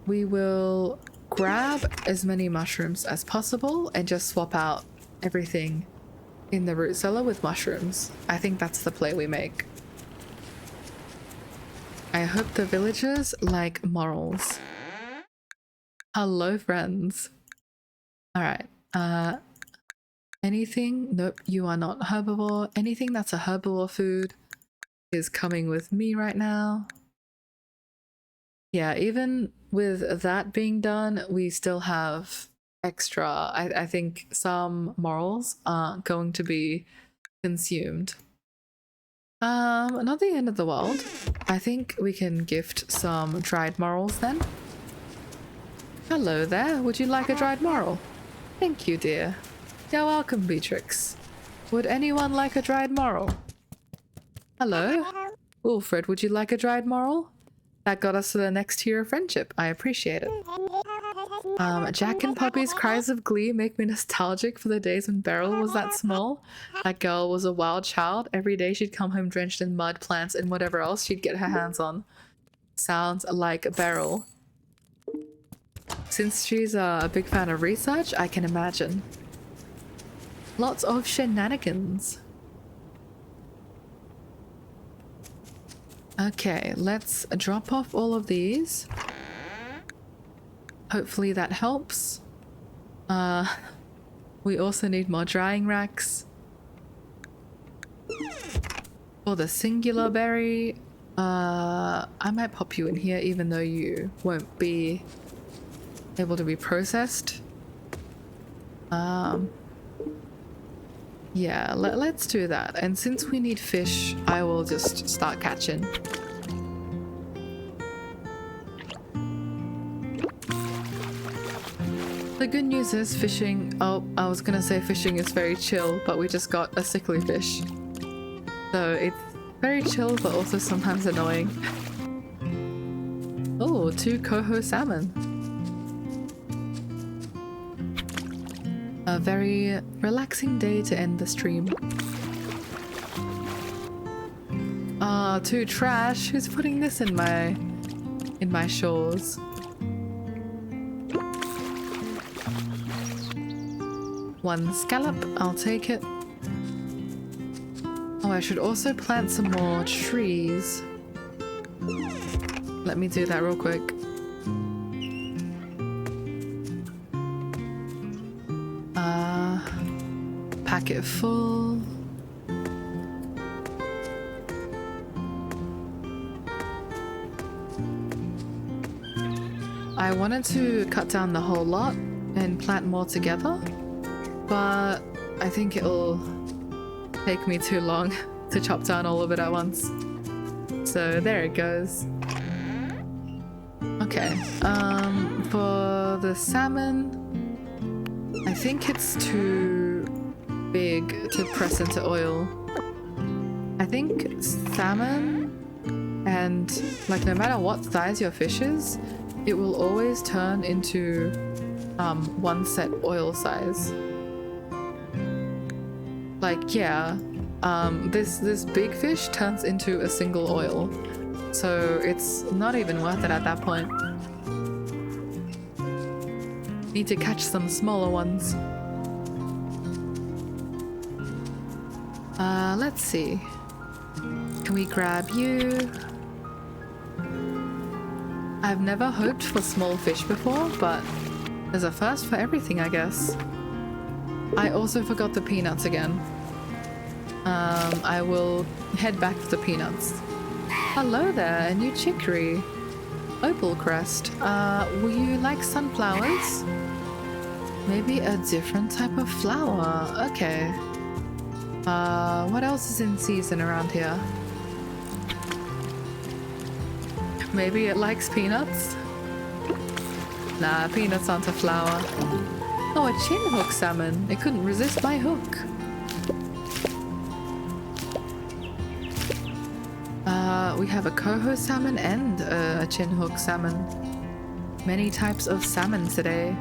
We will grab as many mushrooms as possible and just swap out everything in the root cellar with mushrooms. I think that's the play we make. I hope the villagers like morels. Hello, friends. Alright, anything? Nope, you are not herbivore. Anything that's a herbivore food is coming with me right now. Yeah, even with that being done, we still have extra. I think some morels aren't going to be consumed. Not the end of the world. I think we can gift some dried morels then. Hello there, would you like a dried morel? Thank you, dear. You're welcome, Beatrix. Would anyone like a dried morel? Hello? Wilfred, would you like a dried morel? That got us to the next tier of friendship. I appreciate it. Jack and Poppy's cries of glee make me nostalgic for the days when Beryl was that small. That girl was a wild child. Every day she'd come home drenched in mud, plants, and whatever else she'd get her hands on. Sounds like Beryl. Since she's a big fan of research, I can imagine. Lots of shenanigans. Okay, let's drop off all of these. Hopefully that helps. We also need more drying racks. For the singular berry, I might pop you in here even though you won't be able to be processed. Yeah, let's do that. And since we need fish, I will just start catching. The good news is fishing... Oh, I was gonna say fishing is very chill, but we just got a sickly fish. So it's very chill, but also sometimes annoying. Oh, 2 coho salmon. A very relaxing day to end the stream. Too trash. Who's putting this in my shores? One scallop, I'll take it. Oh, I should also plant some more trees. Let me do that real quick. Packet full. I wanted to cut down the whole lot and plant more together, but I think it'll take me too long to chop down all of it at once. So there it goes. Okay, for the salmon, I think it's too big to press into oil. I think salmon, and like no matter what size your fish is, it will always turn into one set oil size. Like yeah, this big fish turns into a single oil, so it's not even worth it at that point. Need to catch some smaller ones. Let's see. Can we grab you? I've never hoped for small fish before, but there's a first for everything, I guess. I also forgot the peanuts again. I will head back to the peanuts. Hello there, a new chicory. Opal crest. Will you like sunflowers? Maybe a different type of flower. Okay. What else is in season around here? Maybe it likes peanuts? Nah, peanuts aren't a flower. Oh, a chin hook salmon. It couldn't resist my hook. We have a coho salmon and a chin hook salmon. Many types of salmon today.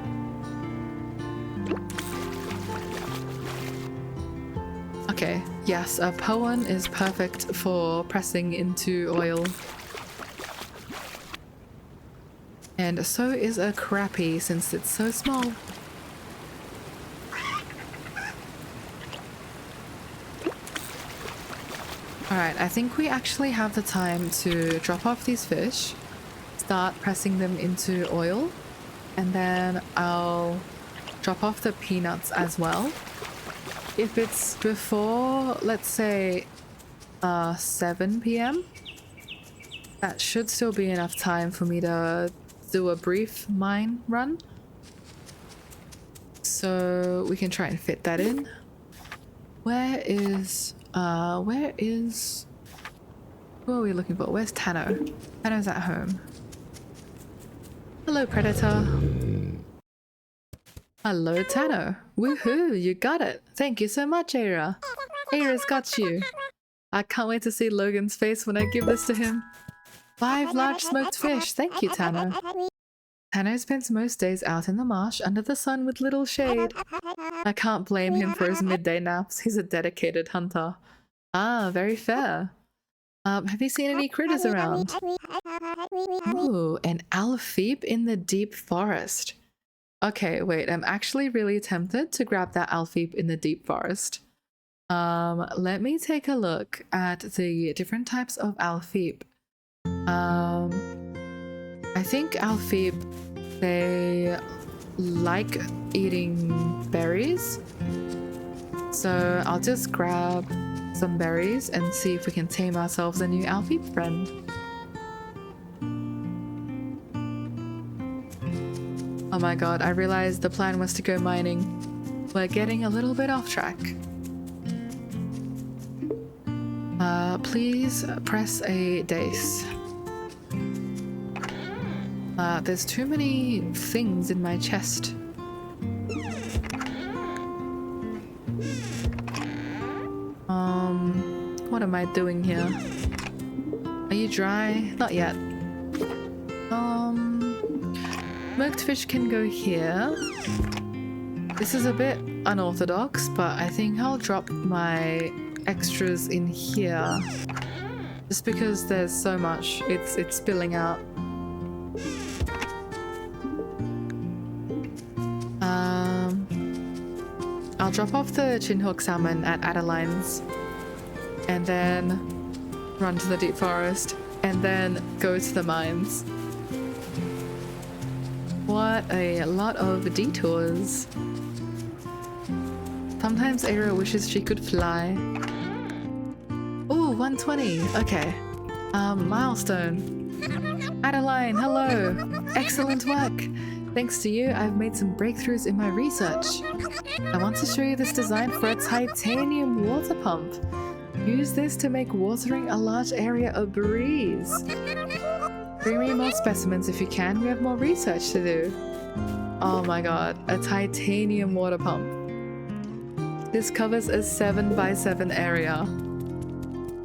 Okay, yes, a powan is perfect for pressing into oil. And so is a crappie since it's so small. Alright, I think we actually have the time to drop off these fish, start pressing them into oil, and then I'll drop off the peanuts as well. If it's before, let's say, 7 p.m, that should still be enough time for me to do a brief mine run. So we can try and fit that in. Where is... who are we looking for? Where's Tano? Tano's at home. Hello, Predator. Hello, Tano. Woohoo, you got it. Thank you so much, Eira. Eira's got you. I can't wait to see Logan's face when I give this to him. 5 large smoked fish. Thank you, Tano. Tano spends most days out in the marsh under the sun with little shade. I can't blame him for his midday naps. He's a dedicated hunter. Ah, very fair. Have you seen any critters around? Ooh, an alfeep in the deep forest. Okay, wait, I'm actually really tempted to grab that alfeep in the deep forest. Let me take a look at the different types of alfeep. I think alfeep, they like eating berries. So I'll just grab some berries and see if we can tame ourselves a new alfeep friend. Oh my god, I realized the plan was to go mining. We're getting a little bit off track. Please press a dice. There's too many things in my chest. What am I doing here? Are you dry? Not yet. Smoked fish can go here. This is a bit unorthodox, but I think I'll drop my extras in here. Just because there's so much, it's spilling out. I'll drop off the chinhook salmon at Adeline's and then run to the deep forest and then go to the mines. What a lot of detours. Sometimes Eira wishes she could fly. Ooh, 120. Okay. Milestone. Adeline, hello. Excellent work. Thanks to you, I've made some breakthroughs in my research. I want to show you this design for a titanium water pump. Use this to make watering a large area a breeze. Bring me more specimens if you can. We have more research to do. Oh my god, a titanium water pump. This covers a 7x7 area.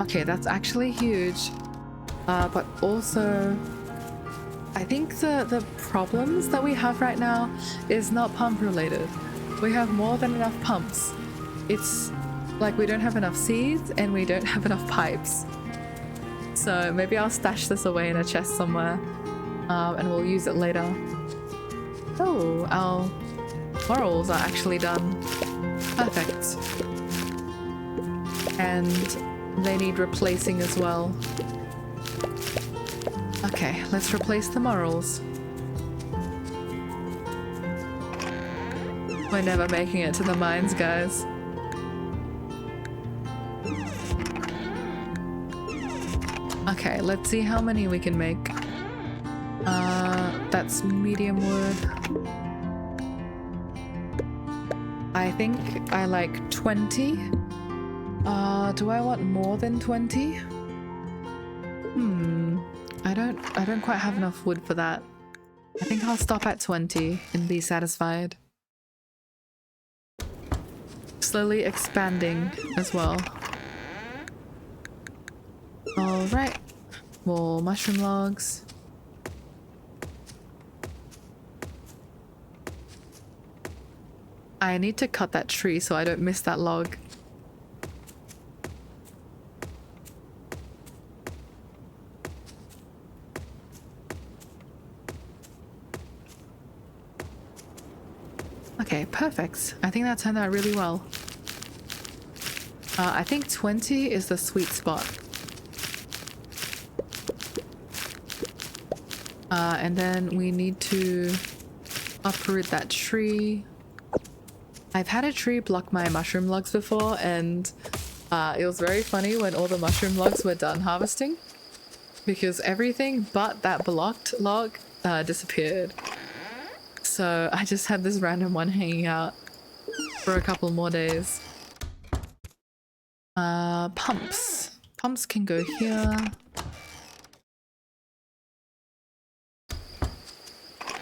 Okay, that's actually huge. But also, I think the problems that we have right now is not pump related. We have more than enough pumps. It's like we don't have enough seeds and we don't have enough pipes. So maybe I'll stash this away in a chest somewhere and we'll use it later. Oh, our morals are actually done. Perfect. And they need replacing as well. Okay, let's replace the morals. We're never making it to the mines, guys. Okay, let's see how many we can make. That's medium wood. I think I like 20. Do I want more than 20? I don't quite have enough wood for that. I think I'll stop at 20 and be satisfied. Slowly expanding as well. Alright. More mushroom logs. I need to cut that tree so I don't miss that log. Okay, perfect. I think that turned out really well. I think 20 is the sweet spot. And then we need to uproot that tree. I've had a tree block my mushroom logs before, and it was very funny when all the mushroom logs were done harvesting, because everything but that blocked log disappeared. So I just had this random one hanging out for a couple more days. Pumps. Pumps can go here.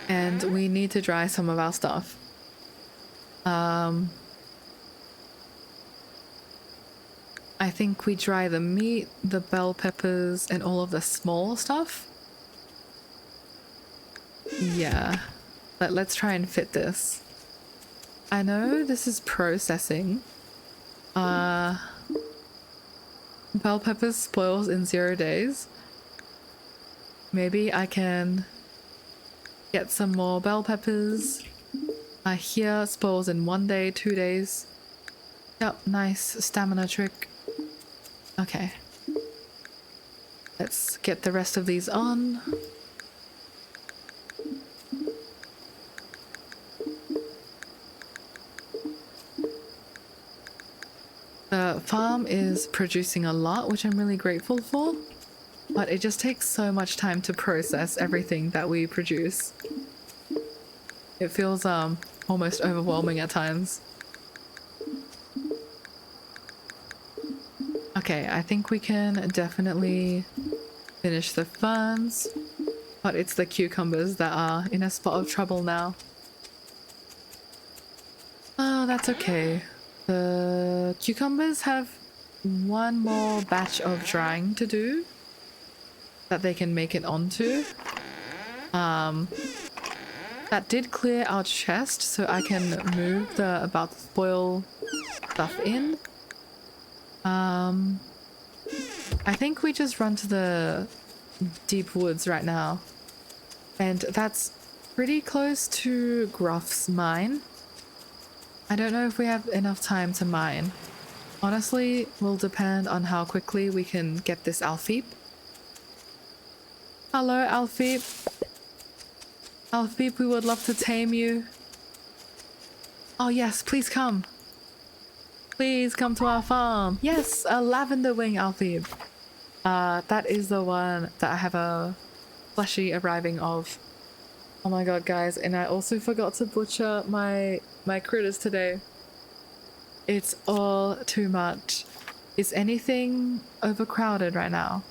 And we need to dry some of our stuff. I think we dry the meat, the bell peppers, and all of the small stuff. Yeah. Let's try and fit this. I know this is processing. Bell peppers spoils in 0 days. Maybe I can get some more bell peppers. Here spoils in 1 day, 2 days. Yep, nice stamina trick. Okay. Let's get the rest of these on. The farm is producing a lot, which I'm really grateful for, but it just takes so much time to process everything that we produce. It feels almost overwhelming at times. Okay, I think we can definitely finish the ferns, but it's the cucumbers that are in a spot of trouble now. Oh, that's okay. The cucumbers have one more batch of drying to do that they can make it onto. That did clear our chest, so I can move the about to spoil stuff in. I think we just run to the deep woods right now, and that's pretty close to Gruff's mine. I don't know if we have enough time to mine. Honestly, will depend on how quickly we can get this Alfeep. Hello, Alfeep. Alfeep, we would love to tame you. Oh yes, please come. Please come to our farm. Yes, a lavender wing Alfeep. That is the one that I have a fleshy arriving of. Oh my god, guys, and I also forgot to butcher my critters today. It's all too much. Is anything overcrowded right now?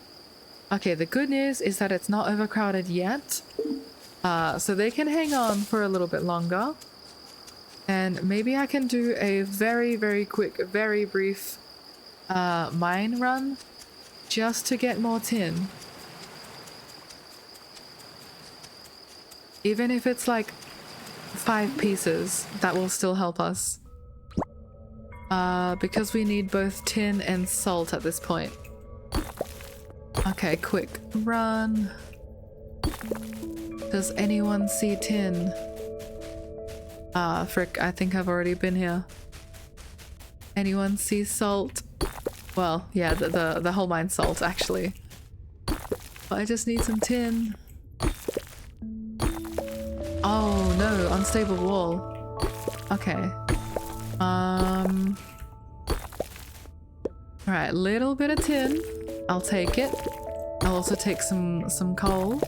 Okay, the good news is that it's not overcrowded yet. So they can hang on for a little bit longer. And maybe I can do a very, very quick, very brief mine run just to get more tin. Even if it's like 5 pieces, that will still help us. Because we need both tin and salt at this point. Okay, quick run. Does anyone see tin? Frick, I think I've already been here. Anyone see salt? Well, yeah, the whole mine's salt, actually. But I just need some tin. Oh no, unstable wall. Okay. Alright, little bit of tin. I'll take it. I'll also take some coal.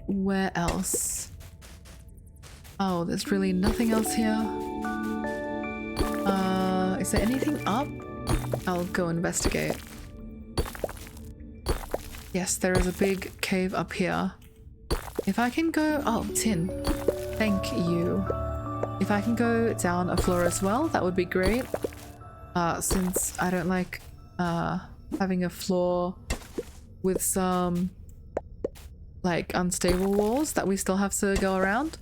Where else? Oh, there's really nothing else here. Is there anything up? I'll go investigate. Yes, there is a big cave up here. If I can go... Oh, tin. Thank you. If I can go down a floor as well, that would be great. Since I don't like having a floor with some like unstable walls that we still have to go around.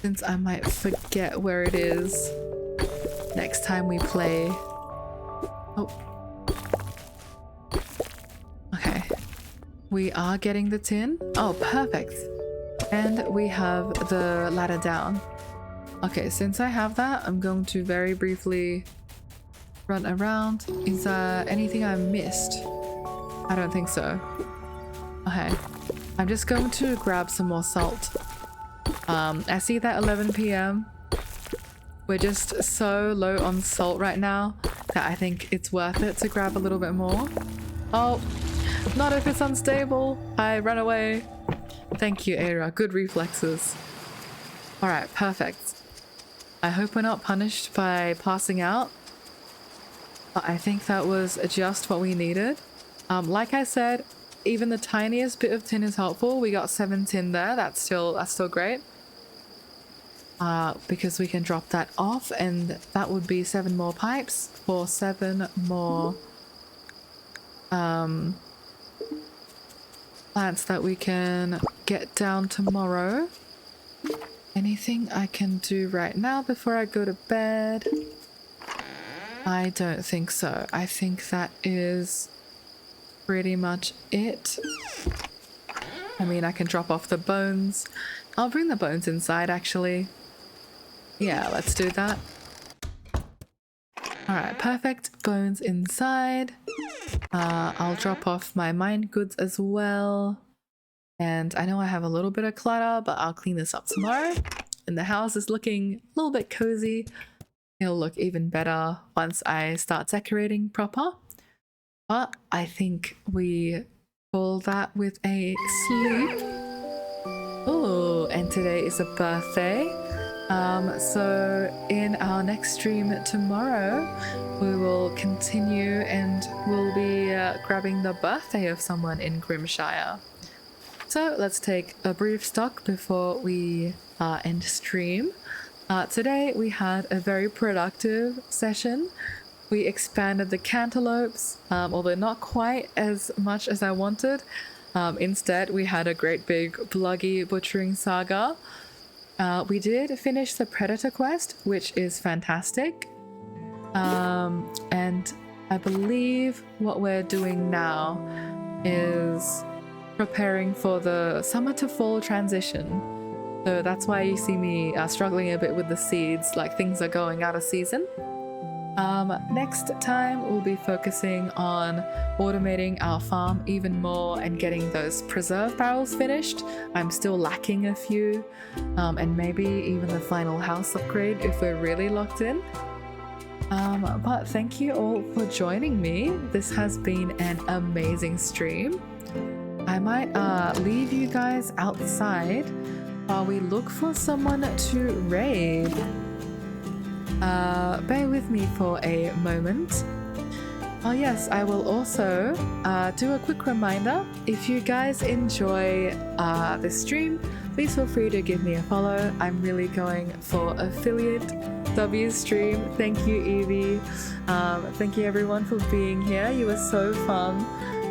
Since I might forget where it is next time we play. Oh. Okay. We are getting the tin. Oh, perfect. And we have the ladder down. Okay, since I have that, I'm going to very briefly run around. Is there anything I missed? I don't think so. Okay. I'm just going to grab some more salt. I see that 11 p.m. We're just so low on salt right now that I think it's worth it to grab a little bit more. Oh, not if it's unstable. I run away. Thank you, Eira. Good reflexes. Alright, perfect. I hope we're not punished by passing out. But I think that was just what we needed. Like I said, even the tiniest bit of tin is helpful. We got 7 tin there. That's still great. because we can drop that off, and that would be 7 more pipes for 7 more plants that we can get down tomorrow. Anything I can do right now before I go to bed? I don't think so. I think that is pretty much it. I mean, I can drop off the bones. I'll bring the bones inside, actually. Yeah, let's do that. Alright, perfect. Bones inside. I'll drop off my mine goods as well. And I know I have a little bit of clutter, but I'll clean this up tomorrow. And the house is looking a little bit cozy. It'll look even better once I start decorating proper. But I think we call that with a sleep. Oh, and today is a birthday. So in our next stream tomorrow, we will continue and we'll be grabbing the birthday of someone in Grimshire. So let's take a brief stock before we end stream. Today we had a very productive session. We expanded the cantaloupes, although not quite as much as I wanted. Instead, we had a great big Bluggy butchering saga. We did finish the predator quest, which is fantastic. And I believe what we're doing now is preparing for the summer to fall transition. So that's why you see me struggling a bit with the seeds, like things are going out of season. Next time we'll be focusing on automating our farm even more and getting those preserve barrels finished. I'm still lacking a few, and maybe even the final house upgrade if we're really locked in. But thank you all for joining me. This has been an amazing stream. I might leave you guys outside while we look for someone to raid. Bear with me for a moment. Oh yes, I will also do a quick reminder. If you guys enjoy this stream, please feel free to give me a follow. I'm really going for affiliate W stream. Thank you, Evie. Thank you everyone for being here. You were so fun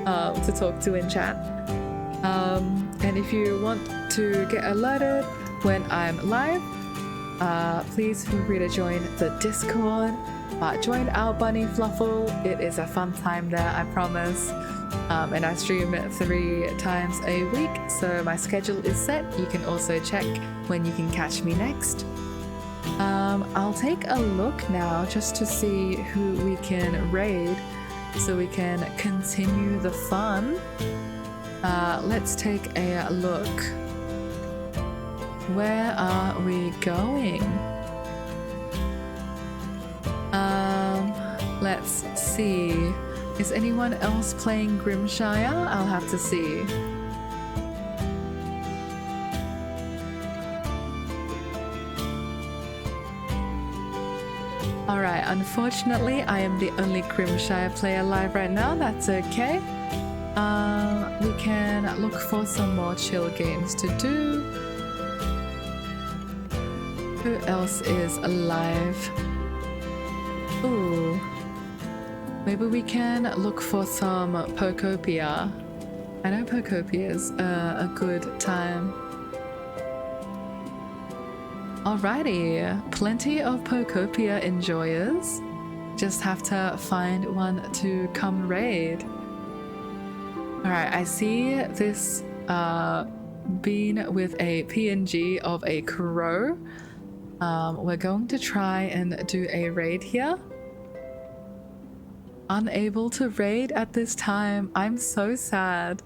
to talk to in chat. And if you want to get alerted when I'm live, please feel free to join the Discord. Join our bunny fluffle. It is a fun time there, I promise. And I stream 3 times a week, so my schedule is set. You can also check when you can catch me next. I'll take a look now just to see who we can raid so we can continue the fun. Let's take a look. Where are we going? Let's see. Is anyone else playing Grimshire? I'll have to see. Alright, unfortunately I am the only Grimshire player live right now. That's okay. We can look for some more chill games to do. Who else is alive? Ooh. Maybe we can look for some Pokopia. I know Pokopia is a good time. Alrighty, plenty of Pokopia enjoyers. Just have to find one to come raid. Alright, I see this bean with a PNG of a crow. We're going to try and do a raid here. Unable to raid at this time. I'm so sad.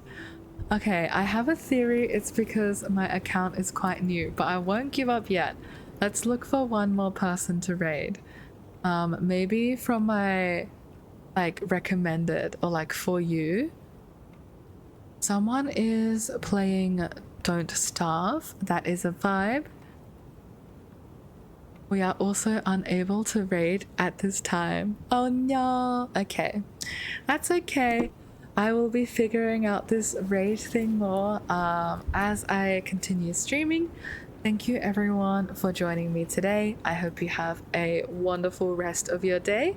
Okay, I have a theory. It's because my account is quite new, but I won't give up yet. Let's look for one more person to raid. Maybe from my recommended or for you. Someone is playing Don't Starve. That is a vibe. We are also unable to raid at this time. Oh no. Okay. That's okay. I will be figuring out this raid thing more as I continue streaming. Thank you everyone for joining me today. I hope you have a wonderful rest of your day.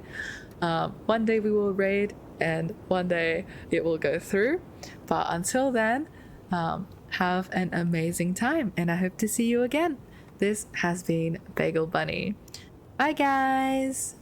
One day we will raid and one day it will go through. But until then, have an amazing time and I hope to see you again. This has been Bagel Bunny. Bye, guys.